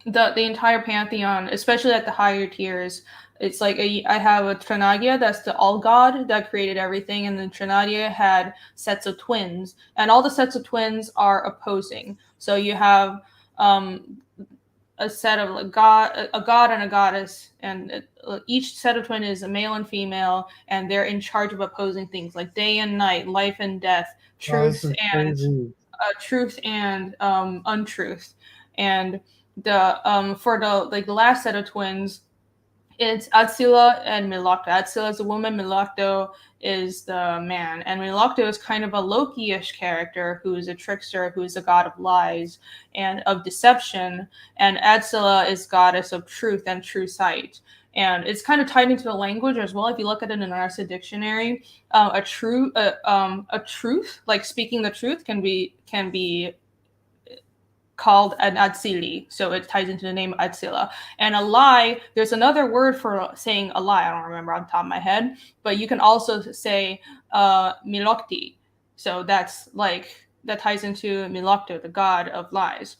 the entire pantheon, especially at the higher tiers. It's like I have a Trinagia, that's the all god that created everything, and then Trinagia had sets of twins, and all the sets of twins are opposing. So you have a set of a god and a goddess, and each set of twin is a male and female, and they're in charge of opposing things like day and night, life and death, truth and untruth. And the for the last set of twins, it's Atsila and Milocto. Atsila is a woman, Milocto is the man. And Milocto is kind of a Loki-ish character who is a trickster, who is a god of lies and of deception. And Atsila is goddess of truth and true sight. And it's kind of tied into the language as well. If you look at it in an Arsa dictionary, a truth, like speaking the truth, can be called an Atsili, so it ties into the name Atsila. And a lie, there's another word for saying a lie, I don't remember on the top of my head, but you can also say Milokti. So that's like, that ties into Milokto, the god of lies.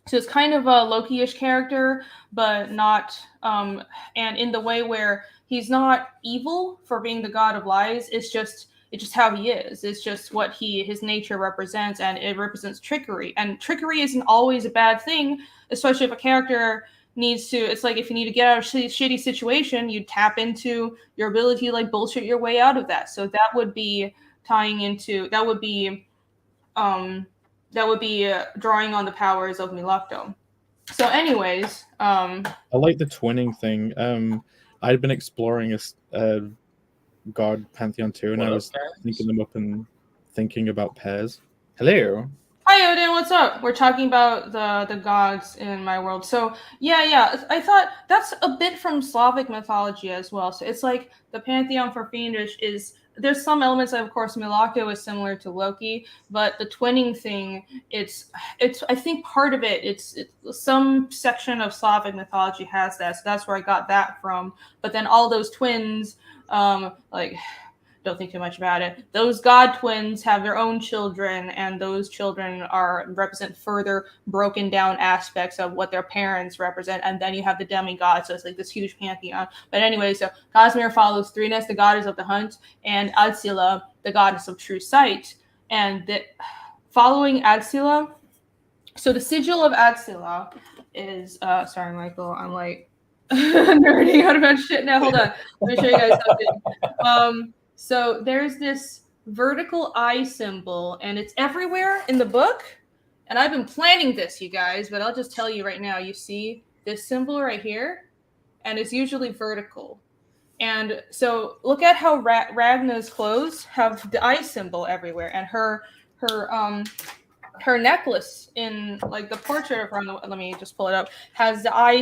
So it's kind of a Loki-ish character, but not, and in the way where he's not evil for being the god of lies, it's just how he is. It's just what his nature represents, and it represents trickery. And trickery isn't always a bad thing, especially if a character needs to. It's like if you need to get out of a shitty situation, you tap into your ability to like bullshit your way out of that. So that would be tying into that would be drawing on the powers of Milocto. So, anyways, I like the twinning thing. I'd been exploring a god pantheon too, and I was thinking them up and thinking about pairs. Hello. Hi Odin, what's up? We're talking about the gods in my world. So yeah, I thought that's a bit from Slavic mythology as well. So it's like the pantheon for Fiendish is, there's some elements of course Milocto is similar to Loki, but the twinning thing, it's I think part of it's some section of Slavic mythology has that, so that's where I got that from. But then all those twins, like, don't think too much about it, those god twins have their own children, and those children represent further broken down aspects of what their parents represent, and then you have the demigods, so it's like this huge pantheon. But anyway, so Cosmere follows Threeness, the goddess of the hunt, and Adsila, the goddess of true sight. And following Adsila, so the sigil of Adsila is sorry Michael, I'm like nerding out about shit now. Hold on, let me show you guys something. So there's this vertical eye symbol, and it's everywhere in the book. And I've been planning this, you guys, but I'll just tell you right now. You see this symbol right here, and it's usually vertical. And so look at how Ragna's clothes have the eye symbol everywhere, and her necklace in like the portrait of her, let me just pull it up, has the eye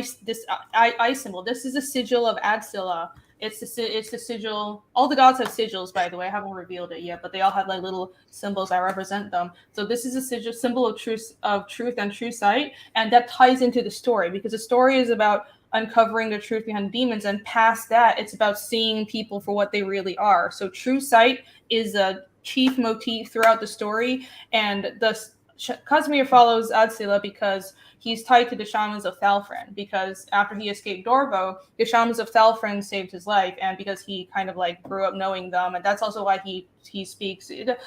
symbol. This is a sigil of Adsila. It's the sigil. All the gods have sigils, by the way. I haven't revealed it yet, but they all have like little symbols that represent them. So this is a symbol of truth and true sight, and that ties into the story, because the story is about uncovering the truth behind demons, and past that, it's about seeing people for what they really are. So true sight is a chief motif throughout the story, and the Cosmere follows Adsila because he's tied to the shamans of Thalfren, because after he escaped Dorvo, the shamans of Thalfren saved his life, and because he kind of like grew up knowing them, and that's also why he speaks. He don't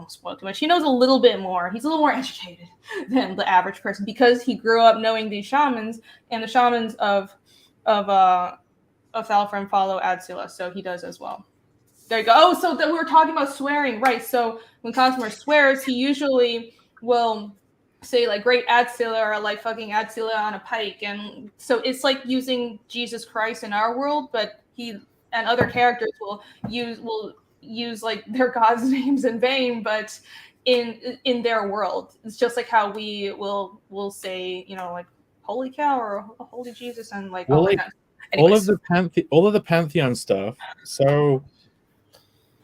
spoil too much. He knows a little bit more. He's a little more educated than the average person, because he grew up knowing these shamans, and the shamans of Thalfren follow Adsila, so he does as well. There you go. Oh, so we were talking about swearing, right? So when Cosmere swears, he usually will say like "Great Adsila" or like "Fucking Adsila" on a pike, and so it's like using Jesus Christ in our world, but he and other characters will use like their gods' names in vain, but in their world, it's just like how we will say, you know, like "Holy cow" or "Holy Jesus" and like all that. Anyways. all of the pantheon stuff. So.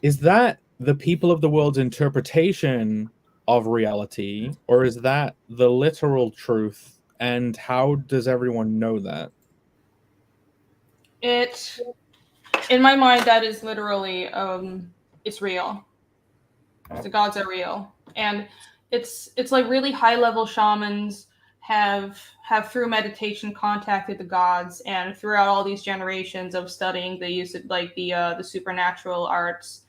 Is that the people of the world's interpretation of reality, or is that the literal truth? And how does everyone know that? In my mind, that is literally, it's real. The gods are real, and it's like really high level shamans have through meditation contacted the gods, and throughout all these generations of studying the use of like the supernatural arts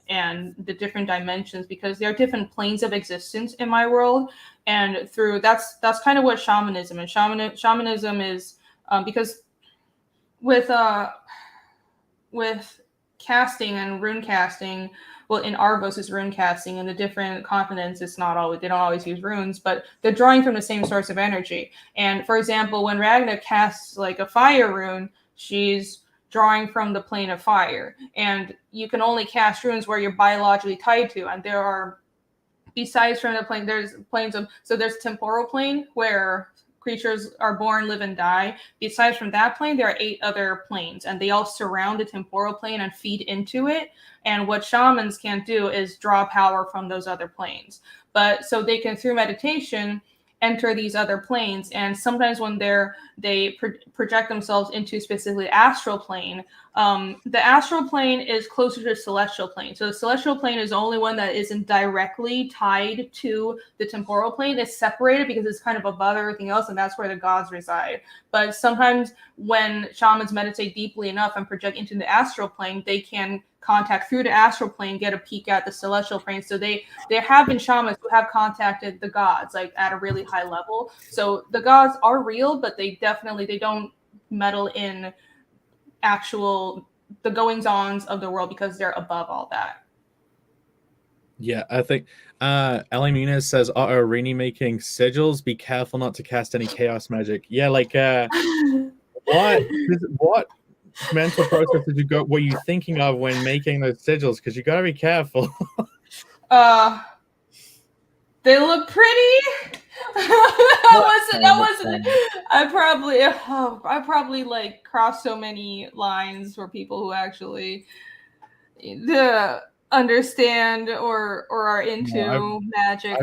and the different dimensions, because there are different planes of existence in my world, and through that's kind of what shamanism is. Shamanism is because with casting and rune casting, well, in Argos is rune casting, and the different continents, it's not always, they don't always use runes, but they're drawing from the same source of energy. And for example, when Ragna casts like a fire rune, she's drawing from the plane of fire. And you can only cast runes where you're biologically tied to. And there are, besides from the plane, there's planes of, so there's temporal plane where creatures are born, live, and die. Besides from that plane, there are 8 other planes, and they all surround the temporal plane and feed into it. And what shamans can't do is draw power from those other planes. But so they can, through meditation, enter these other planes. And sometimes when they project themselves into specifically astral plane, the astral plane is closer to the celestial plane. So the celestial plane is the only one that isn't directly tied to the temporal plane. It's separated because it's kind of above everything else, and that's where the gods reside. But sometimes when shamans meditate deeply enough and project into the astral plane, they can contact through the astral plane, get a peek at the celestial plane. So there have been shamans who have contacted the gods like at a really high level. So the gods are real, but they don't meddle in the goings-ons of the world because they're above all that. Yeah, I think Ellie Muniz says, Rini making sigils, be careful not to cast any chaos magic. Yeah, like what mental processes were you thinking of when making those sigils? Because you gotta be careful. They look pretty. that wasn't I probably like crossed so many lines for people who actually understand or are into magic.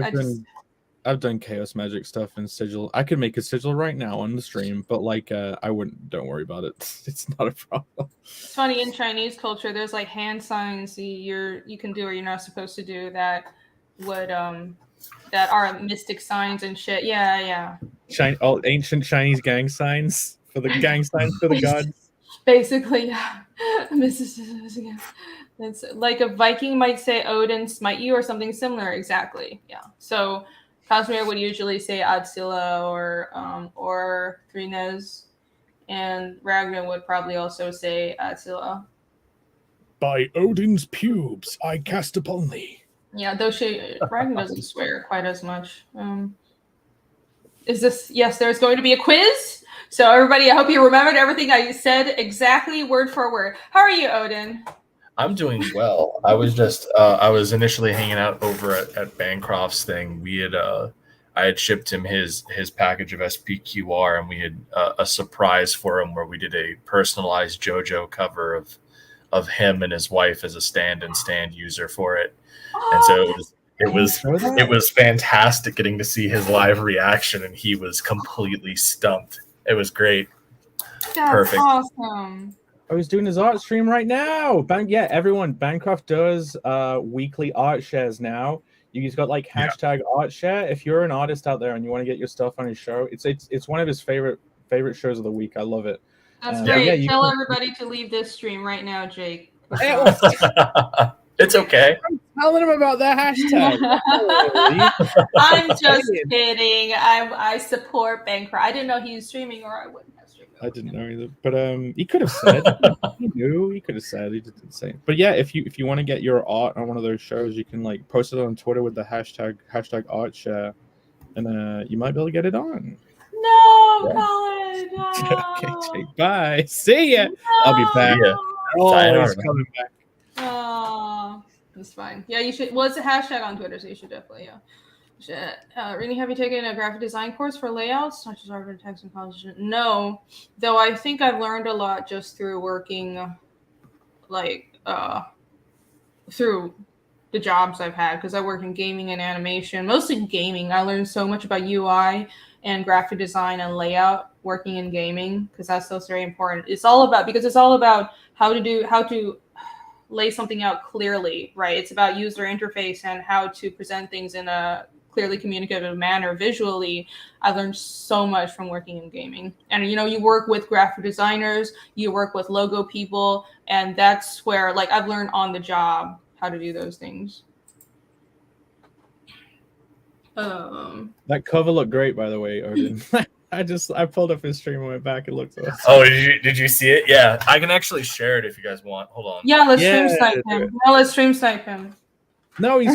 I've done chaos magic stuff in sigil. I could make a sigil right now on the stream, but like I wouldn't. Don't worry about it. It's not a problem. It's funny, in Chinese culture, there's like hand signs you can do or you're not supposed to do that would that are mystic signs and shit. Yeah. All ancient Chinese gang signs for the gods. Basically, yeah. It's like a Viking might say Odin smite you or something similar. Exactly. Yeah. So Cosmere would usually say Adsila or Thrines, and Ragnar would probably also say Adsila. By Odin's pubes, I cast upon thee. Yeah, though Ragnar doesn't swear quite as much. Yes, there's going to be a quiz. So everybody, I hope you remembered everything I said exactly word for word. How are you, Odin? I'm doing well. I was initially hanging out over at Bancroft's thing. I had shipped him his package of SPQR, and we had a surprise for him where we did a personalized JoJo cover of him and his wife as a stand user for it. And so it was fantastic getting to see his live reaction, and he was completely stumped. It was great. That's perfect. Awesome. I was doing his art stream right now. Everyone, Bancroft does weekly art shares now. He's got like hashtag art share. If you're an artist out there and you want to get your stuff on his show, it's one of his favorite shows of the week. I love it. That's great. Tell everybody to leave this stream right now, Jake. It's okay. I'm telling him about that hashtag. I'm just kidding. I support Bancroft. I didn't know he was streaming, or I wouldn't have streamed. I didn't know either, but he could have said. He knew. He could have said. He didn't say. But yeah, if you want to get your art on one of those shows, you can like post it on Twitter with the hashtag art share, and you might be able to get it on. No, Colin. No. Okay, Jake. Bye. See ya. No. I'll be back. Always coming back. Oh, that's fine. Yeah, you should. Well, it's a hashtag on Twitter, so you should definitely. Rini, have you taken a graphic design course for layouts, such as art, text, and composition? No, though I think I've learned a lot just through working, through the jobs I've had, because I work in gaming and animation, mostly gaming. I learned so much about UI and graphic design and layout working in gaming, because that's very important. It's all about how to lay something out clearly, right? It's about user interface and how to present things in a clearly communicative manner visually. I learned so much from working in gaming. And you work with graphic designers, you work with logo people, and that's where like I've learned on the job how to do those things. That cover looked great, by the way, Odin. I pulled up his stream and went back. It looked awesome. Oh, did you see it? Yeah, I can actually share it if you guys want. Hold on. Yeah, let's stream snipe him. No, let's stream snipe him. No, he's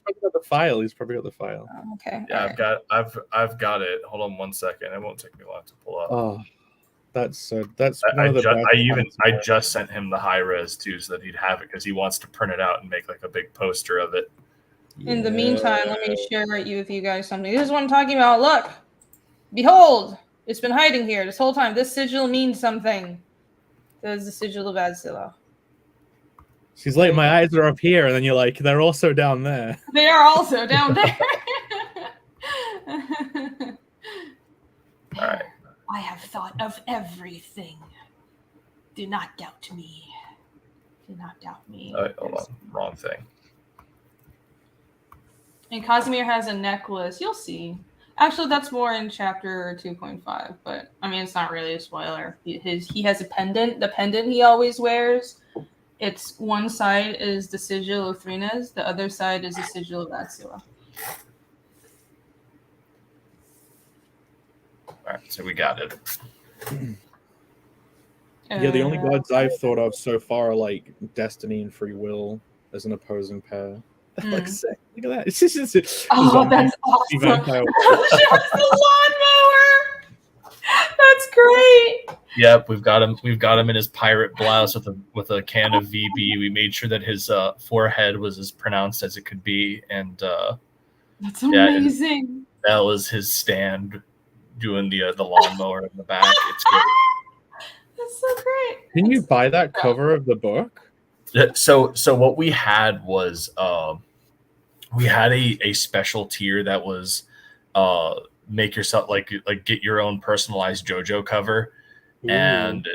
probably got the file. He's probably got the file. Oh, okay. Yeah, I've got it. Hold on 1 second. It won't take me long to pull up. Oh, that's one of the best. I just sent him the high res too, so that he'd have it because he wants to print it out and make like a big poster of it. In the meantime, let me share with you guys something. This is what I'm talking about. Look, behold, it's been hiding here this whole time. This sigil means something. There's the sigil of Adzilla. She's like, my eyes are up here, and then you're like, they're also down there. They are also down there. All right. I have thought of everything. Do not doubt me. Do not doubt me. Hold on, wrong thing. And Casimir has a necklace. You'll see. Actually, that's more in chapter 2.5, but I mean, it's not really a spoiler. He has a pendant. The pendant he always wears. It's one side is the sigil of Thrines, the other side is the sigil of Adzilla. All right, so we got it. Yeah, the only gods I've thought of so far are like Destiny and Free Will as an opposing pair. Like, sick. Look at that. It's just, that's awesome. She has the lawnmower. That's great. Yep, we've got him in his pirate blouse with a can of VB. We made sure that his forehead was as pronounced as it could be, and that's amazing. And that was his stand doing the lawnmower in the back. It's great. That's so great. Can you buy that cover of the book? So what we had was we had a special tier that was make yourself like get your own personalized JoJo cover. Ooh. And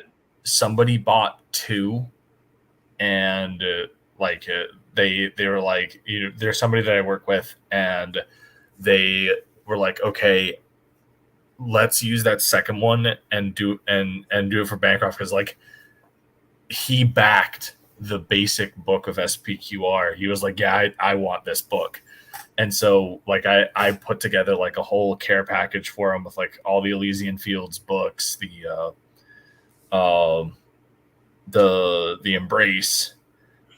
somebody bought 2, and they were like, there's somebody that I work with, and they were like, okay, let's use that second one and do it for Bancroft, because like he backed the basic book of SPQR. He was like, yeah, I want this book. And so like I put together like a whole care package for him with like all the Elysian Fields books, the Embrace,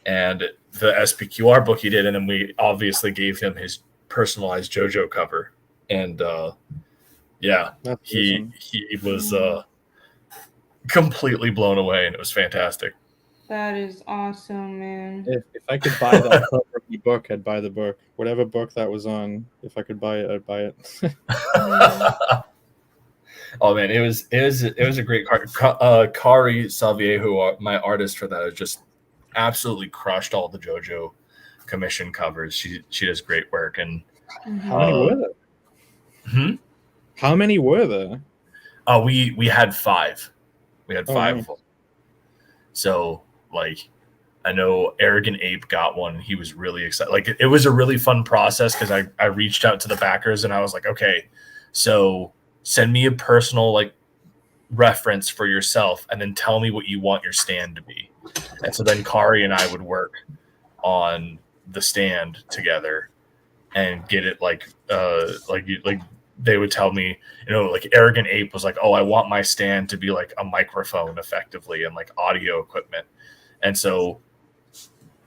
and the SPQR book he did, and then we obviously gave him his personalized JoJo cover. And yeah, he was completely blown away, and it was fantastic. That is awesome, man. If I could buy that cover of the book, I'd buy the book. Whatever book that was on, if I could buy it, I'd buy it. Oh man, it was a great card. Kari Salvier, who my artist for that, has just absolutely crushed all the JoJo commission covers. She does great work. And how many were there? How many were there? We had 5. We had 5 of them. So like, I know Arrogant Ape got one. He was really excited. Like it was a really fun process because I reached out to the backers and I was like, okay, so send me a personal like reference for yourself, and then tell me what you want your stand to be. And so then Kari and I would work on the stand together and get it like they would tell me, like Arrogant Ape was like, oh, I want my stand to be like a microphone effectively and like audio equipment. And so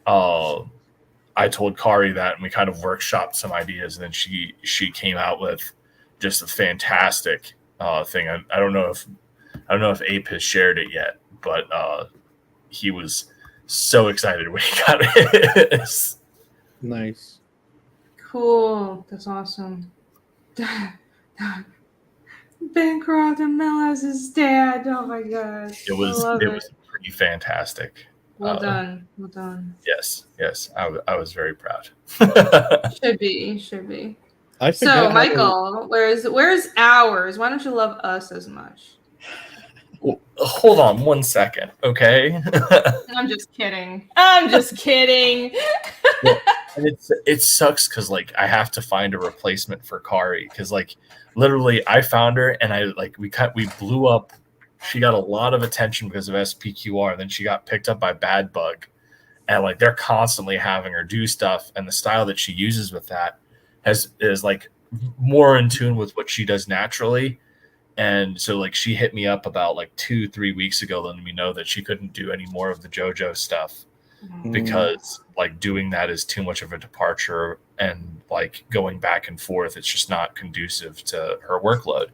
I told Kari that, and we kind of workshopped some ideas, and then she came out with just a fantastic thing. I don't know if Ape has shared it yet, but he was so excited when he got it. Nice. Cool. That's awesome. Bancroft and Mel as his dad. Oh my gosh. It was pretty fantastic. Well done. Yes. I was very proud. Should be. So Michael, where's ours? Why don't you love us as much? hold on 1 second, okay? I'm just kidding. I'm just kidding. Yeah. And it sucks because like I have to find a replacement for Kari because like literally I found her and we blew up. She got a lot of attention because of SPQR. And then she got picked up by Bad Bug, and like they're constantly having her do stuff. And the style that she uses with that is like more in tune with what she does naturally. And so like she hit me up about like 2-3 weeks ago, letting me know that she couldn't do any more of the JoJo stuff because like doing that is too much of a departure, and like going back and forth, it's just not conducive to her workload.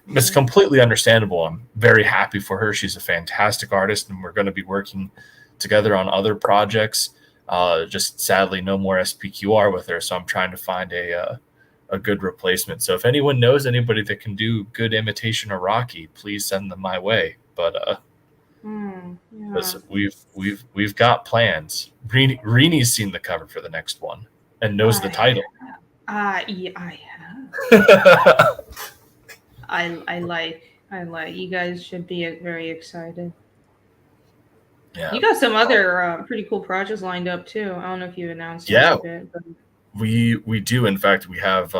It's completely understandable. I'm very happy for her. She's a fantastic artist, and we're going to be working together on other projects. Just sadly, no more SPQR with her, so I'm trying to find a good replacement. So if anyone knows anybody that can do good imitation of Rocky, please send them my way. But we've got plans. Rini's seen the cover for the next one and knows the title. Yeah, I have. I like. You guys should be very excited. Yeah. You got some other pretty cool projects lined up too. I don't know if you announced it. But... We do. In fact, we have.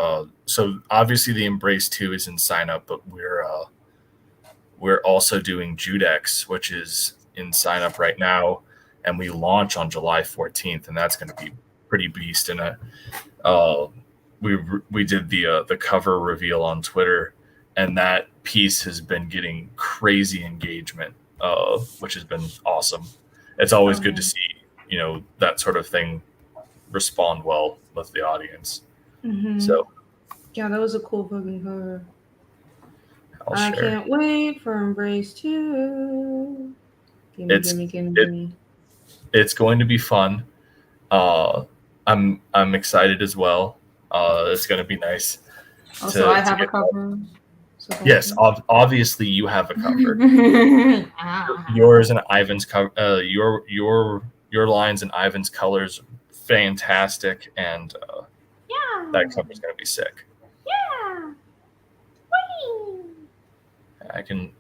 So obviously, the Embrace 2 is in sign up, but we're also doing Judex, which is in sign up right now, and we launch on July 14th, and that's going to be pretty beast. And we did the cover reveal on Twitter, and that piece has been getting crazy engagement, which has been awesome. It's always good to see, that sort of thing respond well with the audience. So yeah, that was a cool fucking cover. I can't wait for Embrace 2. Gimme. It's going to be fun. I'm excited as well. It's going to be nice. Also, I have a cover. So yes, obviously you have a cover. Yours and Ivan's cover. Your lines and Ivan's colors, fantastic, and that cover's going to be sick. Yeah.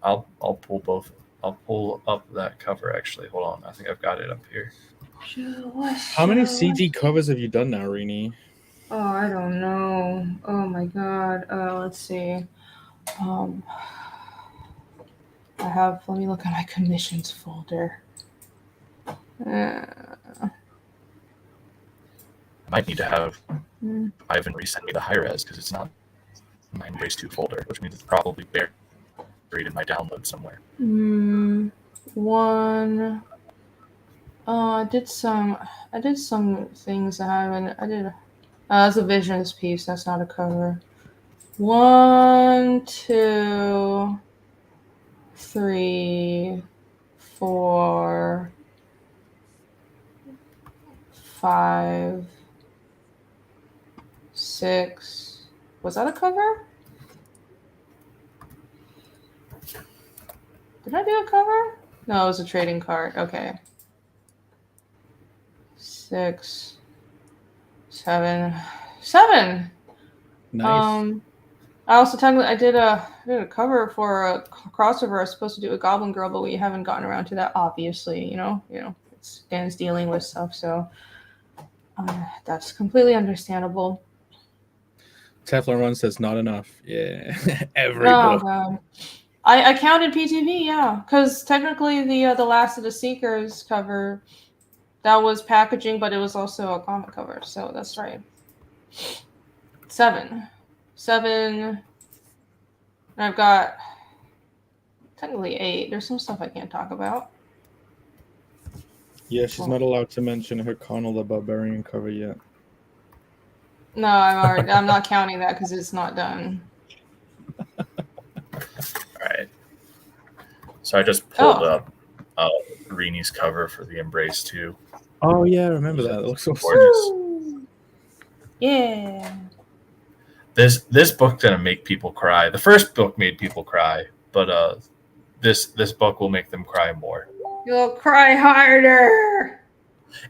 I'll pull both. I'll pull up that cover actually. Hold on. I think I've got it up here. How many CG covers have you done now, Rini? Oh, I don't know. Oh my god. Let's see. Let me look at my commissions folder. I might need to have Ivan resend me the high res because it's not in my Embrace 2 folder, which means it's probably buried in my download somewhere. One. I did some things that's a Visions piece. That's not a cover. 1, 2, 3, 4, 5, 6. Was that a cover? Did I do a cover? No, it was a trading card. Okay. 6, 7. Nice. I also technically I did a cover for a crossover. I was supposed to do a Goblin Girl, but we haven't gotten around to that. Obviously, it's Dan's dealing with stuff, so that's completely understandable. Teflon Run says not enough. Yeah, every book. God. I counted PTV, yeah, because technically the Last of the Seekers cover, that was packaging, but it was also a comic cover, so that's right. 7. And I've got technically 8. There's some stuff I can't talk about. Yeah, she's not allowed to mention her Connell the Barbarian cover yet. No, I'm not counting that because it's not done. All right. So I just pulled up Rini's cover for the Embrace 2. Oh yeah, I remember that. It looks so gorgeous. Yeah. This book's gonna make people cry. The first book made people cry, but this book will make them cry more. You'll cry harder.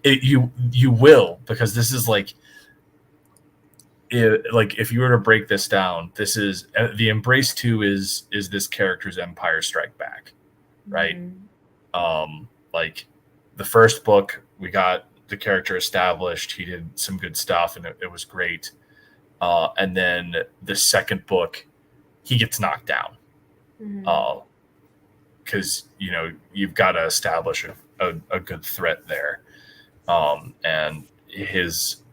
You will, because this is like if you were to break this down, this is the Embrace 2 is this character's Empire Strike Back. right? Mhm. Like the first book, we got the character established. He did some good stuff, and it was great. And then the second book, he gets knocked down Mhm. because you've got to establish a good threat there. And his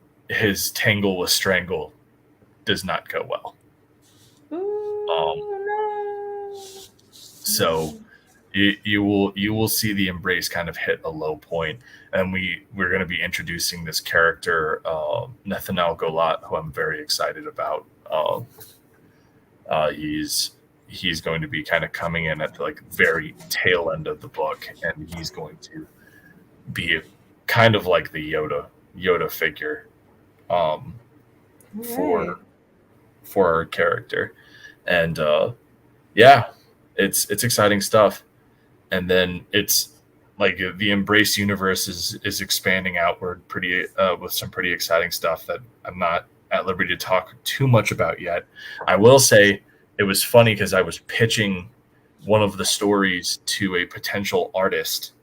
tangle with Strangle does not go well. Ooh, So you will see the Embrace kind of hit a low point, and we're going to be introducing this character, Nathaniel Golat, who I'm very excited about. He's going to be kind of coming in at the very tail end of the book, and he's going to be kind of like the Yoda figure for our character. And yeah, it's exciting stuff. And then it's like the Embrace universe is expanding outward pretty with some pretty exciting stuff that I'm not at liberty to talk too much about yet. I will say it was funny because I was pitching one of the stories to a potential artist,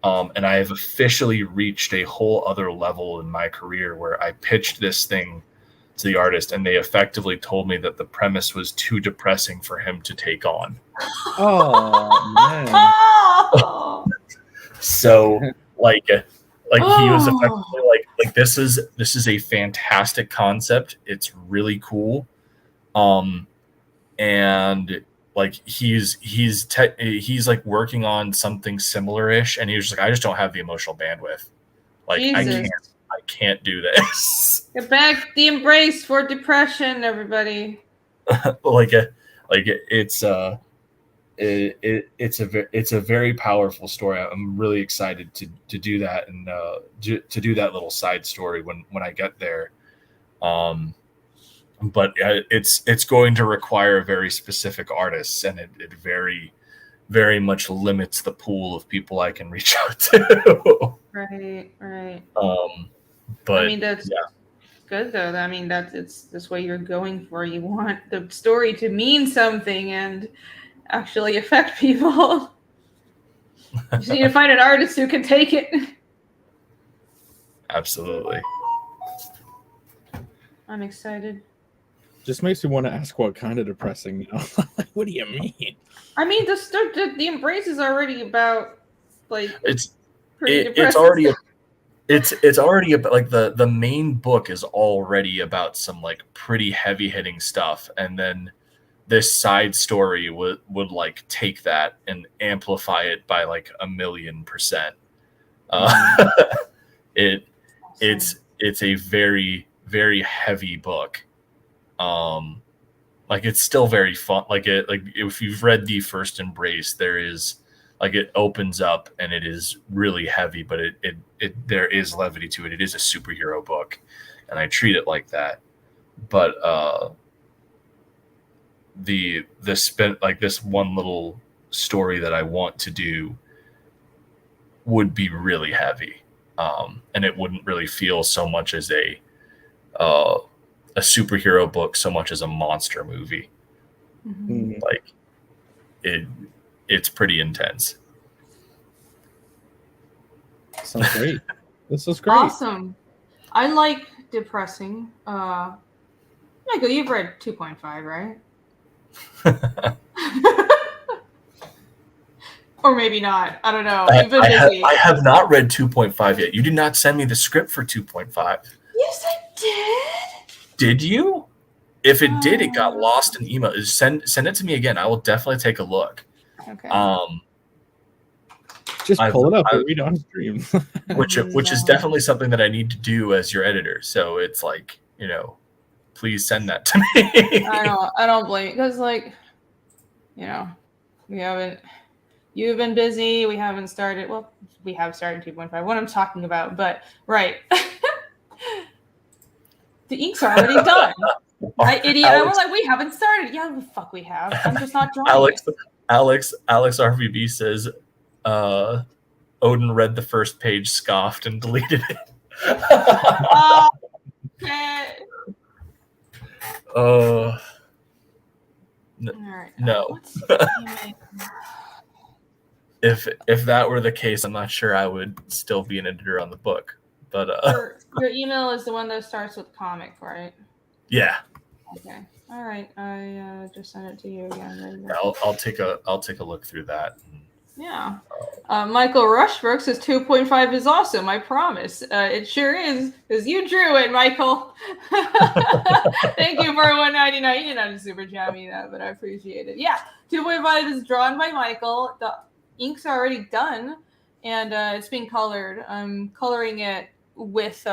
and I have officially reached a whole other level in my career where I pitched this thing to the artist, and they effectively told me that the premise was too depressing for him to take on. Oh man. Oh! So like he was effectively like this is a fantastic concept. It's really cool. And like he's like working on something similar-ish, and he was just like, I just don't have the emotional bandwidth. Like Jesus. I can't do this. Get back the Embrace for depression, everybody. It's it's a very powerful story. I'm really excited to do that, and to do that little side story when I get there. But it's going to require very specific artists, and it very, very much limits the pool of people I can reach out to. Right. But I mean, that's good though. I mean, that's what you're going for. You want the story to mean something and actually affect people. You just need to find an artist who can take it. Absolutely. I'm excited. Just makes me want to ask what kind of depressing now. What do you mean? I mean, the Embrace is already about it's depressing. it's already about like the main book is already about some like pretty heavy hitting stuff, and then this side story would like take that and amplify it by like 1,000,000%. It's a very, very heavy book. Like it's still very fun. Like if you've read the first Embrace, there is like it opens up and it is really heavy, but it there is levity to it. It is a superhero book, and I treat it like that. But this one little story that I want to do would be really heavy, and it wouldn't really feel so much as a superhero book so much as a monster movie. Mm-hmm. Like it's pretty intense. Sounds great. This is great. Awesome. I like depressing. Michael, you've read 2.5, right? Or maybe not. I don't know. You've been busy. I have not read 2.5 yet. You did not send me the script for 2.5. Yes, I did. Did you? If it did, it got lost in email. Send it to me again. I will definitely take a look. Okay. Just pull it up and read on stream. which is definitely something that I need to do as your editor. So it's like, please send that to me. I don't blame you, because you've been busy. We haven't started. Well, we have started 2.5. What I'm talking about, but right. The ink's already done. Right, idiot. I was like, we haven't started. Yeah, the fuck we have. I'm just not drawing Alex RVB says Odin read the first page, scoffed, and deleted it. Okay. All right. No. if that were the case, I'm not sure I would still be an editor on the book. But your email is the one that starts with comic, right? yeah. Okay. All right. I just sent it to you again. Yeah, I'll take a look through that. Yeah. Michael Rushbrook says 2.5 is awesome. I promise. It sure is, because you drew it, Michael. Thank you for $1.99. You didn't have to super chat me that, but I appreciate it. Yeah, 2.5 is drawn by Michael. The ink's already done, and it's being colored. I'm coloring it with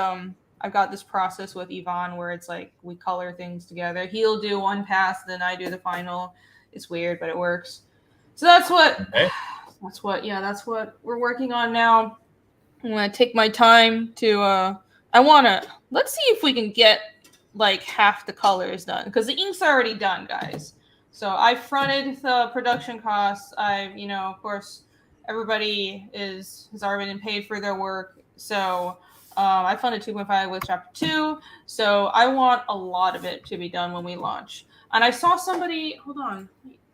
I've got this process with Yvonne where it's like we color things together. He'll do one pass, then I do the final. It's weird, but it works. So that's what. Okay. That's what we're working on now. I'm gonna take my time to let's see if we can get like half the colors done, because the ink's already done, guys. So I fronted the production costs. Of course, everybody has already been paid for their work. So I funded 2.5 with chapter 2. So I want a lot of it to be done when we launch. And I saw somebody, hold on,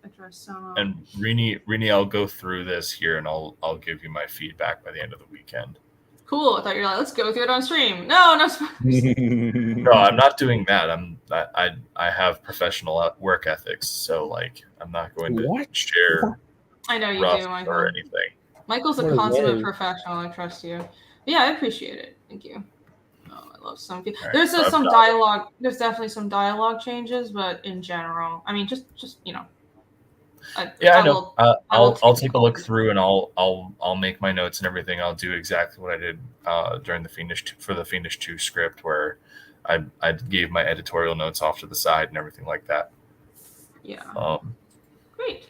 address some. And Rini, I'll go through this here, and I'll give you my feedback by the end of the weekend. Cool. I thought you were like, let's go through it on stream. No. No, I'm not doing that. I have professional work ethics, so like I'm not going to share. I know you do, Michael. Or anything. Michael's a consummate professional. I trust you. Yeah, I appreciate it. Thank you. Oh, I love some people. There's some dialogue. There's definitely some dialogue changes, but in general, I mean, just I know. I'll take a look through, and I'll make my notes and everything. I'll do exactly what I did during the Fiendish 2 script, where I gave my editorial notes off to the side and everything like that. Yeah. Great.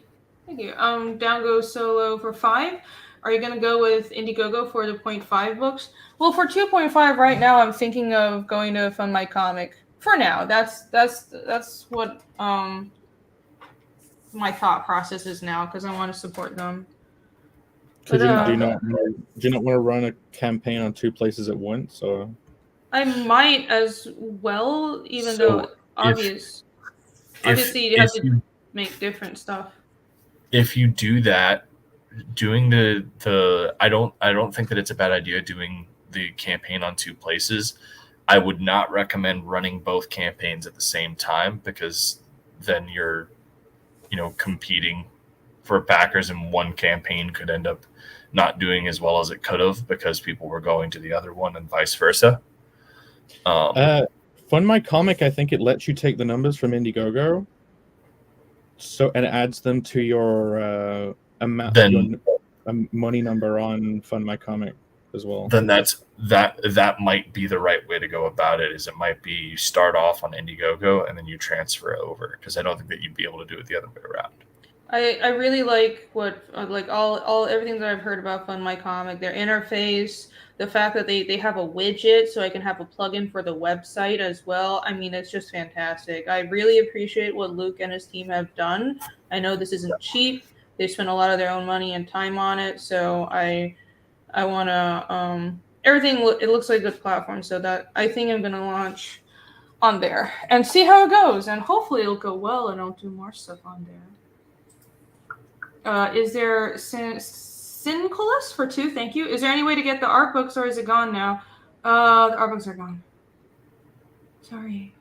Thank you. Down goes Solo for 5. Are you going to go with Indiegogo for the 0.5 books? Well, for 2.5 right now, I'm thinking of going to Fund My Comic. For now, that's what my thought process is now, because I want to support them. Do you not want to run a campaign on 2 places at once, or? I might as well, even though obviously you have to make different stuff. If you do that, doing the I don't think that it's a bad idea doing the campaign on 2 places. I would not recommend running both campaigns at the same time, because then you're competing for backers, and one campaign could end up not doing as well as it could have because people were going to the other one, and vice versa. Fund My Comic, I think it lets you take the numbers from Indiegogo, and it adds them to your amount, your money number on Fund My Comic as well. Then that might be the right way to go about it. Is it might be you start off on Indiegogo and then you transfer it over, because I don't think that you'd be able to do it the other way around. I really like all everything that I've heard about Fund My Comic, their interface, the fact that they have a widget so I can have a plugin for the website as well. I mean, it's just fantastic. I really appreciate what Luke and his team have done. I know this isn't cheap. They spent a lot of their own money and time on it, so I want to everything. It looks like a good platform, so that I think I'm going to launch on there and see how it goes, and hopefully it'll go well and I'll do more stuff on there. Is there Synchulus for 2? Thank you. Is there any way to get the art books, or is it gone now? The art books are gone. Sorry.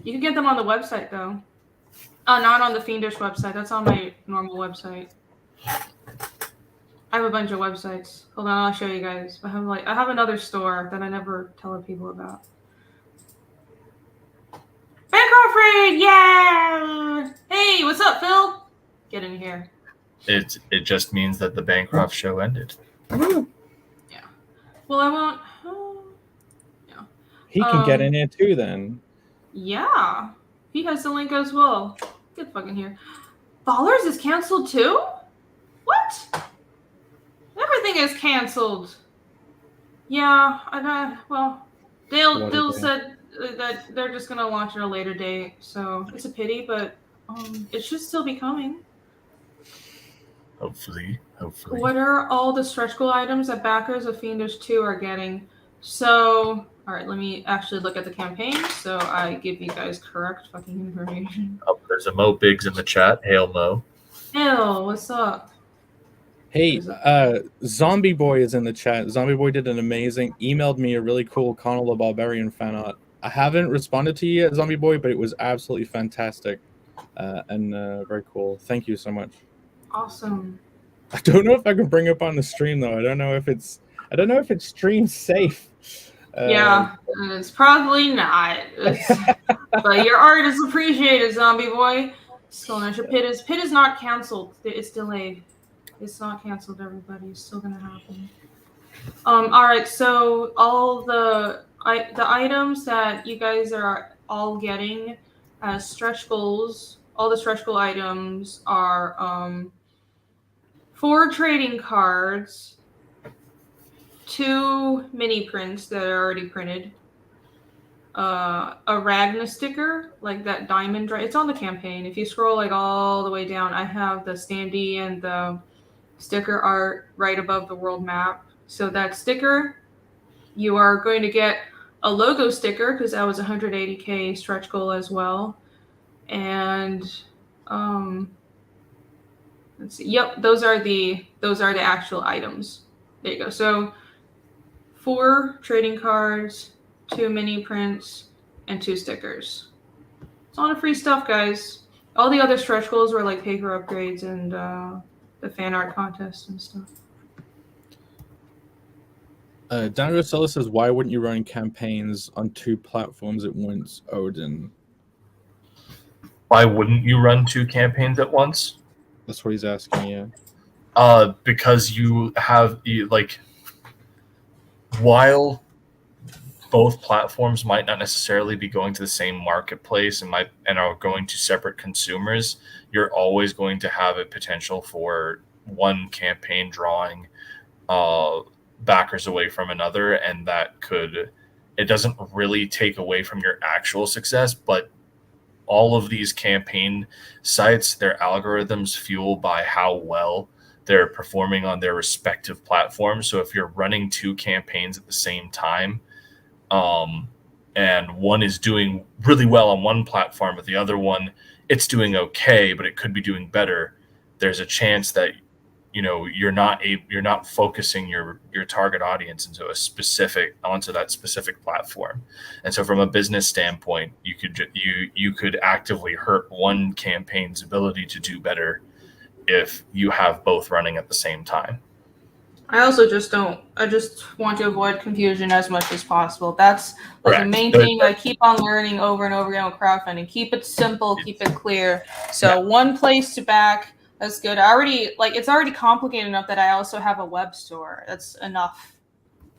You can get them on the website though. Not on the Fiendish website. That's on my normal website. I have a bunch of websites. Hold on, I'll show you guys. I have another store that I never tell people about. Bancroft Raid! Yeah! Hey, what's up, Phil? Get in here. It just means that the Bancroft show ended. Yeah. Well, I won't. Yeah. He can get in here too, then. Yeah. He has the link as well. Get fucking here. Ballers is canceled too? What? Everything is canceled. Yeah, Dale said that they're just gonna launch at a later date, so it's a pity, but it should still be coming. Hopefully. What are all the stretch goal items that backers of Fiendish 2 are getting? So, all right, let me actually look at the campaign so I give you guys correct fucking information. Oh, there's a Mo Biggs in the chat. Hail, Mo. Hail, what's up? Hey, Zombie Boy is in the chat. Zombie Boy did an amazing, emailed me a really cool Connell the Barbarian fan art. I haven't responded to you yet, Zombie Boy, but it was absolutely fantastic and very cool. Thank you so much. Awesome. I don't know if I can bring up on the stream though. I don't know if it's stream safe. Yeah, it's probably not. But your art is appreciated, Zombie Boy. Pit is not canceled. It's delayed. It's not canceled, everybody. It's still gonna happen. All right, so all the items that you guys are all getting as stretch goals, all the stretch goal items are 4 trading cards, 2 mini prints that are already printed, a Ragna sticker, like that diamond. It's on the campaign. If you scroll like all the way down, I have the standee and the sticker art right above the world map. So that sticker, you are going to get a logo sticker because that was 180k stretch goal as well. And let's see. Yep, those are the actual items. There you go. So 4 trading cards, 2 mini prints, and 2 stickers. It's a lot of free stuff, guys. All the other stretch goals were like paper upgrades and the fan art contest and stuff. Daniel Sella says, why wouldn't you run campaigns on 2 platforms at once, Odin? Why wouldn't you run 2 campaigns at once? That's what he's asking, yeah. Because you have, like, while both platforms might not necessarily be going to the same marketplace and are going to separate consumers, you're always going to have a potential for one campaign drawing backers away from another, and it doesn't really take away from your actual success, but all of these campaign sites, their algorithms fuel by how well they're performing on their respective platforms. So if you're running 2 campaigns at the same time, and one is doing really well on one platform, but the other one, it's doing okay, but it could be doing better, there's a chance that you're not focusing your target audience onto that specific platform. And so from a business standpoint, you could actively hurt one campaign's ability to do better if you have both running at the same time. I just want to avoid confusion as much as possible. That's like the main thing I keep on learning over and over again with crowdfunding. Keep it simple, keep it clear. So one place to back. That's good. It's already complicated enough that I also have a web store. That's enough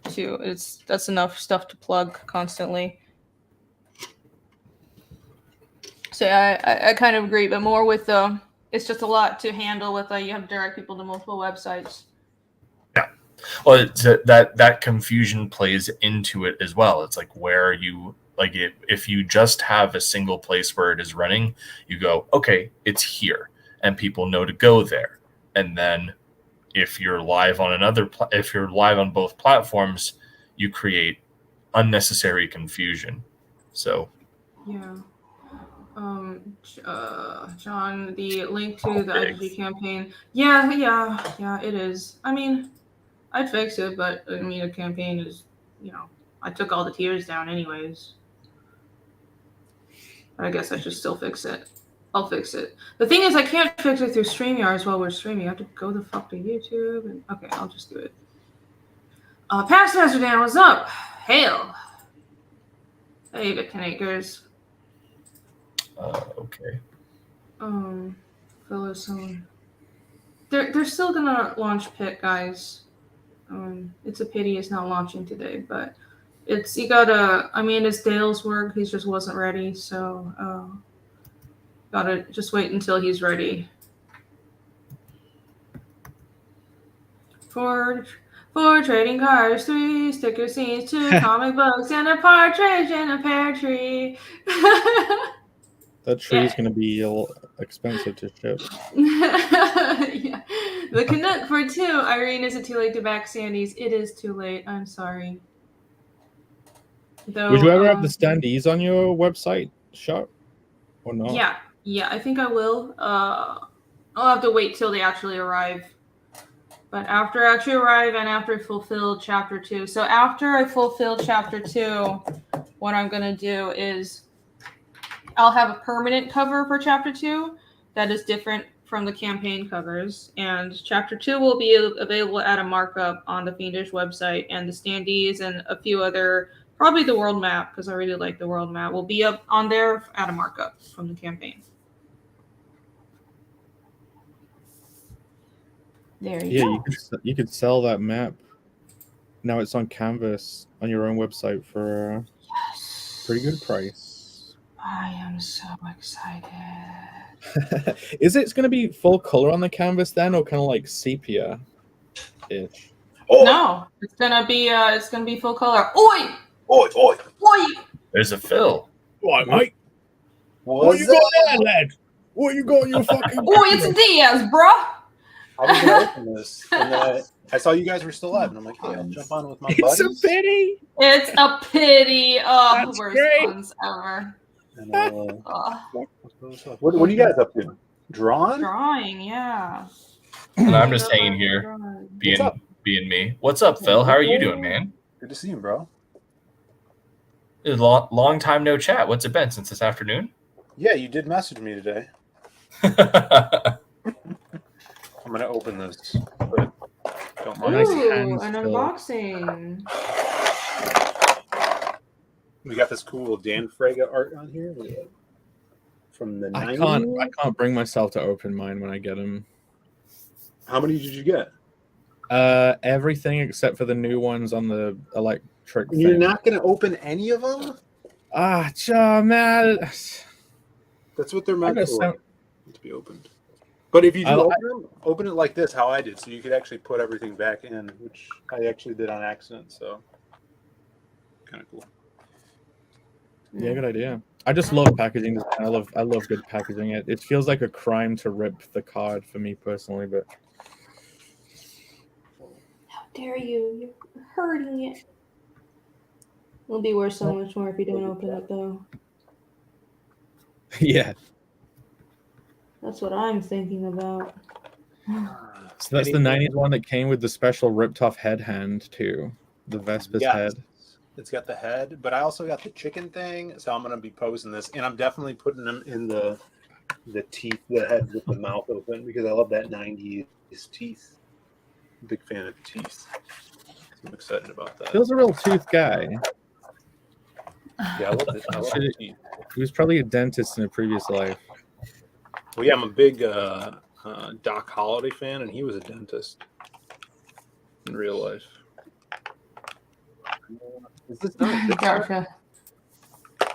that's enough stuff to plug constantly. So I kind of agree, but more with it's just a lot to handle with you have to direct people to multiple websites. Yeah. Well, that confusion plays into it as well. It's like where you if you just have a single place where it is running, you go, okay, it's here. And people know to go there. And then if you're live on if you're live on both platforms, you create unnecessary confusion. So yeah. John, the link to the IGG campaign. Yeah, it is. I mean, I'd fix it, but I mean, a campaign is, I took all the tiers down anyways. I guess I should still fix it. I'll fix it. The thing is, I can't fix it through StreamYards while we're streaming. I have to go the fuck to YouTube. And okay, I'll just do it. Past Master Dan, what's up? Hail. Hey, Bitcoin Acres. Okay. Follow someone. They're still gonna launch Pit, guys. It's a pity it's not launching today, but it's Dale's work. He just wasn't ready, so gotta just wait until he's ready. Four trading cards, 3 sticker scenes, 2 comic books, and a partridge in a pear tree. That tree is going to be expensive to ship. Yeah. The Canuck for 2. Irene, is it too late to back Sandy's? It is too late. I'm sorry. Though, would you ever have the standees on your website shop or not? Yeah, I think I will. I'll have to wait till they actually arrive. But after I actually arrive and after I fulfill chapter 2. So after I fulfill chapter 2, what I'm going to do is I'll have a permanent cover for chapter 2 that is different from the campaign covers. And chapter 2 will be available at a markup on the Fiendish website, and the standees and a few other, probably the world map, because I really like the world map, will be up on there at a markup from the campaign. There you go. You could sell that map. Now it's on Canvas on your own website for a pretty good price. I am so excited. Is it going to be full color on the canvas then, or kind of like sepia-ish? Oh. No, it's gonna be full color. Oi! Oi! Oi! Oi! There's a Phil. What, mate? What you got there, lad? What you got in your fucking... Oi, it's Diaz, bro! I was going to open this, and then I saw you guys were still live, and I'm like, hey, I'll jump on with my buddies. It's a pity. It's a pity. Oh, That's worst great. ones ever. And, What what are you guys up to? Drawing? Drawing, yeah. And I'm just hanging here, being me. What's up, Phil? How are you doing, man? Good to see you, bro. Long time no chat. What's it been since this afternoon? Yeah, you did message me today. I'm going to open this, but don't mind. Ooh, an unboxing. We got this cool Dan Frega art on here from the 90s. I can't bring myself to open mine when I get them. How many did you get? Everything except for the new ones on the electric thing. You're not going to open any of them? Man. That's what they're meant for, to be opened. But if you do open it like this, how I did, so you could actually put everything back in, which I actually did on accident, so kind of cool. Yeah, good idea. I just love packaging. I love good packaging. It feels like a crime to rip the card for me personally, but How dare you? You're hurting it. It'll be worth so much more if you don't open it, though. yeah. That's what I'm thinking about. So that's the 90s one that came with the special ripped off head hand too. The Vespa's head. It's got the head, but I also got the chicken thing, so I'm gonna be posting this, and I'm definitely putting them in the teeth, the head with the mouth open, because I love that 90s teeth. Big fan of the teeth. I'm excited about that. Phil's a real tooth guy. Yeah, I love it. I love the teeth. He was probably a dentist in a previous life. Well, yeah, I'm a big Doc Holliday fan, and he was a dentist in real life. Is this not Gotcha.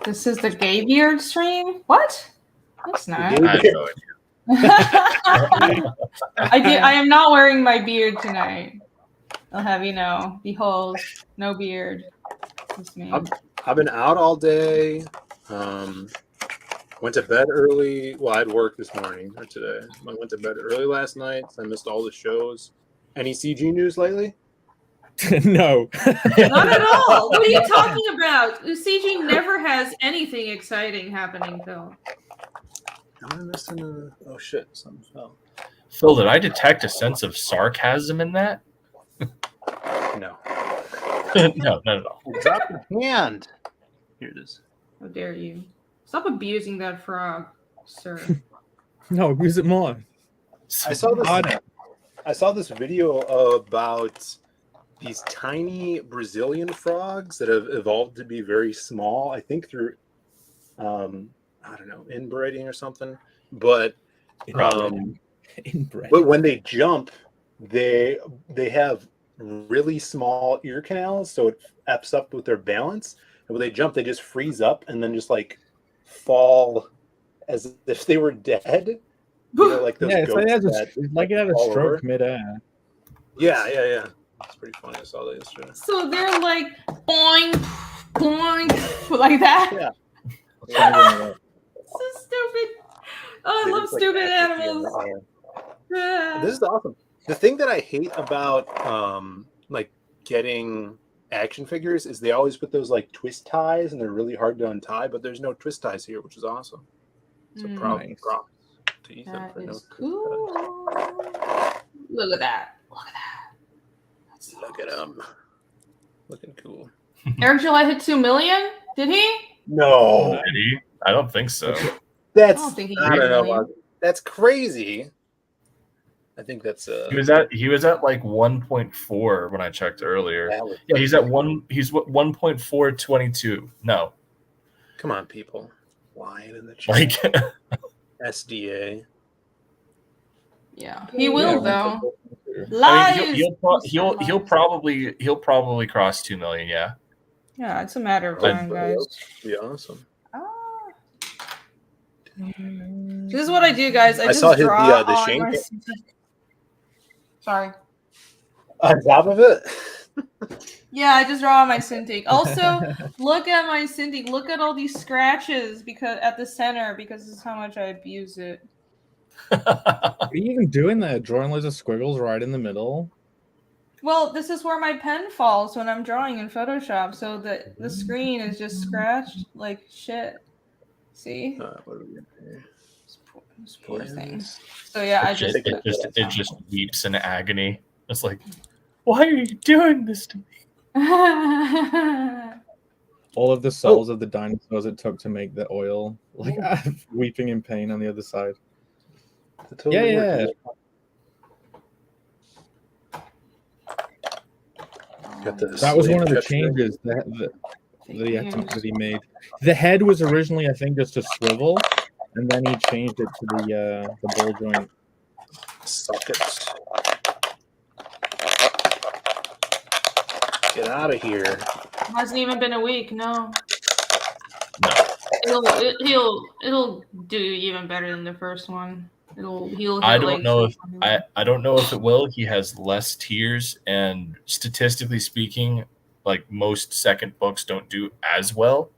This is the gay beard stream? What? It's not. I have no idea. I am not wearing my beard tonight. I'll have you know. Behold, no beard. It's me. I've been out all day. Went to bed early. Well, I had work this morning or today. I went to bed early last night. So I missed all the shows. Any CG news lately? No. Not at all. What are you talking about? CG never has anything exciting happening, Phil. Am I missing oh shit, something fell. Phil, did I detect a sense of sarcasm in that? No. No, not at all. Drop your hand. Here it is. How dare you? Stop abusing that frog, sir. No, abuse it more. I saw this video about these tiny Brazilian frogs that have evolved to be very small, I think through I don't know, inbreeding or something. But but when they jump, they have really small ear canals, so it f's up with their balance. And when they jump, they just freeze up and then just like fall as if they were dead. You know, like those it's like it had a stroke over. midair. Yeah. It's pretty funny. I saw that yesterday. So they're like boing, boing, like that. Yeah. So stupid. Oh, I love stupid animals. Yeah. This is awesome. The thing that I hate about like getting action figures is they always put those like twist ties and they're really hard to untie, but there's no twist ties here, which is awesome. So props to Ethan That for no is cool. Look at that. Look at that. That's Look at him. Looking cool. Eric July hit 2 million? Did he? No. Did he? I don't think so. That's, I don't think he I hit don't a know. million. That's crazy. I think that's He was at like 1.4 when I checked earlier. valid. Yeah, he's at 1.422. No. Come on, people. Lying in the chat. Like SDA. Yeah, he will though. I Lies. mean, he'll probably cross 2 million, yeah. Yeah, it's a matter of time, guys. Be awesome. This is what I do, guys. I just saw his draw the on Shane. my... Sorry. On top of it. Yeah, I just draw on my Cintiq. Also, look at my Cintiq. Look at all these scratches because at the center because this is how much I abuse it. What are you even doing there? Drawing loads of squiggles right in the middle? Well, this is where my pen falls when I'm drawing in Photoshop, so that the screen is just scratched like shit. See? What are we doing here? This poor thing. So yeah, it just weeps in agony. It's like, why are you doing this to me? All of the souls of the dinosaurs it took to make the oil, like weeping in pain on the other side. Yeah. That was one of the changes that he made. The head was originally, I think, just a swivel, and then he changed it to the ball joint. Sockets. Get out of here. It hasn't even been a week, no. No. It'll do even better than the first one. I don't know if it will. He has less tiers, and statistically speaking, like most second books don't do as well,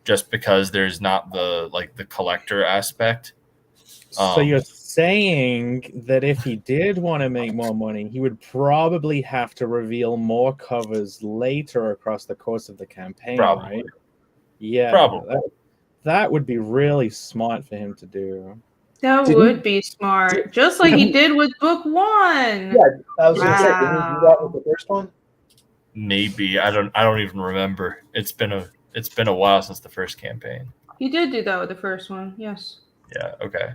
just because there's not the collector aspect. So you're saying that if he did want to make more money, he would probably have to reveal more covers later across the course of the campaign, Probably. right? Yeah, Probably. That would be really smart for him to do. That would be smart, just like he did with book one. Yeah, I was going to say, didn't he do that with the first one? Maybe I don't even remember. It's been a while since the first campaign. He did do that with the first one. Yes. Yeah. Okay.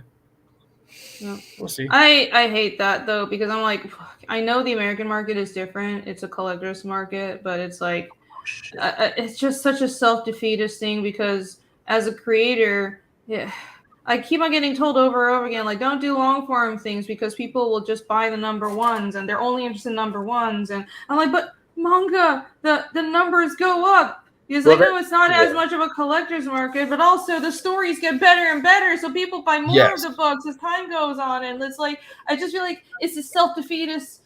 Yeah. We'll see. I hate that though because I'm like, I know the American market is different. It's a collector's market, but it's like, it's just such a self-defeatist thing because as a creator, yeah. I keep on getting told over and over again, like, don't do long form things because people will just buy the number ones and they're only interested in number ones. And I'm like, but manga, the numbers go up because I know it's not as much of a collector's market, but also the stories get better and better. So people buy more of the books as time goes on. And it's like, I just feel like it's a self-defeatist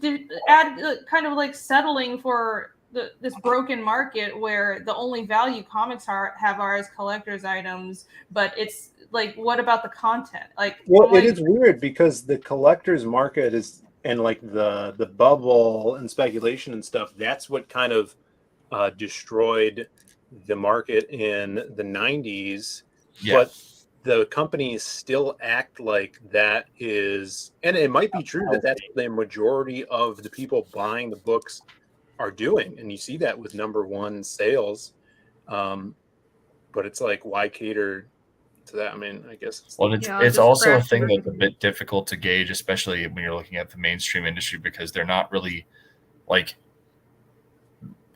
kind of like settling for this broken market where the only value comics have are as collector's items, but it's like, what about the content? Like, well, it is weird because the collector's market is, and like the bubble and speculation and stuff, that's what kind of destroyed the market in the 90s. Yeah. But the companies still act like that is, and it might be true that that's the majority of the people buying the books are doing, and you see that with number one sales, but it's like, why cater to that? I mean, I guess it's also a thing that's a bit difficult to gauge, especially when you're looking at the mainstream industry, because they're not really like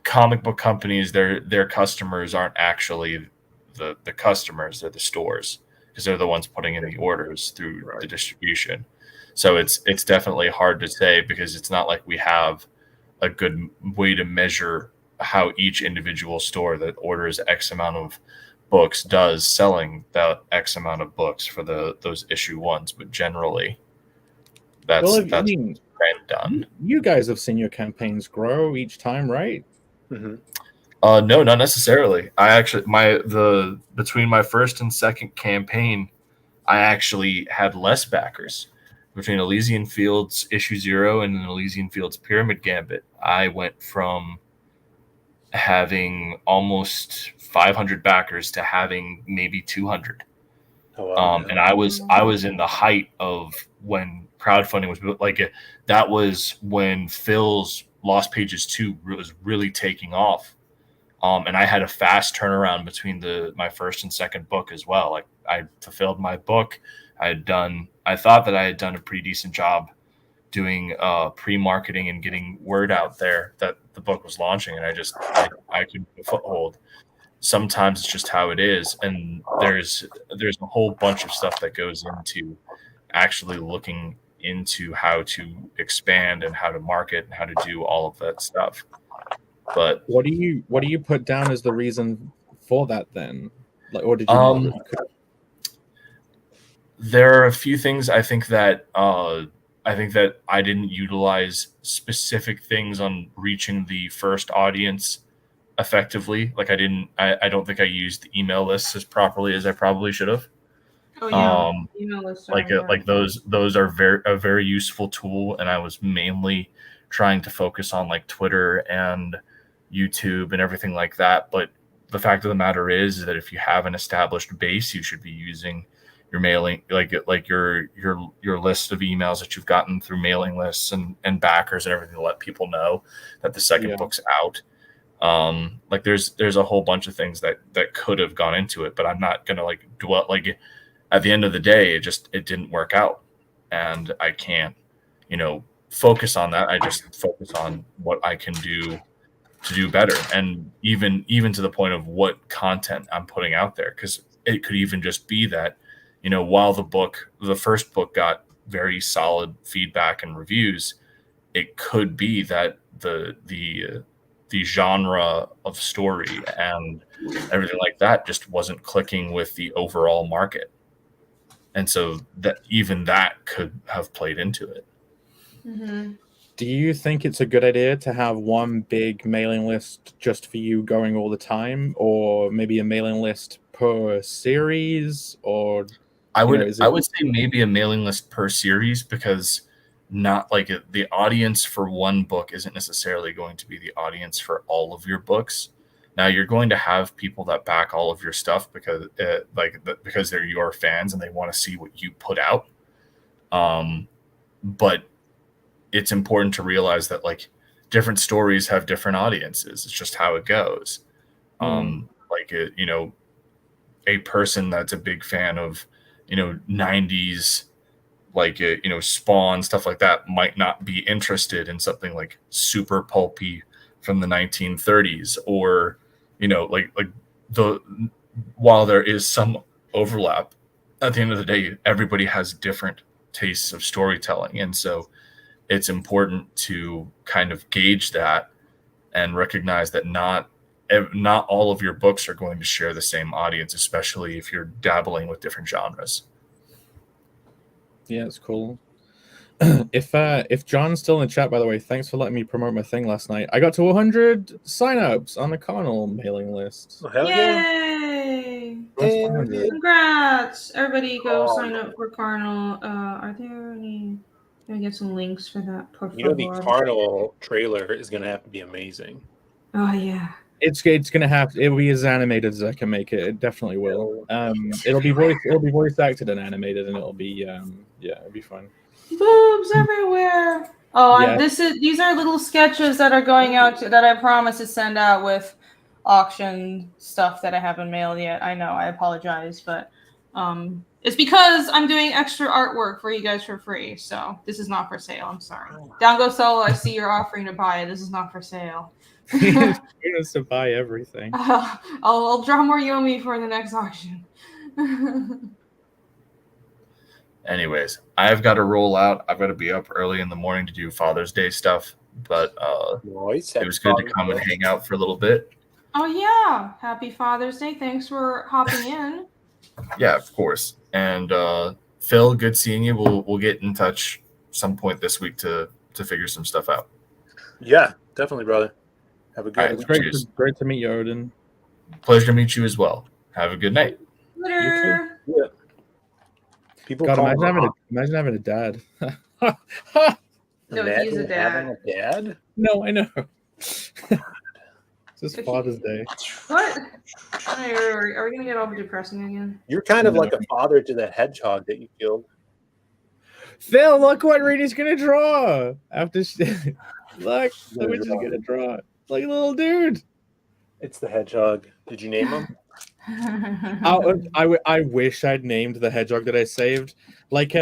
comic book companies. Their customers aren't actually the customers, they're the stores, because they're the ones putting in the orders through the distribution. So it's definitely hard to say because it's not like we have a good way to measure how each individual store that orders X amount of books does selling that X amount of books for those issue ones. But generally, that's done. You guys have seen your campaigns grow each time, right? Mm-hmm. No, not necessarily. I actually between my first and second campaign, I actually had less backers. Between Elysian Fields issue 0 and Elysian Fields Pyramid Gambit, I went from having almost 500 backers to having maybe 200. And I was in the height of when crowdfunding was like that was when Phil's Lost Pages 2 was really taking off. And I had a fast turnaround between my first and second book as well. Like I fulfilled my book. I thought that I had done a pretty decent job doing pre-marketing and getting word out there that the book was launching, and I couldn't get a foothold. Sometimes it's just how it is, and there's a whole bunch of stuff that goes into actually looking into how to expand and how to market and how to do all of that stuff. But what do you put down as the reason for that then? Like, or did you? There are a few things I think that I didn't utilize specific things on reaching the first audience effectively. Like I don't think I used the email lists as properly as I probably should have. Oh yeah, email lists. Like those are a very useful tool, and I was mainly trying to focus on like Twitter and YouTube and everything like that. But the fact of the matter is that if you have an established base, you should be using your mailing, like your list of emails that you've gotten through mailing lists and backers and everything to let people know that the second book's out. Like there's a whole bunch of things that could have gone into it, but I'm not gonna like dwell. Like at the end of the day, it didn't work out, and I can't focus on that. I just focus on what I can do to do better, and even to the point of what content I'm putting out there, because it could even just be that while the first book got very solid feedback and reviews, it could be that the genre of story and everything like that just wasn't clicking with the overall market, and so that could have played into it. Mm-hmm. Do you think it's a good idea to have one big mailing list just for you going all the time, or maybe a mailing list per series? Or I would say maybe a mailing list per series, because not like the audience for one book isn't necessarily going to be the audience for all of your books. Now you're going to have people that back all of your stuff because they're your fans and they want to see what you put out. But it's important to realize that like different stories have different audiences. It's just how it goes. A person that's a big fan of 90s Spawn, stuff like that, might not be interested in something like super pulpy from the 1930s, or while there is some overlap, at the end of the day everybody has different tastes of storytelling, and so it's important to kind of gauge that and recognize that not all of your books are going to share the same audience, especially if you're dabbling with different genres. Yeah, it's cool. If John's still in the chat, by the way, thanks for letting me promote my thing last night. I got to 100 signups on the Carnal mailing list. Oh, hell Yay! Yeah. Congrats! Everybody go sign up for Carnal. Are there any? Let me get some links for that. The Carnal trailer is gonna have to be amazing. Oh yeah. It'll be as animated as I can make it. It definitely will. It'll be voice acted and animated, and it'll be it'll be fun. Boobs everywhere. Oh, Yeah. These are little sketches that are going out that I promise to send out with auction stuff that I haven't mailed yet. I know, I apologize, but it's because I'm doing extra artwork for you guys for free. So this is not for sale. I'm sorry. Down Go Solo, I see you're offering to buy it. This is not for sale. You're supposed to buy everything. I'll draw more Yomi for the next auction. Anyways, I've got to roll out. I've got to be up early in the morning to do Father's Day stuff, but it was good to come and hang out for a little bit. Oh yeah, happy Father's Day. Thanks for hopping in. Yeah, of course. And Phil, good seeing you. We'll get in touch some point this week to figure some stuff out. Yeah, definitely, brother. Have a good night. It's great to meet you, Odin. Pleasure to meet you as well. Have a good night. Later. Yeah. People imagine having a dad. No, he's a dad. Having a dad? No, I know. It's just Father's Day. What? Are we gonna get all depressing again? You're kind of No. like a father to that hedgehog that you killed. Phil, look what Reedy's gonna draw after look what she's gonna draw. Like a little dude. It's the hedgehog. Did you name him? I wish I'd named the hedgehog that I saved. Like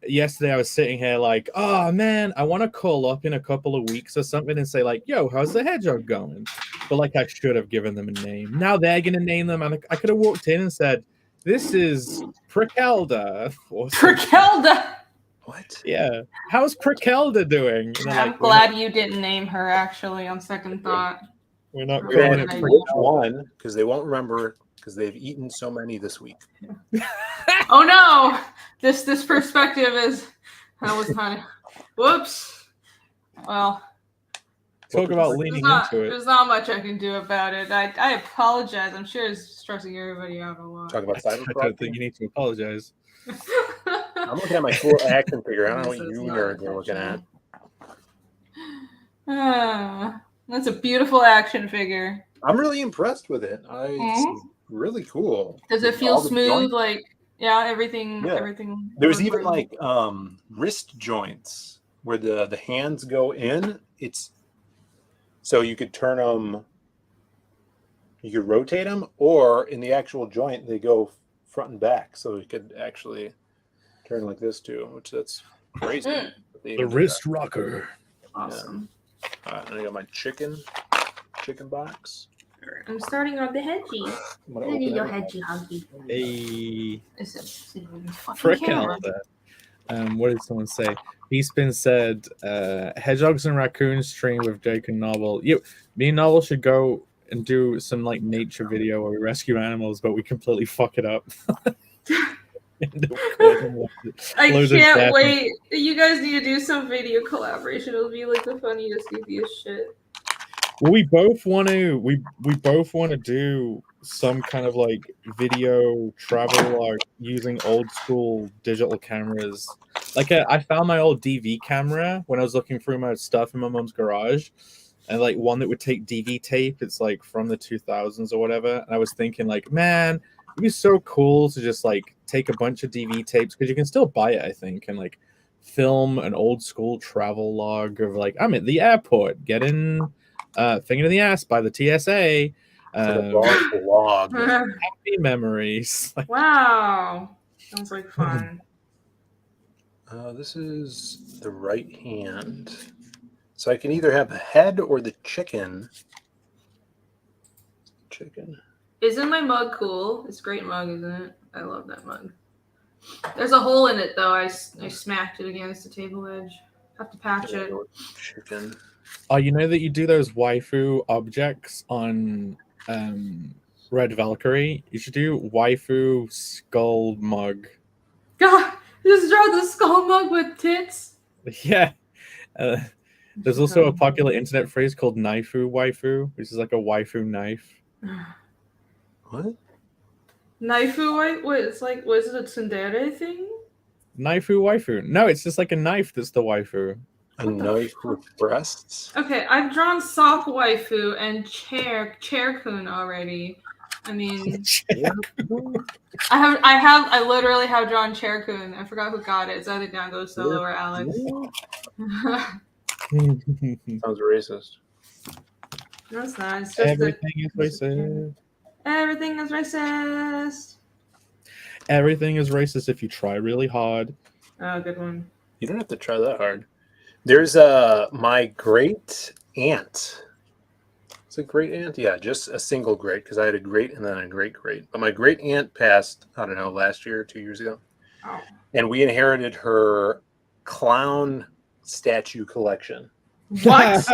yesterday, I was sitting here like, oh man, I want to call up in a couple of weeks or something and say like, yo, how's the hedgehog going? But like, I should have given them a name. Now they're gonna name them, and I could have walked in and said, this is Prikelda. Prikelda. What? Yeah, how's Prikelda doing? I'm glad you didn't name her. Actually, on second thought, we're not We're calling gonna it name Which one? Because they won't remember because they've eaten so many this week. oh no, this perspective is that was kind of whoops. Well, Talk about leaning into it. there's not much I can do about it. I apologize. I'm sure it's stressing everybody out a lot. Talk about I don't Cyberpunk. think you need to apologize. I'm looking at my cool action figure. I don't know what Yes, you that's nerds not are looking at. That's a beautiful action figure. I'm really impressed with it. It's really cool. Does it feel All the smooth? joints. Like everything. Yeah. Everything. There's even like wrist joints where the hands go in. It's so you could turn them, you could rotate them, or in the actual joint they go front and back, so you could actually turn like this too, which that's crazy. The wrist rocker. Awesome. And I got my chicken box. I'm starting on the hedgie. I'm gonna open it up. hedgie. A It's a fucking frick camera. what did someone say? Beastbin said, hedgehogs and raccoons stream with Jake and Novel. Me and Novel should go and do some like nature video where we rescue animals, but we completely fuck it up. I Loads of can't death. wait. You guys need to do some video collaboration. It'll be like the funniest, easiest shit. Well, we both want to. We both want to do some kind of like video travel, like using old school digital cameras. Like I found my old DV camera when I was looking through my stuff in my mom's garage, and like one that would take DV tape. It's like from the 2000s or whatever. And I was thinking like, man, it'd be so cool to just like take a bunch of DV tapes because you can still buy it, I think, and like film an old school travel log of like I'm at the airport getting finger in the ass by the TSA. Log. Happy memories. Wow. Sounds like fun. This is the right hand. So I can either have the head or the chicken. Isn't my mug cool? It's a great mug, isn't it? I love that mug. There's a hole in it, though. I smacked it against the table edge. Have to patch it. Chicken. Oh, you know that you do those waifu objects on Red Valkyrie? You should do waifu skull mug. God, just draw the skull mug with tits. Yeah. There's also a popular internet phrase called naifu waifu, which is like a waifu knife. What? Naifu, what? It's like, was it a tsundere thing? Naifu waifu. No, it's just like a knife that's the waifu. A knife with breasts? Okay, I've drawn sock waifu and chair-kun already. I mean, I literally have drawn chair-kun. I forgot who got it. It's either Dango Solo or Alex. Sounds racist. That's nice. Everything is racist. Everything is racist. Everything is racist if you try really hard. Oh, good one. You don't have to try that hard. There's my great aunt. It's a great aunt? Yeah, just a single great because I had a great and then a great. But my great aunt passed, I don't know, last year or 2 years ago. Oh. And we inherited her clown statue collection. What?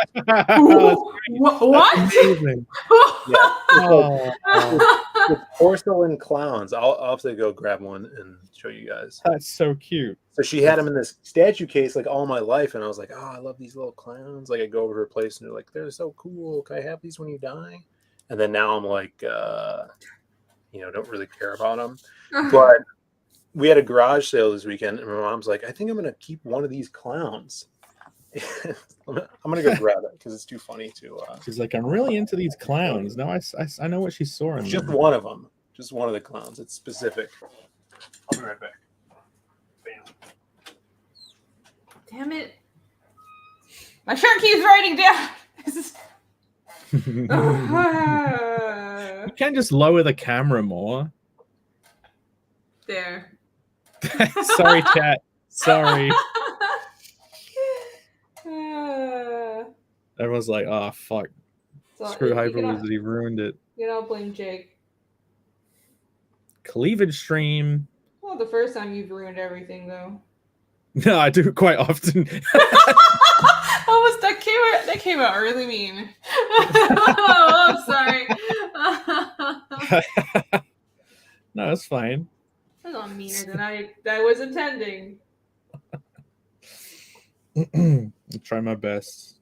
What? Amazing. With porcelain clowns. I'll have to go grab one and show you guys. That's so cute. So she had them in this statue case like all my life, and I was like, oh, I love these little clowns. Like I go over to her place and they're like, they're so cool. Can I have these when you die? And then now I'm like, don't really care about them. But we had a garage sale this weekend, and my mom's like, I think I'm gonna keep one of these clowns. I'm gonna go grab it because it's too funny to. She's like, I'm really into these clowns. Now I know what she saw in It's just them. one of them. Just one of the clowns. It's specific. I'll be right back. Bam. Damn it. My shirt keeps writing down. You can just lower the camera more. There. Sorry, chat. Sorry. Everyone's like, oh, fuck. So Screw you Hyperwizard, he ruined it. cannot blame Jake. Cleavage stream. Well, the first time you've ruined everything, though. No, I do it quite often. Oh, that came out really mean. Oh, I'm sorry. No, it's fine. That's not meaner than I was intending. I'll try my best.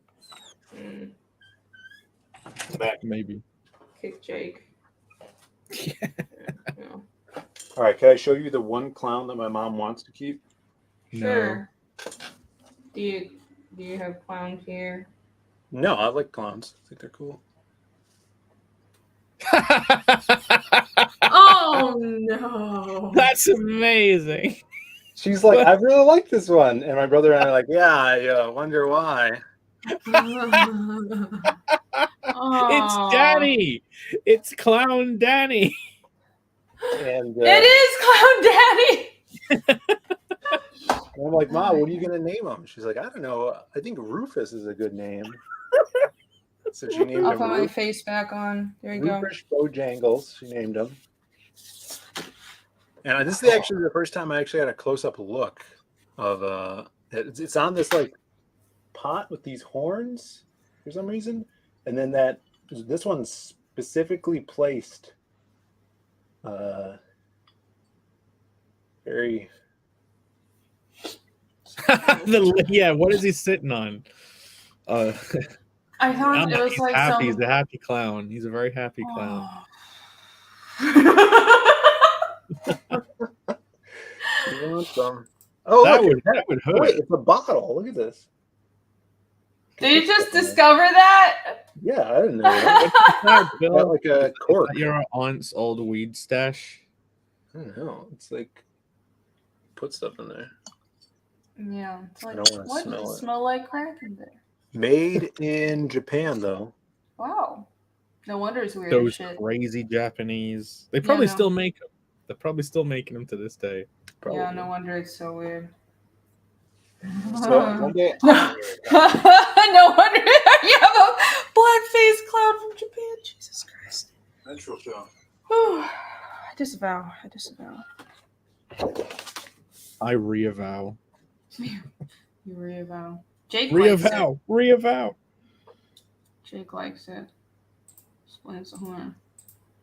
Maybe. Kick Jake. Yeah. No. All right, can I show you the one clown that my mom wants to keep? Sure. Do you have clowns here? No, I like clowns. I think they're cool. Oh no! That's amazing. She's like, I really like this one, and my brother and I are like, yeah, I wonder why. It's Danny. It's Clown Danny. And It is Clown Daddy. I'm like, Mom, what are you gonna name him? She's like, I don't know. I think Rufus is a good name. So she named I'll him put my face back on. There you go. Rufus Bojangles. She named him. And this is actually the first time I actually had a close-up look of it's on this like pot with these horns for some reason, and then this one's specifically placed very Yeah, what is he sitting on? I thought it was he's like happy. some... He's a happy clown. He's a very happy clown. You want some? Oh, that look, would hurt. wait, it's a bottle. Look at this. Did you just discover that? Yeah, I didn't know that. Bill? Like a cork. Is that your aunt's old weed stash? I don't know. It's like put stuff in there. Yeah. It's like, I don't wanna what smell does it it. smell like crack in there? Made in Japan, though. Wow. No wonder it's weird as Those shit. crazy Japanese. They probably no. still make them. They're probably still making them to this day. Probably. Yeah, no wonder it's so weird. So one day, No wonder you have a black-faced clown from Japan. Jesus Christ. Natural show. I disavow. I reavow. You reavow. Jake likes it. Reavow. Jake likes it. Explains the horn.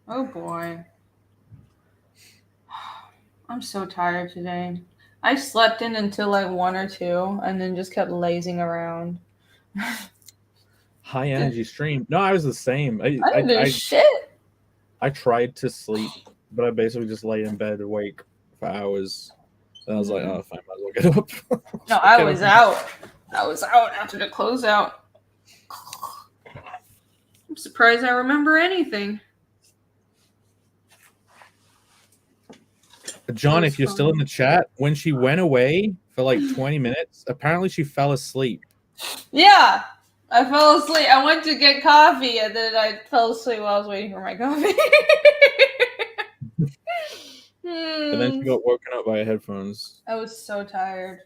Oh boy. I'm so tired today. I slept in until like 1 or 2 and then just kept lazing around. High energy stream. No, I was the same. I didn't do shit. I tried to sleep, but I basically just lay in bed awake for hours. And I was like, oh, fine, might as well get up. No, I was out. I was out after the closeout. I'm surprised I remember anything. John, if you're still in the chat, when she went away for like 20 minutes, apparently she fell asleep. Yeah, I fell asleep. I went to get coffee and then I fell asleep while I was waiting for my coffee. And then she got woken up by her headphones. I was so tired.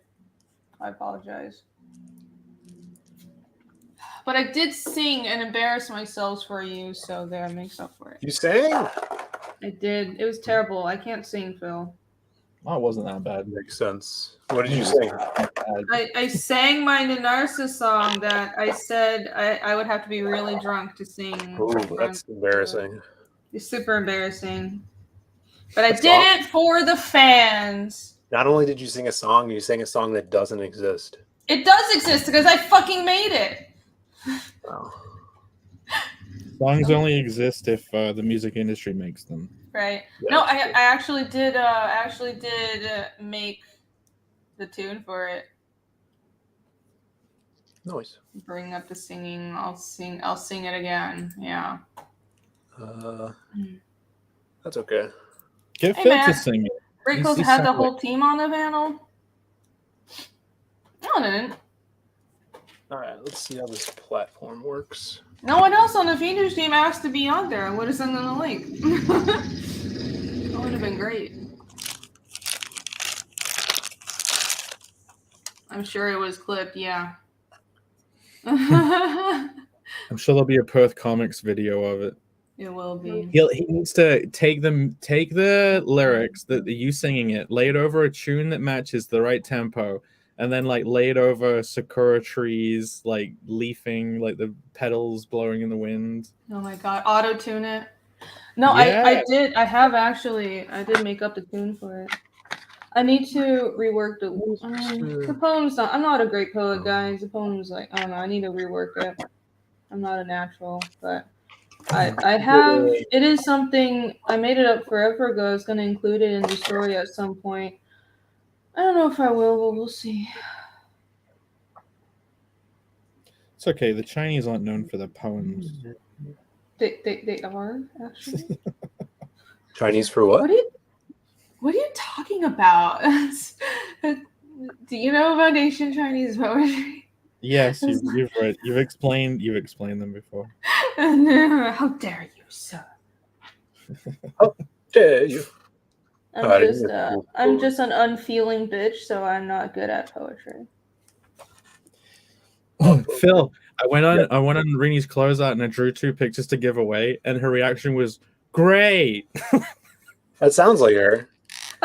I apologize. But I did sing and embarrass myself for you, so there makes up for it. You sang? I did. It was terrible. I can't sing, Phil. Oh, it wasn't that bad. Makes sense. What did you sing? I sang my Narcissus song that I said I would have to be really drunk to sing. Oh, that's embarrassing. It's super embarrassing. But I did it for the fans. Not only did you sing a song, you sang a song that doesn't exist. It does exist because I fucking made it. Wow. Songs only exist if the music industry makes them. Right. Yeah, No, I actually did make the tune for it. Noise. Bring up the singing. I'll sing it again. Yeah. That's okay. Get Hey, Phil Matt. to sing it. Rickles He's had the sound whole team on the panel. No, I didn't. All right, let's see how this platform works. No one else on the Fiendish team asked to be on there. I would have sent them the link. That would have been great. I'm sure it was clipped, yeah. I'm sure there'll be a Perth Comics video of it. It will be. He needs to take the lyrics that you singing it, lay it over a tune that matches the right tempo, and then like lay it over sakura trees, like leafing, like the petals blowing in the wind. Oh my god, auto-tune it. No, Yeah. I did make up the tune for it. I need to rework the poem's not, I'm not a great poet, guys. The poem's like, I don't know, I need to rework it. I'm not a natural, but I have, it is something, I made it up forever ago. I was going to include it in the story at some point. I don't know if I will, but we'll see. It's okay. The Chinese aren't known for their poems. They are, actually. Chinese for what? What are you talking about? Do you know about ancient Chinese poetry? Yes, you've explained them before. How dare you, sir? How dare you? I'm just an unfeeling bitch, so I'm not good at poetry. Phil, I went on Rini's closeout and I drew 2 pictures to give away, and her reaction was great. That sounds like her.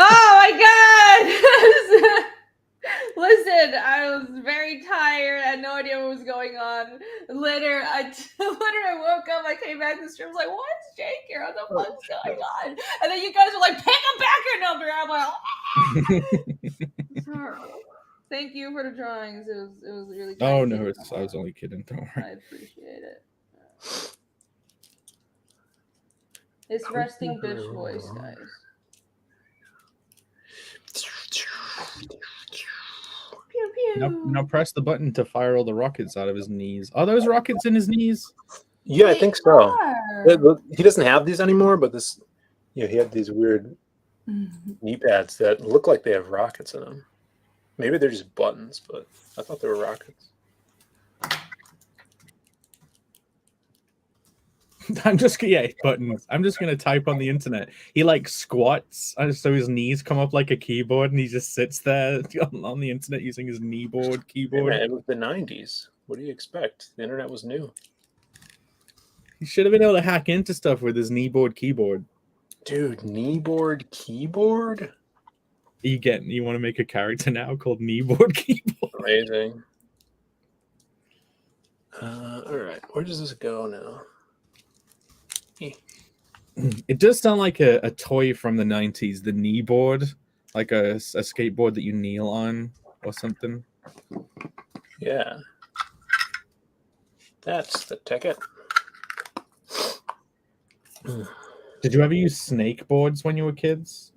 Oh my god! Listen, I was very tired. I had no idea what was going on. Later, I woke up. I came back to the stream. I was like, "What's Jake here? What the fuck's going on?" And then you guys were like, "Pick a backer number." I'm like, oh. Thank you for the drawings. It was really. Oh no, I was only kidding. Don't worry. I appreciate it. It's resting bitch voice, guys. Pew, pew. Now press the button to fire all the rockets out of his knees. Are those rockets in his knees? Yeah, I think so. Are. He doesn't have these anymore, but this, he had these weird knee pads that look like they have rockets in them. Maybe they're just buttons, but I thought they were rockets. Buttons. I'm just gonna type on the internet. He like squats, so his knees come up like a keyboard, and he just sits there on the internet using his kneeboard keyboard. Hey man, it was the 90s. What do you expect? The internet was new. He should have been able to hack into stuff with his kneeboard keyboard. Dude, kneeboard keyboard? You want to make a character now called kneeboard keyboard? Amazing. All right, where does this go now? It does sound like a toy from the 90s, the kneeboard, like a skateboard that you kneel on or something. Yeah. That's the ticket. Did you ever use snake boards when you were kids?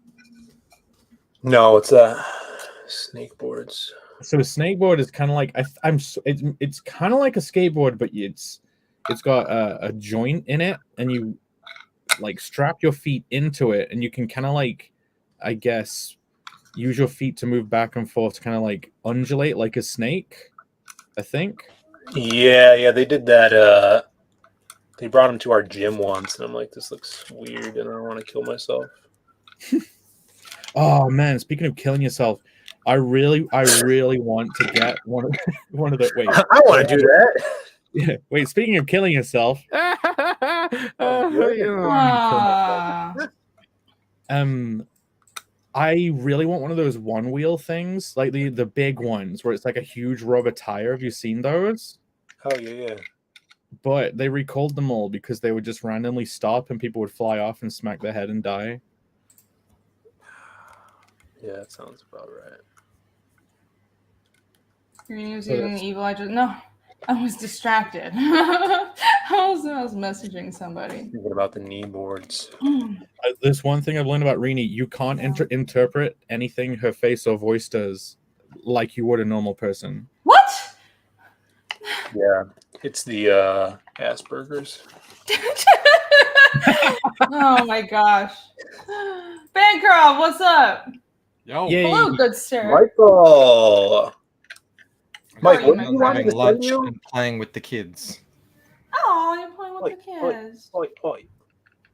No, it's snake boards. So a snake board is kind of like it's kind of like a skateboard, but it's got a joint in it, and you like strap your feet into it, and you can kind of like, I guess, use your feet to move back and forth to kind of like undulate like a snake, I think. Yeah, they did that. They brought him to our gym once, and I'm like, this looks weird, and I don't want to kill myself. Oh man, speaking of killing yourself, I really want to get one of the. Wait, I want to do that. Yeah. Wait, speaking of killing yourself, I really want one of those one wheel things, like the big ones where it's like a huge rubber tire. Have you seen those? Oh yeah. But they recalled them all because they would just randomly stop and people would fly off and smack their head and die. Yeah, that sounds about right. You're using evil. I was distracted. I was messaging somebody. What about the knee boards? There's one thing I've learned about Rini. You can't interpret anything her face or voice does like you would a normal person. What? Yeah, it's the Asperger's. Oh my gosh. Bancroft, what's up? Yo, Yay. Hello, good sir. Michael. Mike, How are what you, do you my want me having to lunch send you? and playing with the kids. Oh, you're playing with the Oi, kids. Oi.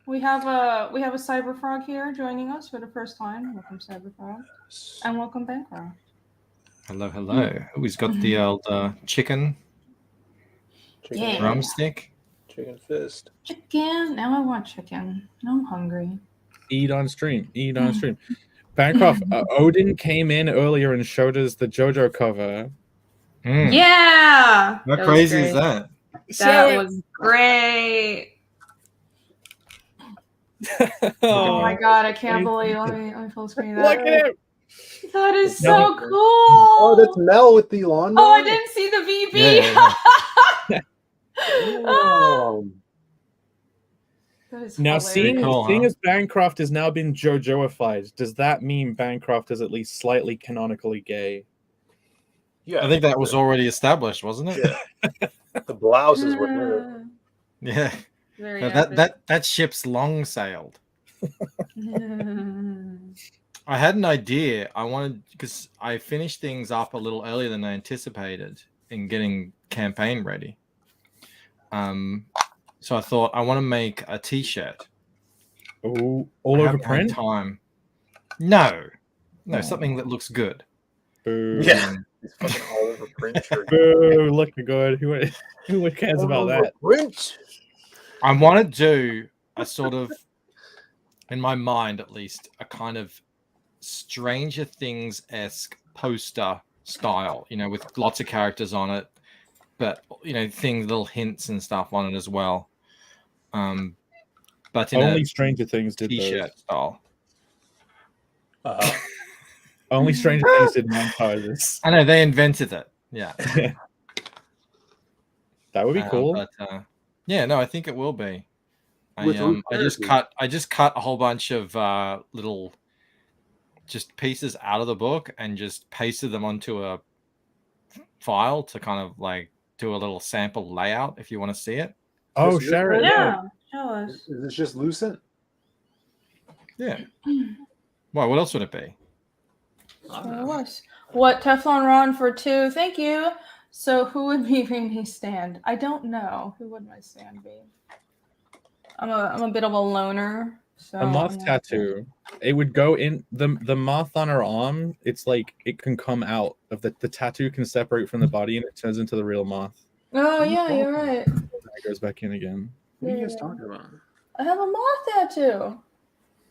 We have a Cyberfrog here joining us for the first time. Welcome, Cyberfrog, and welcome, Bancroft. Hello, hello. Who's got the old chicken Chicken, Yeah. drumstick? chicken fist. Chicken. Now I want chicken. Now I'm hungry. Eat on stream. Eat on stream. Bancroft, Odin came in earlier and showed us the JoJo cover. Mm. Yeah. How That was crazy is great. that? That was great. Oh my god, I can't believe. Let me full screen that. Look at it. That is so No. cool. Oh, that's Mel with the lawnmower. Oh, I didn't see the VB. Yeah. Oh. That is Now, hilarious. Cool, seeing huh? as Bancroft has now been JoJoified, does that mean Bancroft is at least slightly canonically gay? Yeah, I think that was already established, wasn't it? Yeah. The blouses were new. Yeah. Very No, epic. that ship's long sailed. I had an idea. I wanted, because I finished things up a little earlier than I anticipated in getting campaign ready. So I thought I want to make a T-shirt. Oh, all I over haven't had print? time. No, Oh. something that looks good. Boo. Yeah. It's fucking all over print shirt. Boo, looking good. Who cares about that? Print. I want to do a sort of, in my mind at least, a kind of Stranger Things-esque poster style, with lots of characters on it, but little hints and stuff on it as well. But in Only a Stranger Things did T-shirt those. style. Only Stranger Things did montages. I know they invented it. Yeah, That would be cool. But yeah, no, I think it will be. With I just cut a whole bunch of little just pieces out of the book and just pasted them onto a file to kind of like do a little sample layout if you want to see it. Oh, Just share it. Yeah, show us. Is this just Lucent? Yeah. Well, what else would it be? What Teflon Ron for 2? Thank you. So who would be Rainey's stand? I don't know. Who would my stand be? I'm a bit of a loner. So A moth tattoo. It would go in the moth on her arm. It's like it can come out of the tattoo can separate from the body and it turns into the real moth. Oh yeah, you're right. And it goes back in again. What are you guys talking about? I have a moth tattoo.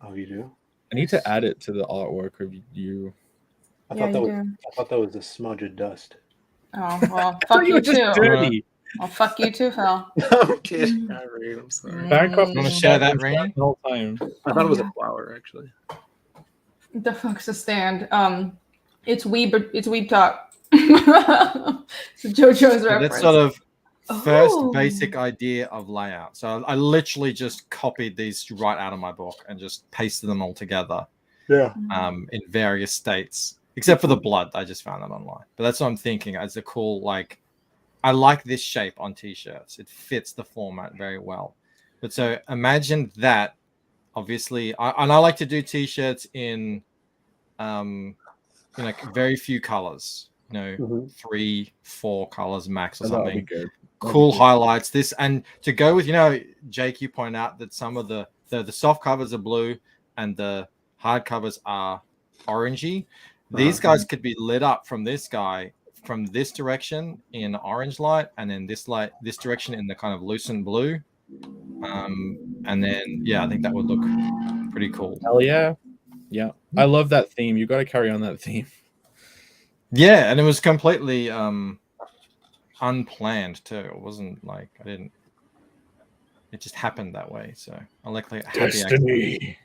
Oh, you do? I need to add it to the artwork of you. I Yeah, thought you that was, do. I thought that was a smudge of dust. Oh well, fuck you just too. dirty. Well, fuck you too, Phil. I'm kidding. I'm sorry. Bancroft You wanna was share that, stabbing Rainy? the whole time. I thought it was a flower, actually. The fuck's a stand? It's Weeb Talk. It's a JoJo's So reference. that's sort of first Oh. basic idea of layout. So I literally just copied these right out of my book and just pasted them all together Yeah. in various states, except for the blood. I just found that online. But that's what I'm thinking. It's a cool, like, I like this shape on T-shirts. It fits the format very well. But so imagine that. Obviously, I like to do T-shirts in, very few colors. 3-4 colors max or That would be something. good. Cool highlights. This and to go with, Jake, you point out that some of the soft covers are blue and the hard covers are orangey. These guys could be lit up from this guy from this direction in orange light, and then this direction in the kind of lucent blue. And then I think that would look pretty cool. Hell yeah. Yeah. I love that theme. You got to carry on that theme. Yeah, and it was completely unplanned too. It wasn't like it just happened that way. So I like happy Destiny.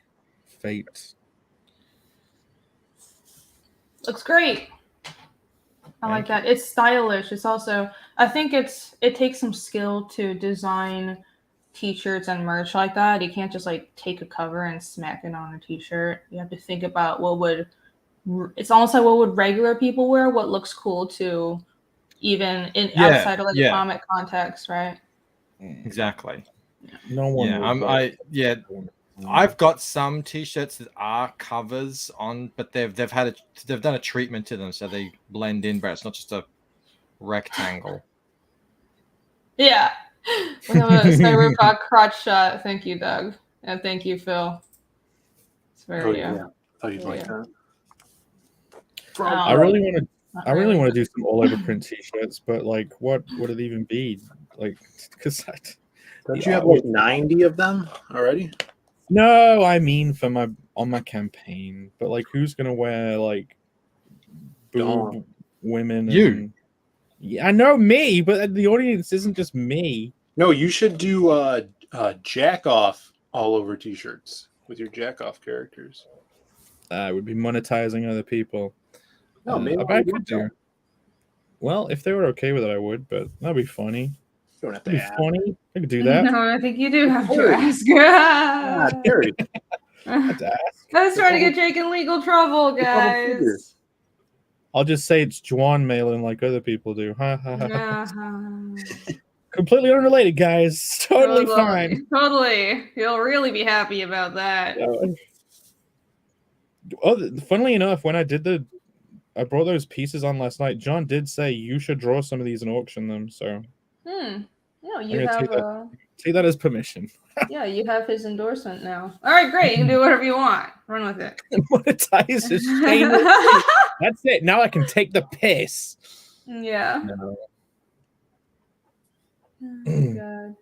Fate. Looks great. I like that. It's stylish. It's also, I think it takes some skill to design t-shirts and merch like that. You can't just like take a cover and smack it on a t-shirt. You have to think about it's almost like what would regular people wear, what looks cool to even in Yeah, outside of like yeah. a comic context, right? Exactly. No one. Yeah, I've got some T-shirts that are covers on, but they've done a treatment to them so they blend in, but it's not just a rectangle. Yeah. We have a cyberpunk crotch shot. Thank you, Doug. And thank you, Phil. It's very yeah. I thought you'd like that. I really want to. Not I really want to really. do some all over print T-shirts, but like, what would it even be? Like, because Don't you have like 90 of them already? no, I mean for my on my campaign, but like, who's gonna wear like boob women? You. Yeah, I know me, but the audience isn't just me. No, you should do jack off all over T-shirts with your jack off characters. I would be monetizing other people. No, maybe but I could do. Well, if they were okay with it, I would. But that'd be funny. You don't have That'd to be ask. funny. I could do that. No, I think you do have to Terry. ask. Terry. I'd ask. I was trying to get Jake in legal trouble, figure. guys. I'll just say it's Juan mailing like other people do. Ha ha ha. Uh-huh. Completely unrelated, guys. Totally fine. Totally. You'll really be happy about that. Oh, funnily enough, when I brought those pieces on last night. John did say you should draw some of these and auction them. So, No, you I'm gonna have take that as permission. yeah, you have his endorsement now. All right, great. You can do whatever you want. Run with it. Monetize is shameless. That's it. Now I can take the piss. Yeah. No. Oh, God.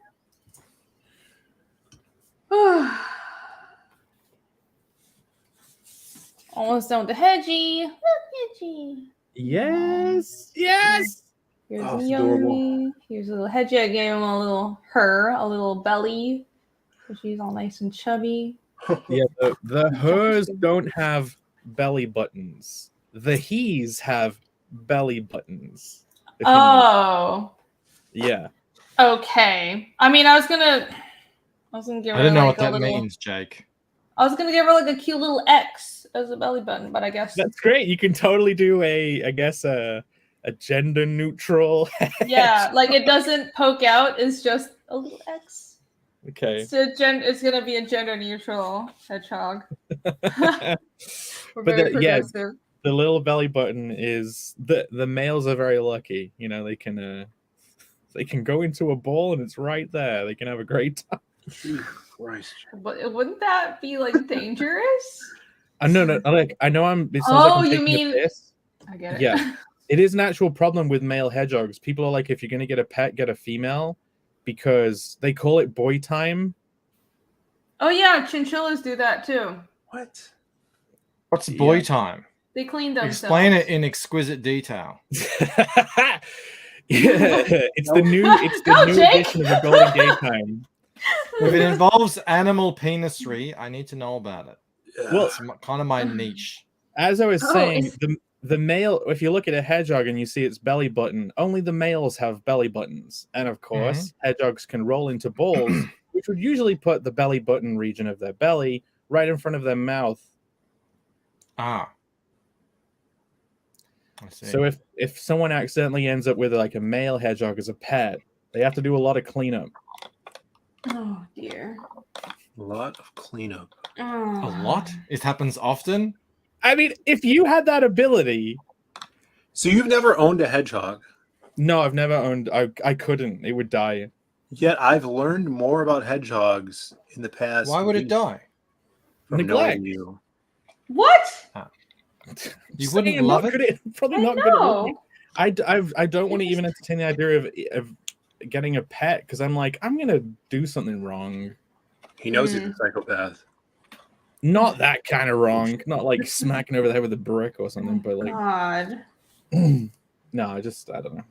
Almost done with the hedgie. Look, hedgie. Yes. Yes. Here's Oh, the it's adorable. Yomi. Here's a little hedgie. I gave him a little belly. So she's all nice and chubby. Yeah, the hers don't have belly buttons. The he's have belly buttons. if you know. Oh. Yeah. Okay. I mean, I was gonna give her I don't know like what a that little. means, Jake. I was gonna give her like a cute little X as a belly button, but I guess That's great. You can totally do a gender neutral. yeah, like it doesn't poke out. It's just a little X. Okay. It's gonna be a gender neutral hedgehog. We're But very yeah, progressive. the little belly button is the males are very lucky. You know, they can go into a ball and it's right there. They can have a great time. Jesus Christ. But wouldn't that be like dangerous? No, like I know it sounds Oh, like I'm you taking mean- a piss. I get it. Yeah. It is an actual problem with male hedgehogs. People are like, if you're gonna get a pet, get a female, because they call it boy time. Oh yeah, chinchillas do that too. What? What's boy Yeah. time? They clean themselves. Explain it in exquisite detail. Yeah, it's the new Go, Jake! edition of the Golden Daytime. If it involves animal penisry, I need to know about it. Well, It's kind of my niche. as I was Oh, saying, the male, if you look at a hedgehog and you see its belly button, only the males have belly buttons. And of course, hedgehogs can roll into balls, which would usually put the belly button region of their belly right in front of their mouth. Ah. I see. So if someone accidentally ends up with like a male hedgehog as a pet, they have to do a lot of cleanup. Oh dear. A lot of cleanup. Oh. A lot? It happens often? I mean, if you had that ability. So you've never owned a hedgehog? No, I've never owned. I couldn't. It would die. Yet I've learned more about hedgehogs in the past. Why would it week die? from Neglect. knowing you. What? You Saying wouldn't I'm love not it? good at- probably I not good at know. living. I don't want to even entertain the idea of getting a pet because I'm like, I'm gonna do something wrong. He knows he's a psychopath. Not that kind of wrong. Not like smacking over the head with a brick or something, but like God. no, I don't know.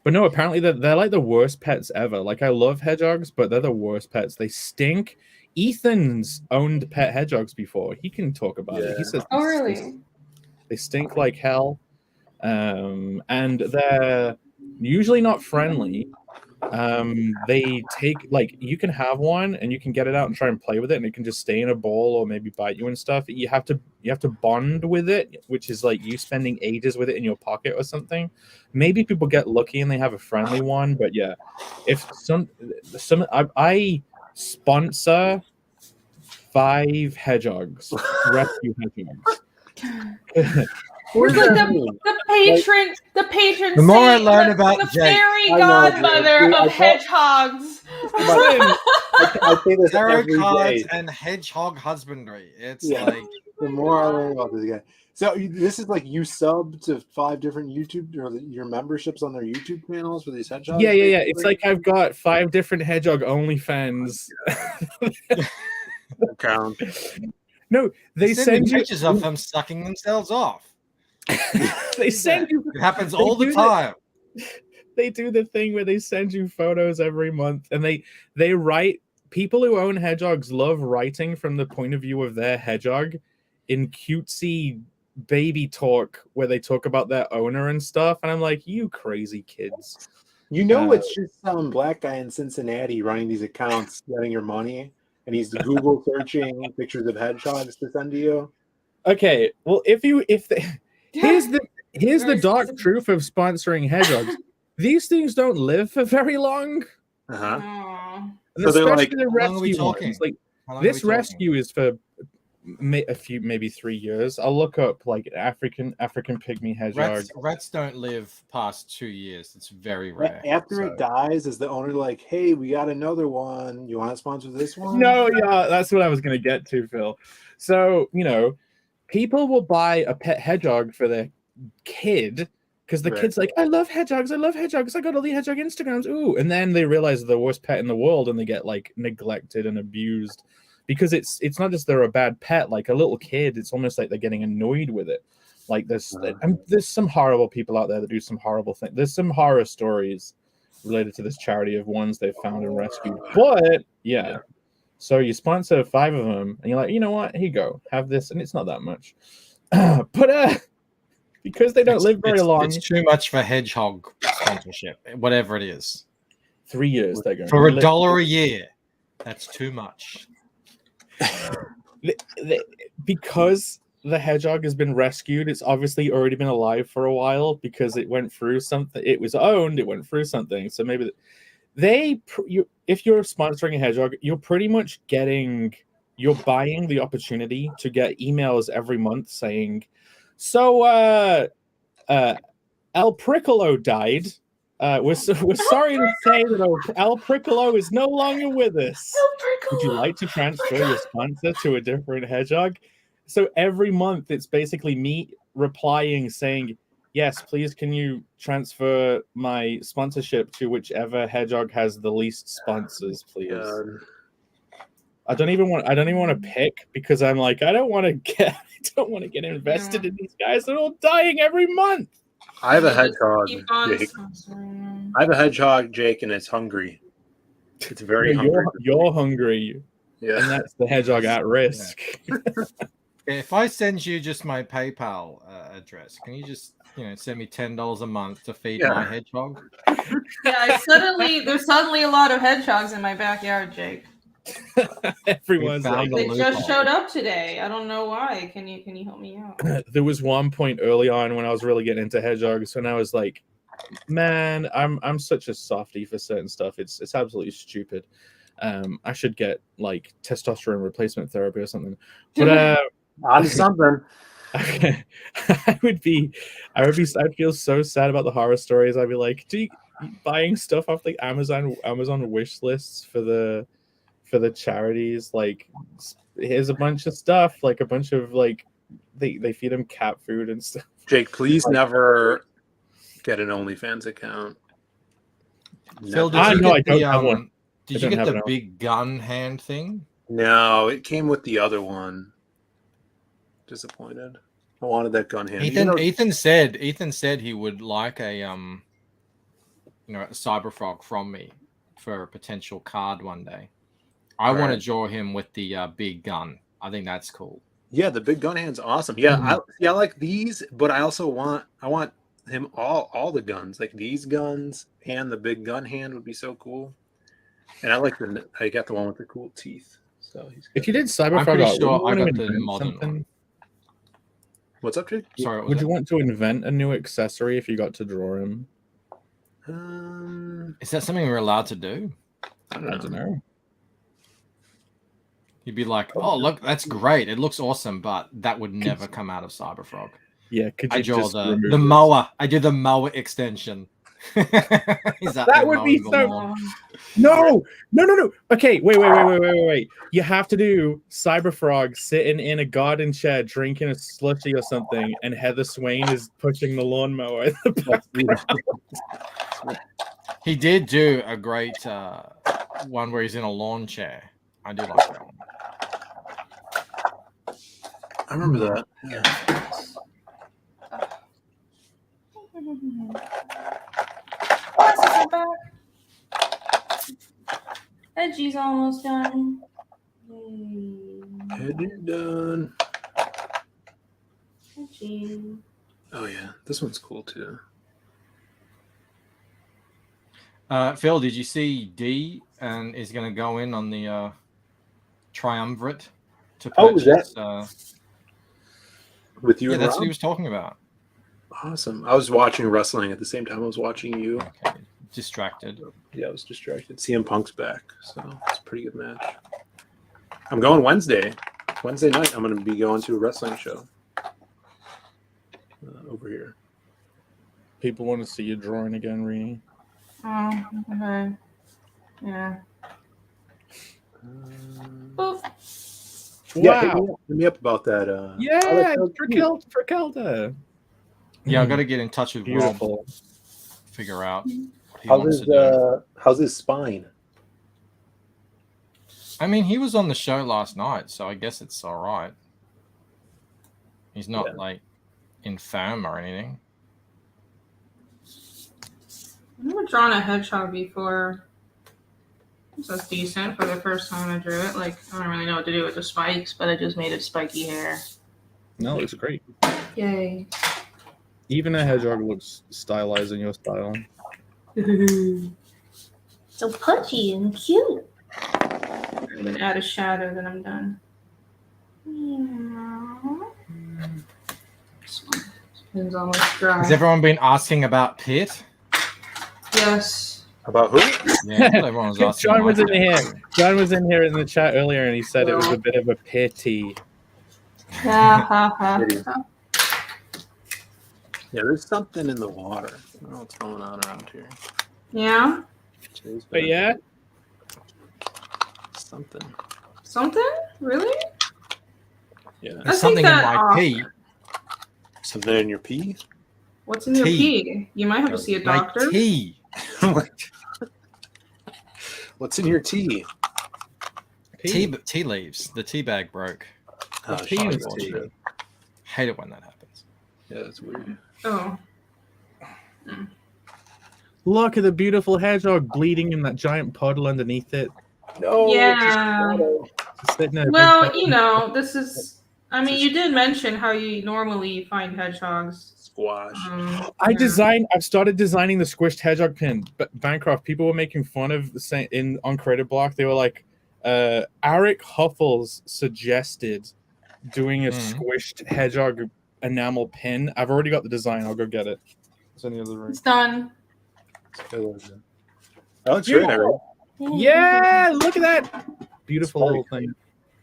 But no, apparently they're like the worst pets ever. Like I love hedgehogs, but they're the worst pets. They stink. Ethan's owned pet hedgehogs before. He can talk about it. He says Oh really? they stink like hell. And they're usually not friendly. They take like you can have one and you can get it out and try and play with it, and it can just stay in a bowl or maybe bite you and stuff. You have to bond with it, which is like you spending ages with it in your pocket or something. Maybe people get lucky and they have a friendly one, but yeah, if I sponsor 5 hedgehogs, rescue hedgehogs. It's like the patron The more I saint, learn the about Jake, fairy I know, godmother dude, of hedgehogs. I say this tarot every cards day. and hedgehog husbandry. It's Yeah. like The more I learn about this guy. So this is like you sub to 5 different YouTube or your memberships on their YouTube channels for these hedgehogs. Yeah. basically? It's like I've got 5 different hedgehog OnlyFans. Account. No, they send you pictures of them sucking themselves off. they send you. It happens They all the do that. time. They do the thing where they send you photos every month, and they write. People who own hedgehogs love writing from the point of view of their hedgehog in cutesy baby talk where they talk about their owner and stuff. And I'm like, you crazy kids. You know, it's just some black guy in Cincinnati running these accounts, getting your money, and he's Google searching pictures of hedgehogs to send to you. Okay, well, here's the dark truth of sponsoring hedgehogs. These things don't live for very long. Uh-huh. Aw. And So they're especially like- the How long are we rescue talking? ones. Like How long are we this talking? rescue is for maybe 3 years. I'll look up like African pygmy hedgehog. Rats don't live past 2 years. It's very rare. After So- it dies, is the owner like, hey, we got another one. You want to sponsor this one? No, yeah, that's what I was gonna get to, Phil. So people will buy a pet hedgehog for their kid because the Right. kid's like, I love hedgehogs. I got all the hedgehog Instagrams. Ooh, and then they realize they're the worst pet in the world, and they get like neglected and abused because it's not just they're a bad pet. Like a little kid, it's almost like they're getting annoyed with it. Like there's some horrible people out there that do some horrible things. There's some horror stories related to this charity of ones they've found and rescued. But yeah. So you sponsor 5 of them, and you're like, you know what? Here you go, have this, and it's not that much. But because they don't live very long, It's too much for hedgehog sponsorship, whatever it is. 3 years they're going For $1 a year, that's too much. Because the hedgehog has been rescued. It's obviously already been alive for a while because it went through something. It was owned. It went through something. So maybe if you're sponsoring a hedgehog, you're pretty much you're buying the opportunity to get emails every month saying, so El Prickolo died. We're sorry to say that El Prickolo is no longer with us. Would you like to transfer your sponsor to a different hedgehog? So every month it's basically me replying saying, yes, please, can you transfer my sponsorship to whichever hedgehog has the least sponsors, please? I don't even want to pick because I'm like, I don't want to get invested in these guys. They're all dying every month. I have a hedgehog, Keep on Jake. sponsoring. I have a hedgehog, Jake, and it's hungry. It's very Yeah, hungry. you're hungry, and Yeah. that's the hedgehog at risk. If I send you just my PayPal address, can you just send me $10 a month to feed my hedgehog? Yeah, there's suddenly a lot of hedgehogs in my backyard, Jake. Everyone's like, They just showed up today. I don't know why. Can you help me out? there was one point early on when I was really getting into hedgehogs, and I was like, man, I'm such a softie for certain stuff. It's absolutely stupid. I should get like testosterone replacement therapy or something. But On something. I'd feel so sad about the horror stories. I'd be like, buying stuff off like Amazon wish lists for the charities, like here's a bunch of stuff, like a bunch of like they feed them cat food and stuff. Jake, please never get an OnlyFans account. Phil, Never. did you get the big gun hand thing? No, it came with the other one. Disappointed. I wanted that gun hand. Ethan said he would like a a cyberfrog from me for a potential card one day. I want to draw him with the big gun. I think that's cool. Yeah, the big gun hand's awesome. Yeah, I like these, but I also want him all the guns, like these guns and the big gun hand would be so cool. And I got the one with the cool teeth. So if you did I'm Cyberfrog, pretty art, sure wouldn't I you got the invent modern something? one. What's up, Jake? Sorry, what was Would that? you want to invent a new accessory if you got to draw him? Is that something we're allowed to do? I don't know. You'd be like, oh, look, that's great. It looks awesome, but that would never come out of Cyberfrog. Yeah, could you I draw just the remove it? mower. I do the mower extension. That would be so. No. Okay, wait. You have to do Cyberfrog sitting in a garden shed drinking a slushy or something, and Heather Swain is pushing the lawnmower. He did do a great one where he's in a lawn chair. I do like that one. I remember that. Yeah. Edgy's almost done. Yay. Edgy done. Edgy. Oh yeah, this one's cool too. Phil, did you see D and is going to go in on the triumvirate to purchase? With you Yeah, and that's Rob? what he was talking about. Awesome. I was watching wrestling at the same time I was watching you. Okay, distracted. Yeah, I was distracted. CM Punk's back, so it's a pretty good match. I'm going Wednesday. Wednesday night, I'm going to be going to a wrestling show over here. People want to see you drawing again, Rini. Oh, okay. Yeah. Boop. Yeah, Wow. hit me up about that. Yeah, for Kelda. Yeah, I got to get in touch with Rob. Beautiful. Figure out what he wants to do. How's his spine? I mean, he was on the show last night, so I guess it's all right. He's not like infirm or anything. I've never drawn a hedgehog before. So it's decent for the first time I drew it. Like, I don't really know what to do with the spikes, but I just made it spiky hair. No, it's great. Yay. Even a hedgehog looks stylized in your style. So pudgy and cute. I'm going to add a shadow, then I'm done. This one's almost dry. Has everyone been asking about Pitt? Yes. About who? Yeah, everyone was asking. John was in about here. John was in here in the chat earlier, and he said it was a bit of a pity. Yeah, there's something in the water. I don't know what's going on around here. Yeah? But yeah, Something. Something? Really? Yeah. I There's think something in that my often. pee. Something in your pee? What's in your Tea. pee? You might have to see a My doctor. tea. What's in your tea? Tea leaves. The tea bag broke. Oh, tea shit. is tea. Hate it when that happens. Yeah, that's weird. Oh. look at the beautiful hedgehog bleeding in that giant puddle underneath it. No. Yeah. Just sitting there, Well, big you know, this is. I mean, you did mention how you normally find hedgehogs. Squash. I've started designing the squished hedgehog pin. But Bancroft, people were making fun of the same on Creative Block. They were like, Eric Huffles suggested doing a squished hedgehog enamel pin. I've already got the design. I'll go get it. It's in the other room. It's done. That looks great, Eric. Yeah, look at that beautiful little thing.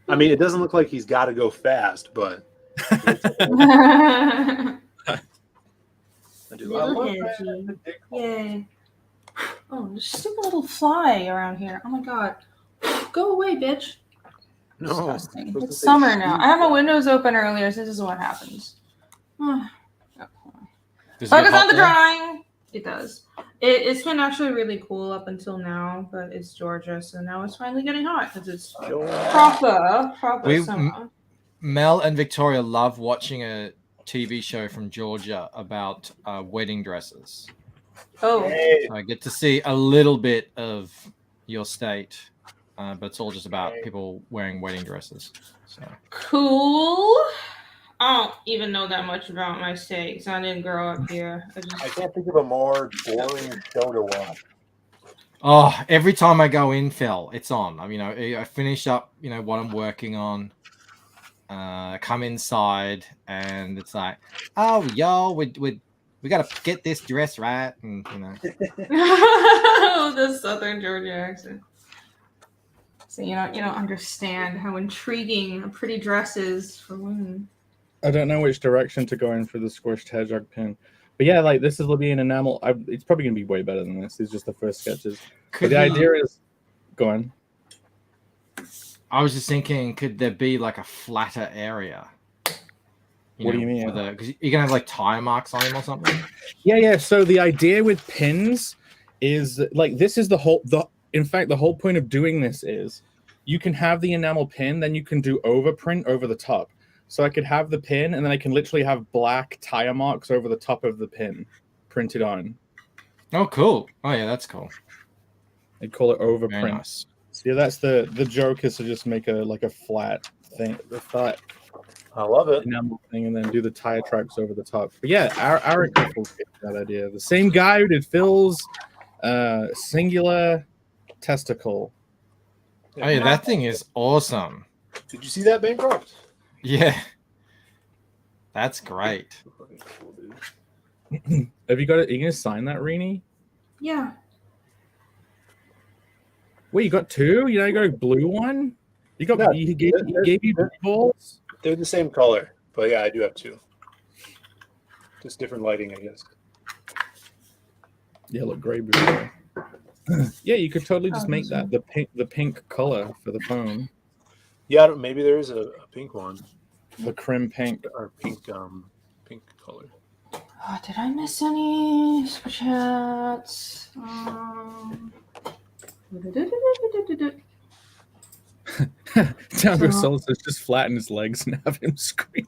I mean, it doesn't look like he's got to go fast, but I do Little love edgy. Yay. Oh, there's a stupid little fly around here. Oh my god. Go away, bitch. No, Disgusting. It's summer now. I have my windows open earlier, so this is what happens. Does it Focus get hot on the there? drawing. It does. It's been actually really cool up until now, but it's Georgia, so now it's finally getting hot because it's proper summer. Mel and Victoria love watching a TV show from Georgia about wedding dresses. Oh, So I get to see a little bit of your state, but it's all just about people wearing wedding dresses. So cool. Oh, even know that much about my state because I didn't grow up here. I can't think of a more boring show to watch. Oh, every time I go in, Phil, it's on. I mean, I finish up, what I'm working on. Come inside, and it's like, oh, y'all, we gotta get this dress right, and the Southern Georgia accent. So you don't understand how intriguing a pretty dress is for women. I don't know which direction to go in for the squished hedgehog pin. But yeah, like this is Libyan enamel. It's probably going to be way better than this. These are just the first sketches. But the idea is... Go on. I was just thinking, could there be like a flatter area? What do you mean? Because you're going to have like tire marks on him or something? Yeah. So the idea with pins is like this is in fact, the whole point of doing this is you can have the enamel pin, then you can do overprint over the top. So I could have the pin, and then I can literally have black tire marks over the top of the pin printed on. Oh, cool. Oh, yeah, that's cool. They call it overprint. Very nice. So yeah, that's the joke is to just make a flat thing, the flat I love it. enamel thing, and then do the tire tracks over the top. But yeah, our couple get that idea. The same guy who did Phil's singular testicle. Oh, yeah, that thing is awesome. Did you see that, Bancroft? Yeah. That's great. Have you got it? Are you gonna sign that, Rini? Yeah. Wait, you got two? You got a blue one? He gave you blue balls? They're the same color, but yeah, I do have two. Just different lighting, I guess. Yeah, look great before. Yeah, you could totally just make that the pink color for the phone. Yeah, maybe there is a pink one. The crim pink or pink color. Oh, did I miss any super chats? Downgo Soul says just flatten his legs and have him scream.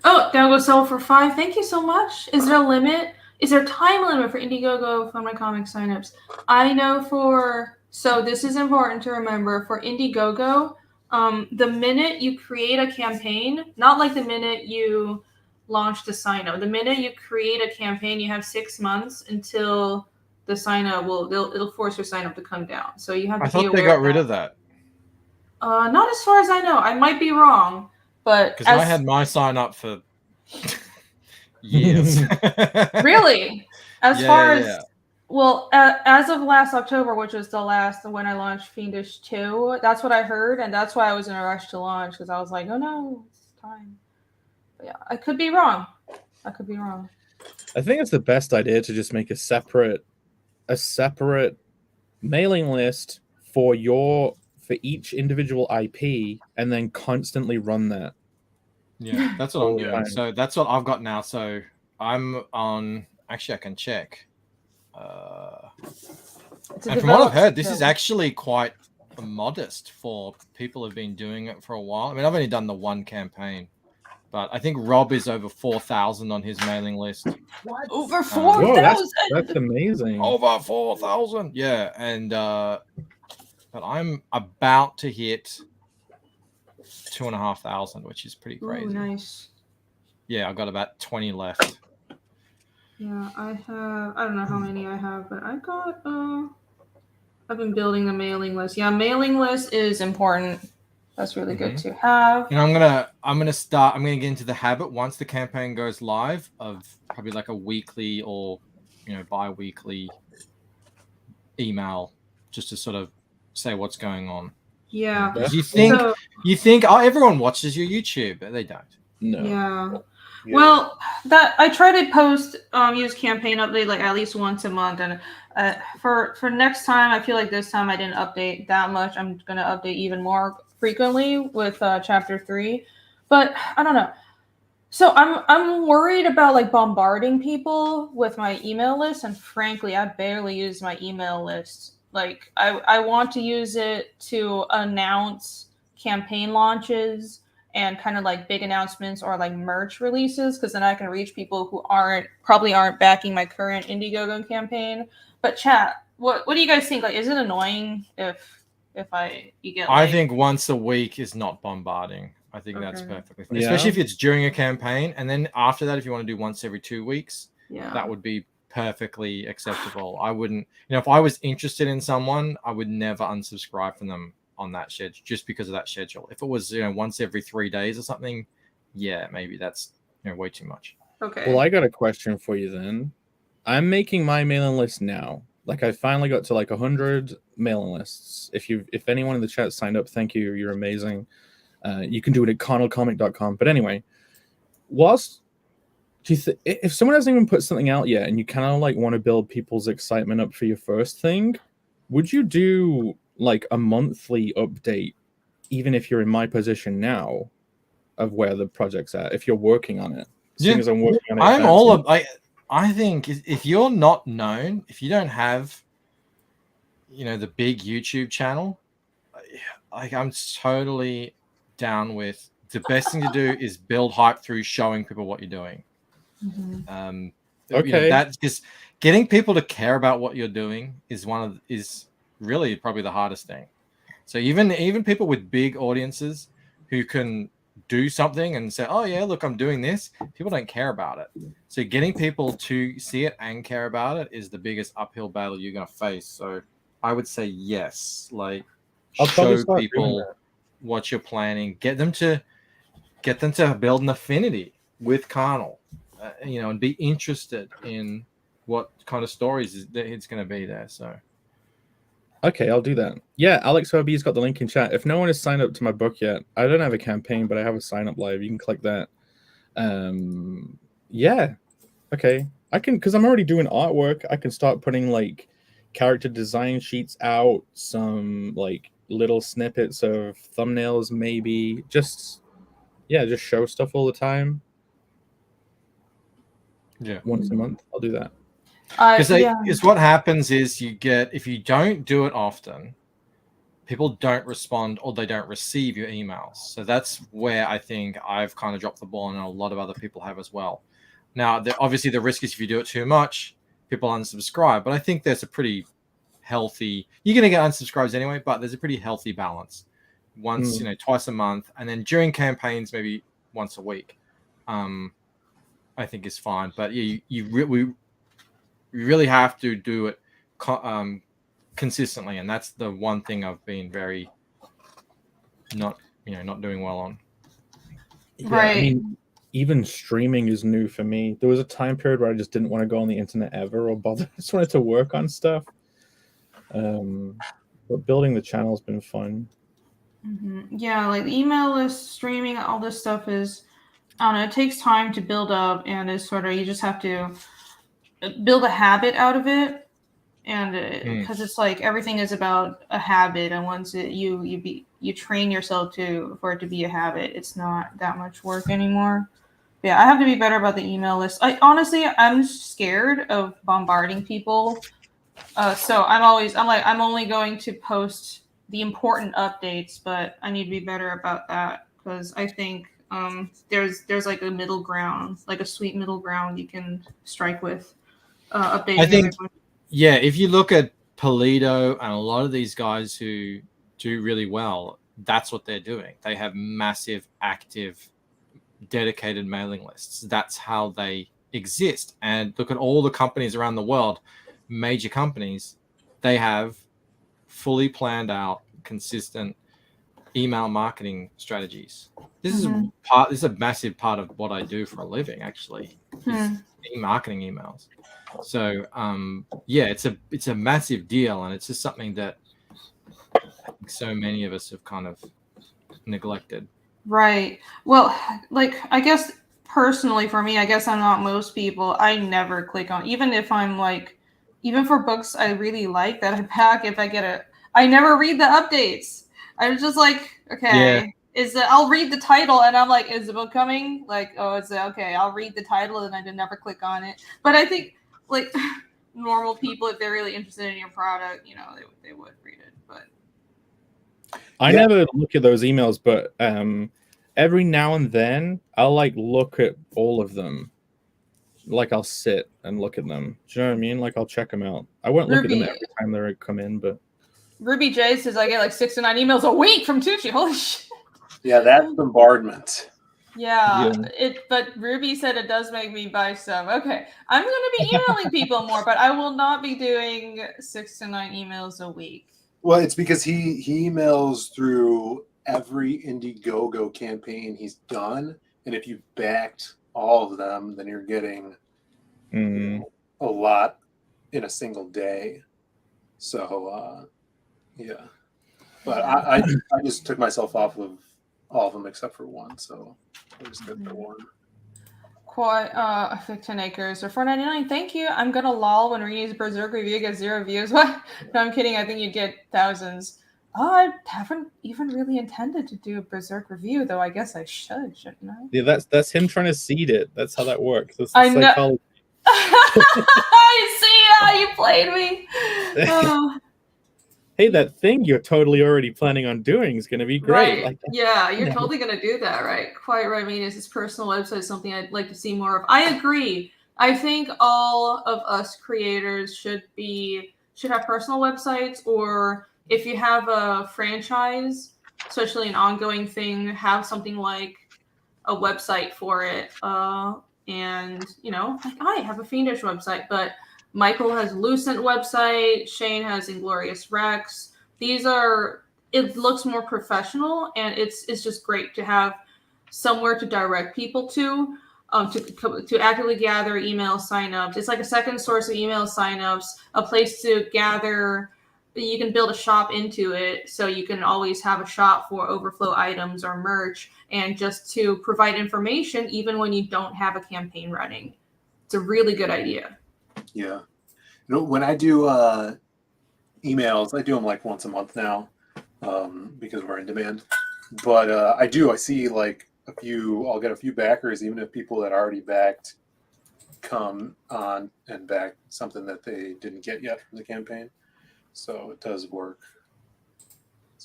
Oh, Downgo Soul for 5. Thank you so much. Is there a limit? Is there a time limit for Indiegogo Fund My Comic signups? I know so this is important to remember for Indiegogo. The minute you create a campaign, not like the minute you launch the sign up. The minute you create a campaign, you have 6 months until the sign up it'll force your sign up to come down. So you have to I thought they got rid of that. Not as far as I know. I might be wrong, but because I had my sign up for years. Really? As of last October, which was the last when I launched Fiendish 2, that's what I heard, and that's why I was in a rush to launch because I was like, oh no, it's time. But yeah, I could be wrong. I think it's the best idea to just make a separate mailing list for each individual IP and then constantly run that. Yeah, that's what I'm doing. So that's what I've got now. So I'm on. Actually, I can check. And from what I've heard, this is actually quite modest for people who've been doing it for a while. I mean, I've only done the one campaign, but I think Rob is over 4,000 on his mailing list. What? Over 4,000? That's amazing. Over 4,000. Yeah, and but I'm about to hit 2,500, which is pretty crazy. Ooh, nice. Yeah, I've got about 20 left. Yeah, I don't know how many I have, but I've been building the mailing list. Yeah, mailing list is important. That's really good to have. And I'm gonna get into the habit once the campaign goes live of probably like a weekly or bi-weekly email just to sort of say what's going on. Yeah. You think everyone watches your YouTube, but they don't. No. Yeah. Well, that I try to post use campaign update like at least once a month, and for next time, I feel like this time I didn't update that much. I'm gonna update even more frequently with chapter 3, but I don't know. So I'm worried about like bombarding people with my email list, and frankly, I barely use my email list. Like I want to use it to announce campaign launches and kind of like big announcements or like merch releases, because then I can reach people who probably aren't backing my current Indiegogo campaign. But chat, what do you guys think? Like, is it annoying if you get? I think once a week is not bombarding. I think that's Okay. perfectly fine. Yeah. Especially if it's during a campaign. And then after that, if you want to do once every 2 weeks, Yeah. that would be perfectly acceptable. I wouldn't, if I was interested in someone, I would never unsubscribe from them on that schedule just because of that schedule. If it was, once every 3 days or something, yeah, maybe that's way too much. Okay. Well, I got a question for you then. I'm making my mailing list now. Like I finally got to like 100 mailing lists. If anyone in the chat signed up, thank you. You're amazing. You can do it at connellcomic.com. But anyway, if someone hasn't even put something out yet and you kind of like want to build people's excitement up for your first thing, would you do like a monthly update, even if you're in my position now, of where the project's at, if you're working on it? Seeing as I'm working on it, I think if you're not known, if you don't have, the big YouTube channel, I'm totally down with the best thing to do is build hype through showing people what you're doing. Mm-hmm. Okay, that's just getting people to care about what you're doing is really probably the hardest thing. So even people with big audiences who can do something and say, oh yeah, look, I'm doing this, people don't care about it. So getting people to see it and care about it is the biggest uphill battle you're going to face. So I would say yes, like show people what you're planning, get them to build an affinity with Carnal, and be interested in what kind of stories it's going to be there. So okay, I'll do that. Yeah, Alex OB's got the link in chat. If no one has signed up to my book yet, I don't have a campaign, but I have a sign up live. You can click that. Yeah. Okay. I can, because I'm already doing artwork. I can start putting like character design sheets out, some like little snippets of thumbnails, maybe. Just show stuff all the time. Yeah. Once a month, I'll do that. Because what happens is if you don't do it often, people don't respond or they don't receive your emails. So that's where I think I've kind of dropped the ball, and a lot of other people have as well. Now, obviously the risk is if you do it too much, people unsubscribe. But I think there's a pretty healthy, you're going to get unsubscribes anyway, but there's a pretty healthy balance. Once, twice a month, and then during campaigns, maybe once a week, I think is fine. But we really have to do it consistently, and that's the one thing I've been very not doing well on. Yeah, right. I mean, even streaming is new for me. There was a time period where I just didn't want to go on the internet ever or bother. I just wanted to work on stuff. But building the channel has been fun. Mm-hmm. Yeah, like email list, streaming, all this stuff is, I don't know, it takes time to build up, and it's sort of, you just have to build a habit out of it, and because it's like everything is about a habit, and once you train yourself for it to be a habit, it's not that much work anymore. But yeah, I have to be better about the email list. I'm scared of bombarding people, so I'm only going to post the important updates, but I need to be better about that, because I think there's like a middle ground, like a sweet middle ground you can strike with updating. I think, everyone. Yeah, if you look at Polito and a lot of these guys who do really well, that's what they're doing. They have massive, active, dedicated mailing lists. That's how they exist. And look at all the companies around the world, major companies, they have fully planned out, consistent email marketing strategies. This is a massive part of what I do for a living, actually. Marketing emails. So it's a massive deal, and it's just something that I think so many of us have kind of neglected. Right. Well, like, I guess personally for me, I guess I'm not most people. I never click on, even if I'm like, even for books I really like that I pack, if I get I never read the updates. I'm just like, okay, I'll read the title and I'm like, is the book coming? Like, oh, it's okay. I'll read the title and I did never click on it. But I think like normal people, if they're really interested in your product, they would read it. But I never look at those emails, but every now and then I'll like look at all of them. Like I'll sit and look at them. Do you know what I mean? Like I'll check them out. I won't look at them every time they come in, but Ruby J says I get like 6 to 9 emails a week from Tucci. Holy shit. Yeah, that's bombardment. Yeah, but Ruby said it does make me buy some. Okay, I'm going to be emailing people more, but I will not be doing 6 to 9 emails a week. Well, it's because he emails through every Indiegogo campaign he's done, and if you've backed all of them, then you're getting a lot in a single day. So, yeah. But I just took myself off of all of them except for one, so I just good for one. Quite 10 acres or $4.99. Thank you. I'm gonna lol when Renee's Berserk review gets 0 views. What? No, I'm kidding. I think you'd get thousands. Oh, I haven't even really intended to do a Berserk review, though. I guess I should, shouldn't I? Yeah, that's him trying to seed it. That's how that works. That's I know. I see how you played me. Oh. Hey, that thing you're totally already planning on doing is going to be great. Right. Like, yeah, you're totally going to do that, right? Quite right. I mean, is his personal website something I'd like to see more of? I agree. I think all of us creators should have personal websites, or if you have a franchise, especially an ongoing thing, have something like a website for it. And, like I have a Fiendish website, but Michael has Lucent website. Shane has Inglorious Rex. It looks more professional, and it's just great to have somewhere to direct people to actively gather email signups. It's like a second source of email signups, a place to gather. You can build a shop into it, so you can always have a shop for overflow items or merch, and just to provide information even when you don't have a campaign running. It's a really good idea. Yeah. When I do emails, I do them like once a month now because we're in demand. But I see like I'll get a few backers, even if people that already backed come on and back something that they didn't get yet from the campaign. So it does work.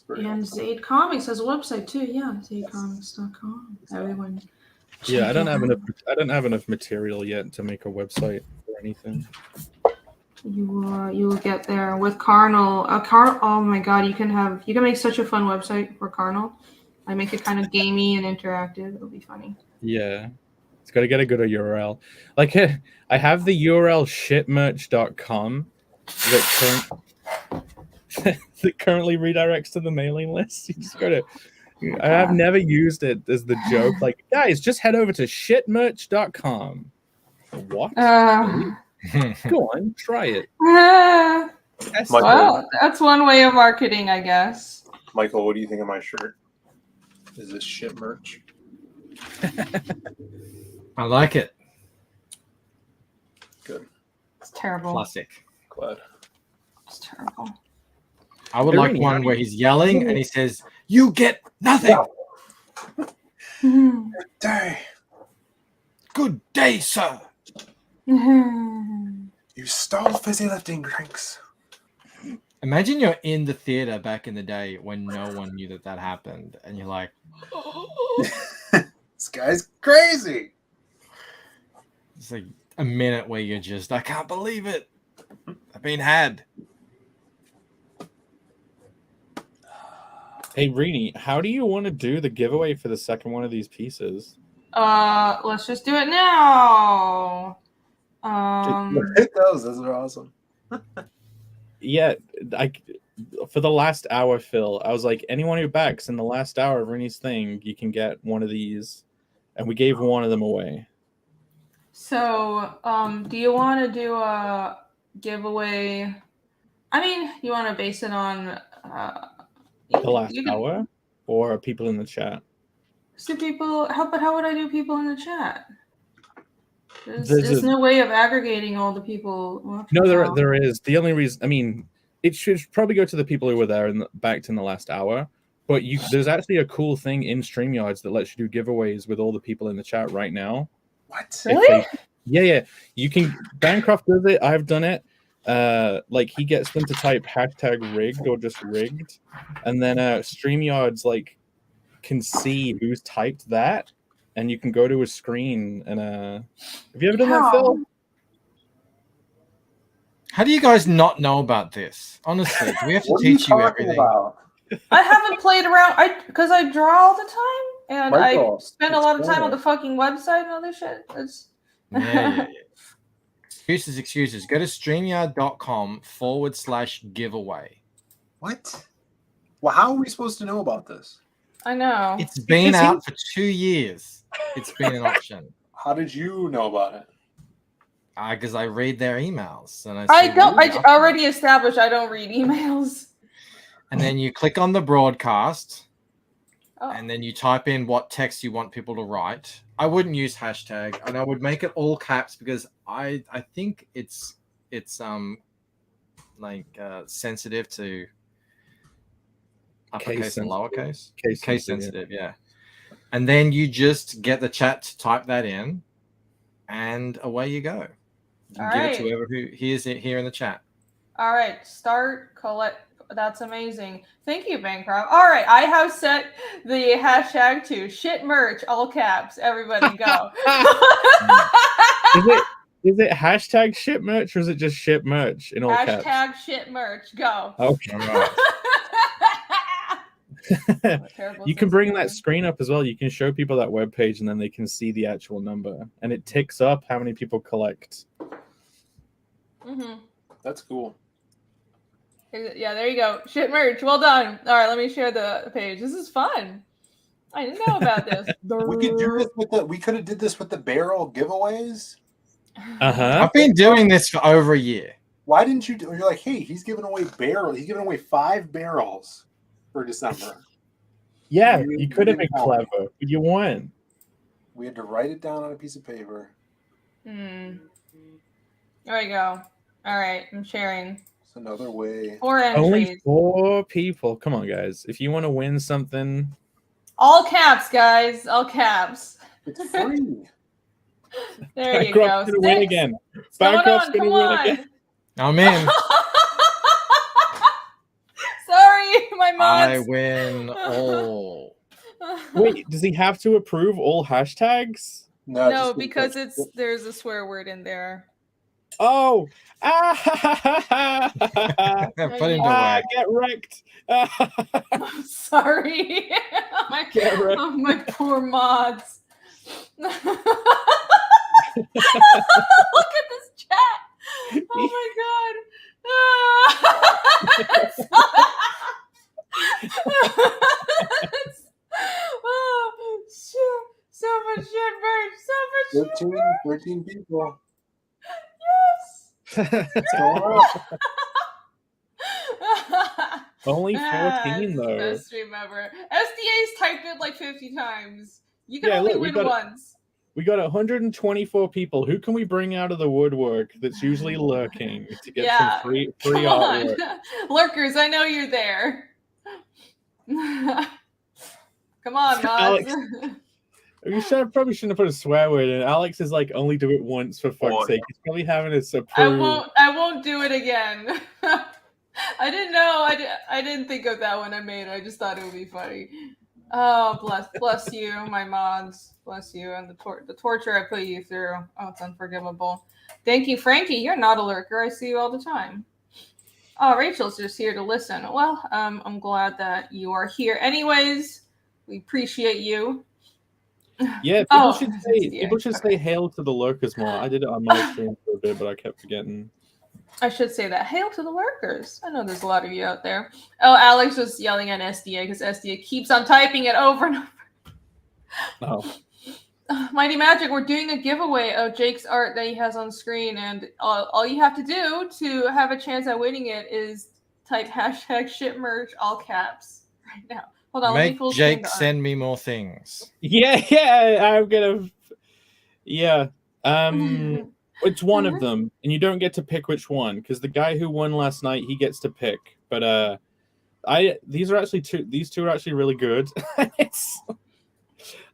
And helpful. Zaid Comics has a website too. Yeah, zaidcomics.com. Everyone. Yeah, I don't have enough material yet to make a website or anything. You will get there with Carnal. Oh my god, you can make such a fun website for Carnal. I make it kind of gamey and interactive. It'll be funny. Yeah. It's got to get a good URL. Like, I have the URL shitmerch.com that currently redirects to the mailing list. You just go to... I have never used it as the joke. Like, guys, just head over to shitmerch.com. What? Go on, try it. Well, that's one way of marketing, I guess. Michael, what do you think of my shirt? Is this shit merch? I like it. Good. It's terrible. Classic. Glad. It's terrible. I would like one where he's yelling and he says, "You get nothing." Good day. Good day, sir. You stole fizzy lifting drinks. Imagine you're in the theater back in the day when no one knew that happened, and you're like, "This guy's crazy." It's like a minute where you're just, I can't believe it. I've been had. Hey, Rini, how do you want to do the giveaway for the second one of these pieces? Let's just do it now. Those are awesome. Yeah, for the last hour, Phil, I was like, anyone who backs in the last hour of Rini's thing, you can get one of these, and we gave one of them away. So, do you want to do a giveaway? I mean, you want to base it on the last hour, or people in the chat? So people, how would I do people in the chat? There's no way of aggregating all the people. Well, no, there is. The only reason, I mean, it should probably go to the people who were there and backed in the last hour. But there's actually a cool thing in StreamYards that lets you do giveaways with all the people in the chat right now. What? Really? Yeah. You can. Bancroft does it. I've done it. Like he gets them to type #rigged or just rigged, and then StreamYards like can see who's typed that, and you can go to a screen and have you ever done that, Phil? How do you guys not know about this? Honestly, do we have to teach you everything? I haven't played around. Because I draw all the time, and Michael, I spend a lot of time on explain the fucking website and other shit. Yeah. Excuses. Go to streamyard.com/giveaway. What? Well, how are we supposed to know about this? I know. It's been Because out for 2 years. It's been an option. How did you know about it? Because I read their emails and I see don't. what I they're up to. already established I don't read emails. And then you click on the broadcast, Oh. and then you type in what text you want people to write. I wouldn't use hashtag, and I would make it all caps because I think it's sensitive to uppercase and lowercase. Case sensitive, yeah. And then you just get the chat to type that in, and away you go. You All give right. it to whoever who hears it here in the chat. All right, start collect. That's amazing. Thank you, Bancroft. All right, I have set the hashtag to shit merch, all caps. Everybody go. Is it hashtag ship merch or is it just ship merch in all caps? Hashtag shit merch. Go. Okay. All right. You can bring that screen up as well. You can show people that web page and then they can see the actual number and it ticks up how many people collect. Mm-hmm. That's cool. Yeah, there you go. Shit merch. Well done. All right, let me share the page. This is fun. I didn't know about this. We could do this with we could have did this with the barrel giveaways. Uh-huh. I've been doing this for over a year. Why didn't you do? You're like, hey, he's giving away barrel. He's giving away 5 barrels for December. Yeah, you could have been didn't clever, but you weren't. We had to write it down on a piece of paper. There you go. All right, I'm sharing. It's another way. 4 entries. Only 4 people. Come on, guys. If you want to win something, All caps, guys. All caps. It's free. There you Bancroft's go. gonna win 6. again. What's going Bancroft's on? gonna Come win on. again. I'm in. Sorry, my I mods. win all. Wait, does he have to approve all hashtags? No, No, just because there's a swear word in there. Oh! Put him away. Get wrecked. I'm sorry. Get wrecked. Oh, my poor mods. Look at this chat. Oh my god. Oh, shit. So much shit, merch. So much shit. 13 people. Yes. Only 14 though. Best stream ever. SDA's typed it like 50 times. You can Yeah, only look, we win got once. We got 124 people. Who can we bring out of the woodwork that's usually lurking to get some free Come artwork? on. Lurkers, I know you're there. Come on, mods. Alex. Probably shouldn't have put a swear word in. Alex is like, only do it once for fuck's sake. He's probably having us approve. I won't do it again. I didn't know. I didn't think of that when I made it. I just thought it would be funny. Oh, bless you, my mods. Bless you, and the torture I put you through. Oh, it's unforgivable. Thank you, Frankie. You're not a lurker. I see you all the time. Oh, Rachel's just here to listen. Well, I'm glad that you are here. Anyways, we appreciate you. Yeah, people should say hail to the lurkers more. I did it on my stream for a bit, but I kept forgetting. I should say that. Hail to the lurkers. I know there's a lot of you out there. Oh, Alex was yelling at SDA because SDA keeps on typing it over and over. Oh. Mighty Magic, we're doing a giveaway of Jake's art that he has on screen, and all you have to do to have a chance at winning it is type hashtag shit merch, all caps, right now. Hold on, let me Make full screen Jake the art. send me more things. Yeah, I'm gonna. Yeah, it's one of them, and you don't get to pick which one because the guy who won last night he gets to pick. But these are actually two. These two are actually really good.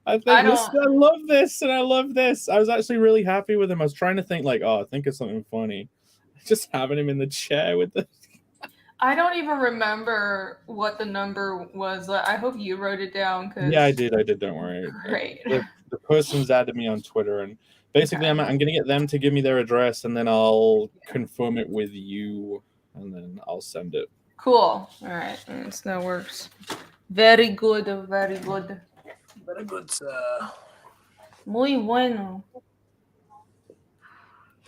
I love this, and I love this. I was actually really happy with him. I was trying to think think of something funny. Just having him in the chair with the. I don't even remember what the number was. I hope you wrote it down. Yeah, I did. Don't worry. Great. The person's added me on Twitter, and basically I'm going to get them to give me their address, and then I'll confirm it with you, and then I'll send it. Cool. All right. That works. Very good. Very good. Very good. Muy bueno.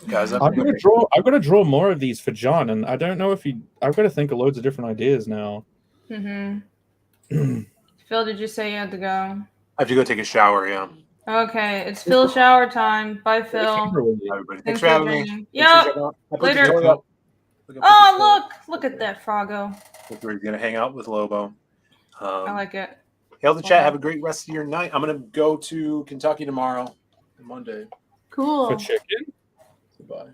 Guys, I've got to draw more of these for John, and I don't know if I've got to think of loads of different ideas now. Mm-hmm. Phil, did you say you had to go? I have to go take a shower. Yeah. Okay, it's Phil shower time. Bye, Phil. Everybody. Thanks for having me. Yeah. Later. Oh, look at that Froggo. We're gonna hang out with Lobo. I like it. Hail the chat. Have a great rest of your night. I'm gonna go to Kentucky tomorrow, Monday. Cool. For chicken? Goodbye.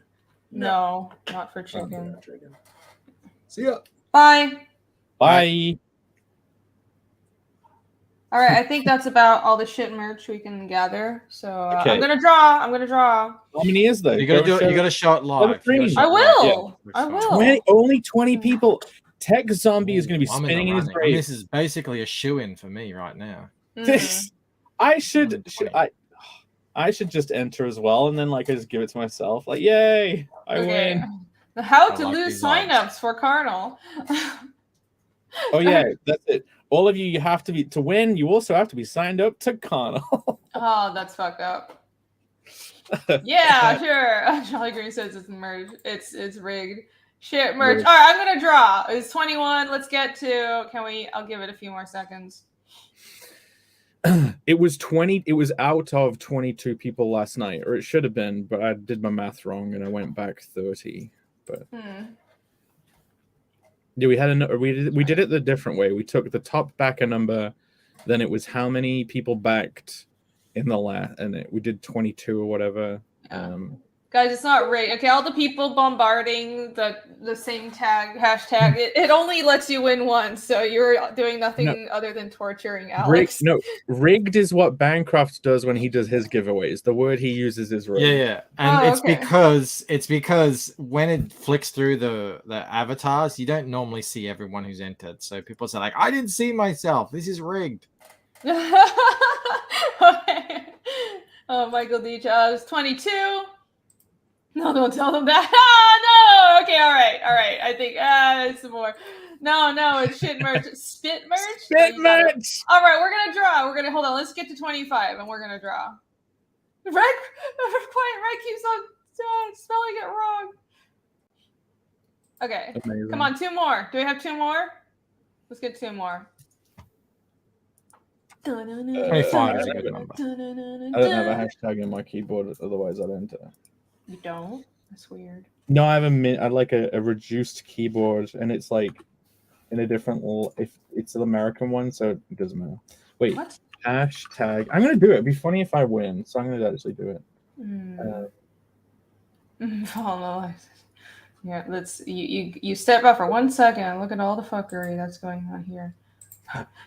No, not for chicken. See ya. Bye. Bye. All right, I think that's about all the shit merch we can gather. So Okay. I'm gonna draw. How many is there? You gotta show it live. I will. I will. Only 20 people. Tech Zombie is going to be spinning in his grave. This is basically a shoe-in for me right now. This, I should just enter as well, and then I just give it to myself. Yay! I win. How to lose signups for Carnal. Oh yeah, that's it. All of you have to be to win. You also have to be signed up to Carnal. Oh, that's fucked up. Yeah, sure. Charlie Green says it's merged. It's rigged. Shit, merch. All right, I'm gonna draw. It's 21. Let's get to. I'll give it a few more seconds. It was 20. It was out of 22 people last night, or it should have been, but I did my math wrong and I went back 30. But yeah, we did it the different way. We took the top backer number, then it was how many people backed in the last, and we did 22 or whatever. Guys, it's not rigged. Okay, all the people bombarding the same hashtag, it only lets you win once, so you're doing nothing other than torturing Alex. Rigged is what Bancroft does when he does his giveaways. The word he uses is rigged. Yeah. And it's because when it flicks through the avatars, you don't normally see everyone who's entered. So people say I didn't see myself. This is rigged. Okay. Oh, Michael Deach, it's 22. No, don't tell them that. No. Okay, all right. I think it's some more. No, it's shit merch. Spit merch? Spit merch! All right, we're going to draw. Hold on. Let's get to 25, and we're going to draw. Red keeps on spelling it wrong. Okay. Amazing. Come on, 2 more. Do we have 2 more? Let's get 2 more. 25 is a good number. I don't have a hashtag in my keyboard, otherwise I'd enter. You don't? That's weird. No, I have I like a reduced keyboard, and it's in a different if it's an American one, so it doesn't matter. Wait, what? Hashtag. I'm gonna do it. It'd be funny if I win, so I'm gonna actually do it. Yeah, you step up for 1 second. Look at all the fuckery that's going on here.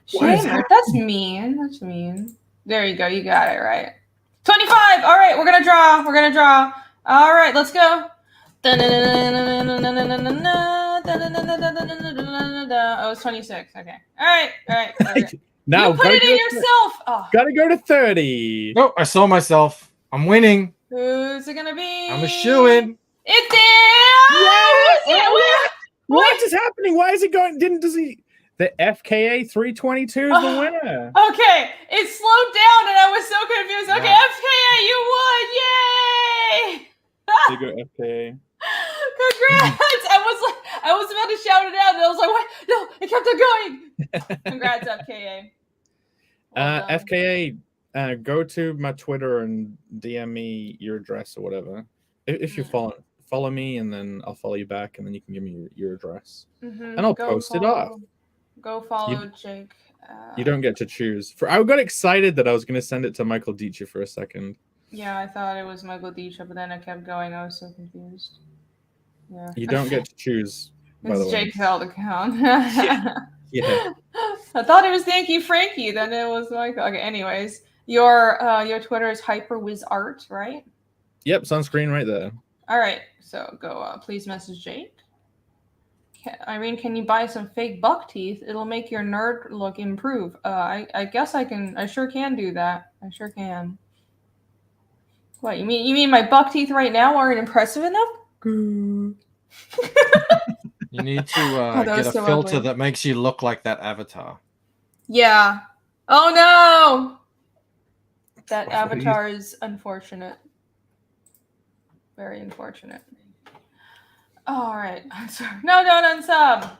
Shame, that's mean. That's mean. There you go. You got it right. 25. All right, we're gonna draw. All right, let's go. Oh, it's 26. Okay. All right. Now you put it in yourself. Oh. Gotta go to 30. Oh, I saw myself. I'm winning. Who's it gonna be? I'm a shoo-in. It's Dan. What is happening? Why is it going? Does he? The FKA 322 is the winner. Okay, it slowed down and I was so confused. Okay, FKA, you won! Yay! You go FKA. Congrats! I was about to shout it out, and I was like, "What? No!" It kept on going. Congrats, FKA. Well FKA, go to my Twitter and DM me your address or whatever. If you follow me, and then I'll follow you back, and then you can give me your address, and I'll post it off. Go follow Jake. You don't get to choose. I got excited that I was going to send it to Michael Deitcher for a second. Yeah, I thought it was Michael Deitcher, but then I kept going. I was so confused. Yeah. You don't get to choose. By the way. Jake's held account. Yeah. I thought it was Thank You Frankie. Then it was Michael. Okay. Anyways, your Twitter is HyperWizArt, right? Yep, it's on screen right there. All right. So go. Please message Jake. Irene, can you buy some fake buck teeth? It'll make your nerd look improve. I guess I can. I sure can do that. I sure can. What, you mean my buck teeth right now aren't impressive enough? You need to that get was a so filter ugly. that makes you look like that avatar. Yeah. Oh no! That What are you- avatar is unfortunate. Very unfortunate. All right. I'm sorry. No, don't unsub.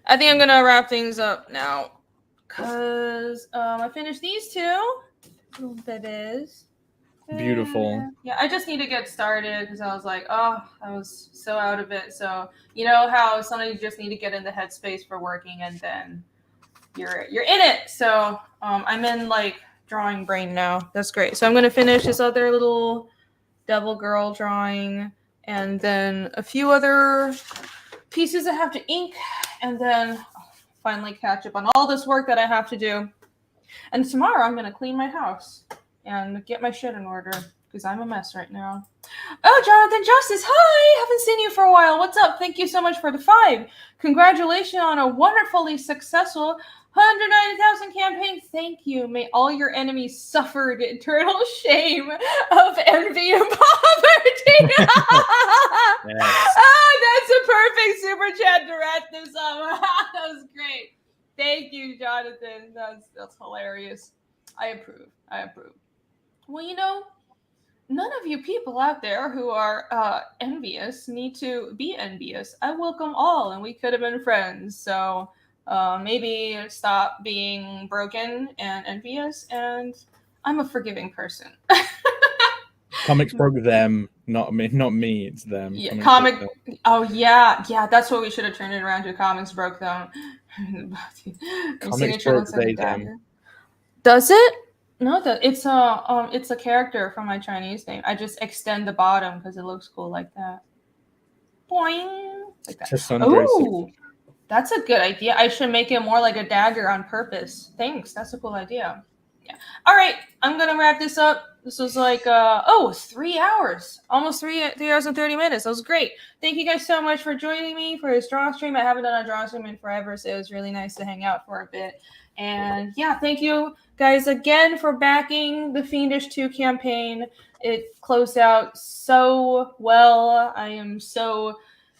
I think I'm gonna wrap things up now, cause I finished these two little babies. Beautiful. Yeah, I just need to get started because I was like, oh, I was so out of it. So you know how sometimes you just need to get in the headspace for working, and then you're in it. So I'm in like drawing brain now. That's great. So I'm gonna finish this other little devil girl drawing, and then a few other pieces I have to ink, and then I'll finally catch up on all this work that I have to do. And tomorrow I'm gonna clean my house and get my shit in order because I'm a mess right now. Oh, Jonathan Justice, hi! Haven't seen you for a while. What's up? Thank you so much for the 5. Congratulations on a wonderfully successful 190,000 campaign. Thank you. May all your enemies suffer the eternal shame of envy and poverty. That's a perfect super chat to wrap this up. That was great. Thank you, Jonathan. That's hilarious. I approve. Well, you know, none of you people out there who are envious need to be envious. I welcome all, and we could have been friends. So maybe stop being broken and envious, and I'm a forgiving person. Comics broke them, not me. Not me. It's them. Yeah, Comics broke them. Oh yeah. That's what we should have turned it around to. Comics broke them. Comics broke they them. Does it? No, it's a character from my Chinese name. I just extend the bottom because it looks cool like that. Boing, like that. Ooh, that's a good idea. I should make it more like a dagger on purpose. Thanks, that's a cool idea. Yeah. All right, I'm gonna wrap this up. This was like 3 hours, almost 3 hours and 30 minutes. That was great. Thank you guys so much for joining me for this draw stream. I haven't done a draw stream in forever, so it was really nice to hang out for a bit. And yeah, thank you guys again for backing the Fiendish 2 campaign. It closed out so well. I am so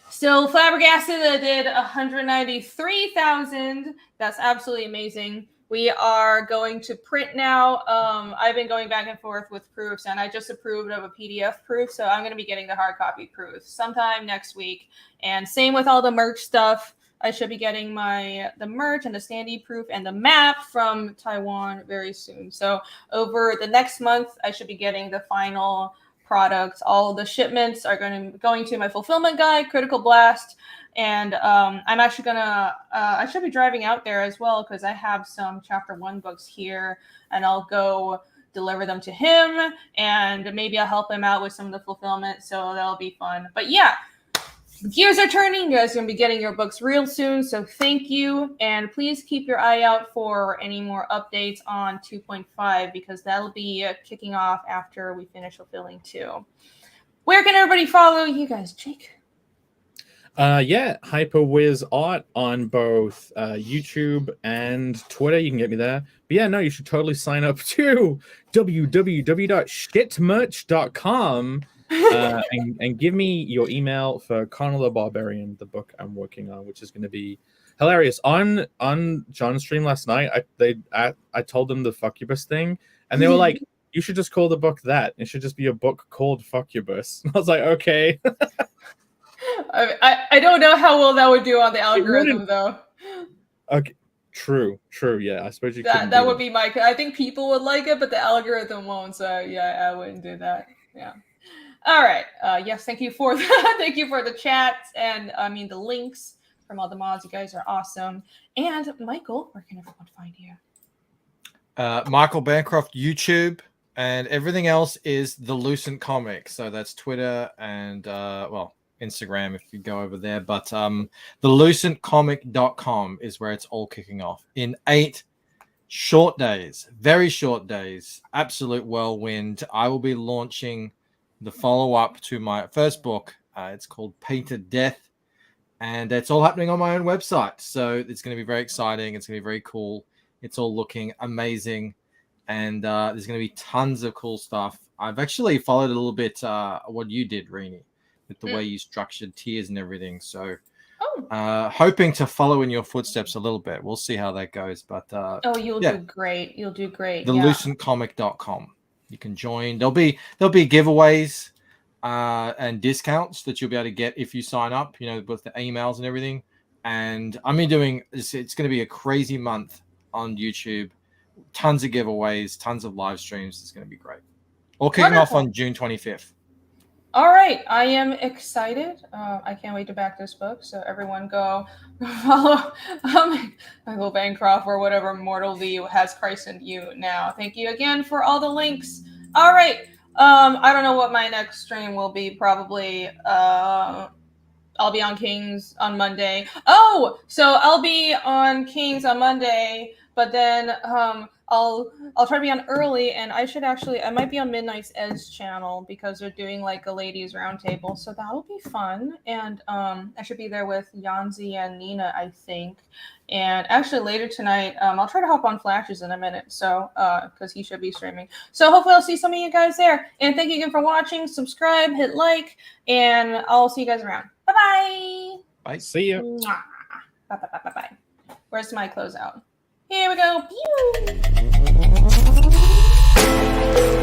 still flabbergasted that it did 193,000. That's absolutely amazing. We are going to print now. I've been going back and forth with proofs, and I just approved of a PDF proof, so I'm going to be getting the hard copy proof sometime next week. And same with all the merch stuff. I should be getting the merch and the standee proof and the map from Taiwan very soon. So over the next month, I should be getting the final products. All the shipments are going to my fulfillment guy, Critical Blast. And I'm actually gonna, I should be driving out there as well because I have some chapter 1 books here, and I'll go deliver them to him, and maybe I'll help him out with some of the fulfillment. So that'll be fun. But yeah, the gears are turning. You guys are going to be getting your books real soon. So thank you. And please keep your eye out for any more updates on 2.5 because that'll be kicking off after we finish fulfilling 2. Where can everybody follow you guys, Jake? Hyperwiz Art on both YouTube and Twitter. You can get me there. But yeah, no, you should totally sign up to www.shitmerch.com and give me your email for Conor the Barbarian, the book I'm working on, which is going to be hilarious. On John's stream last night, I told them the Fuckubus thing, and they were like, "You should just call the book that. It should just be a book called Fuckubus." I was like, "Okay." I don't know how well that would do on the algorithm, though. Okay, true. Yeah, I suppose you could. That would be my. I think people would like it, but the algorithm won't. So yeah, I wouldn't do that. Yeah. All right. Yes. Thank you for thank you for the chats and the links from all the mods. You guys are awesome. And Michael, where can everyone find you? Michael Bancroft YouTube, and everything else is the Lucent Comics. So that's Twitter and Instagram if you go over there. But the lucentcomic.com is where it's all kicking off in 8 short days, very short days, absolute whirlwind. I will be launching the follow-up to my first book. It's called Painted Death, and it's all happening on my own website. So it's going to be very exciting. It's going to be very cool. It's all looking amazing, and there's going to be tons of cool stuff. I've actually followed a little bit what you did, Rini, with the way you structured tiers and everything. So Hoping to follow in your footsteps a little bit. We'll see how that goes. But you'll do great. You'll do great. thelucentcomic.com. You can join. There'll be giveaways and discounts that you'll be able to get if you sign up, with the emails and everything. And I'm doing it's going to be a crazy month on YouTube. Tons of giveaways, tons of live streams. It's going to be great. All kicking off on June 25th. All right, I am excited. I can't wait to back this book. So everyone go follow Michael Bancroft or whatever mortal V has christened you now. Thank you again for all the links. All right. I don't know what my next stream will be. Probably I'll be on Kings on Monday. Oh, so I'll be on Kings on Monday, but then I'll try to be on early, and I might be on Midnight's Ed's channel because they're doing like a ladies roundtable, so that'll be fun. And I should be there with Yanzi and Nina, I think. And actually later tonight, I'll try to hop on Flashes in a minute, so because he should be streaming. So hopefully I'll see some of you guys there. And thank you again for watching. Subscribe, hit like, and I'll see you guys around. Bye-bye. Bye. See you. Bye. Where's my closeout? Here we go. Pew!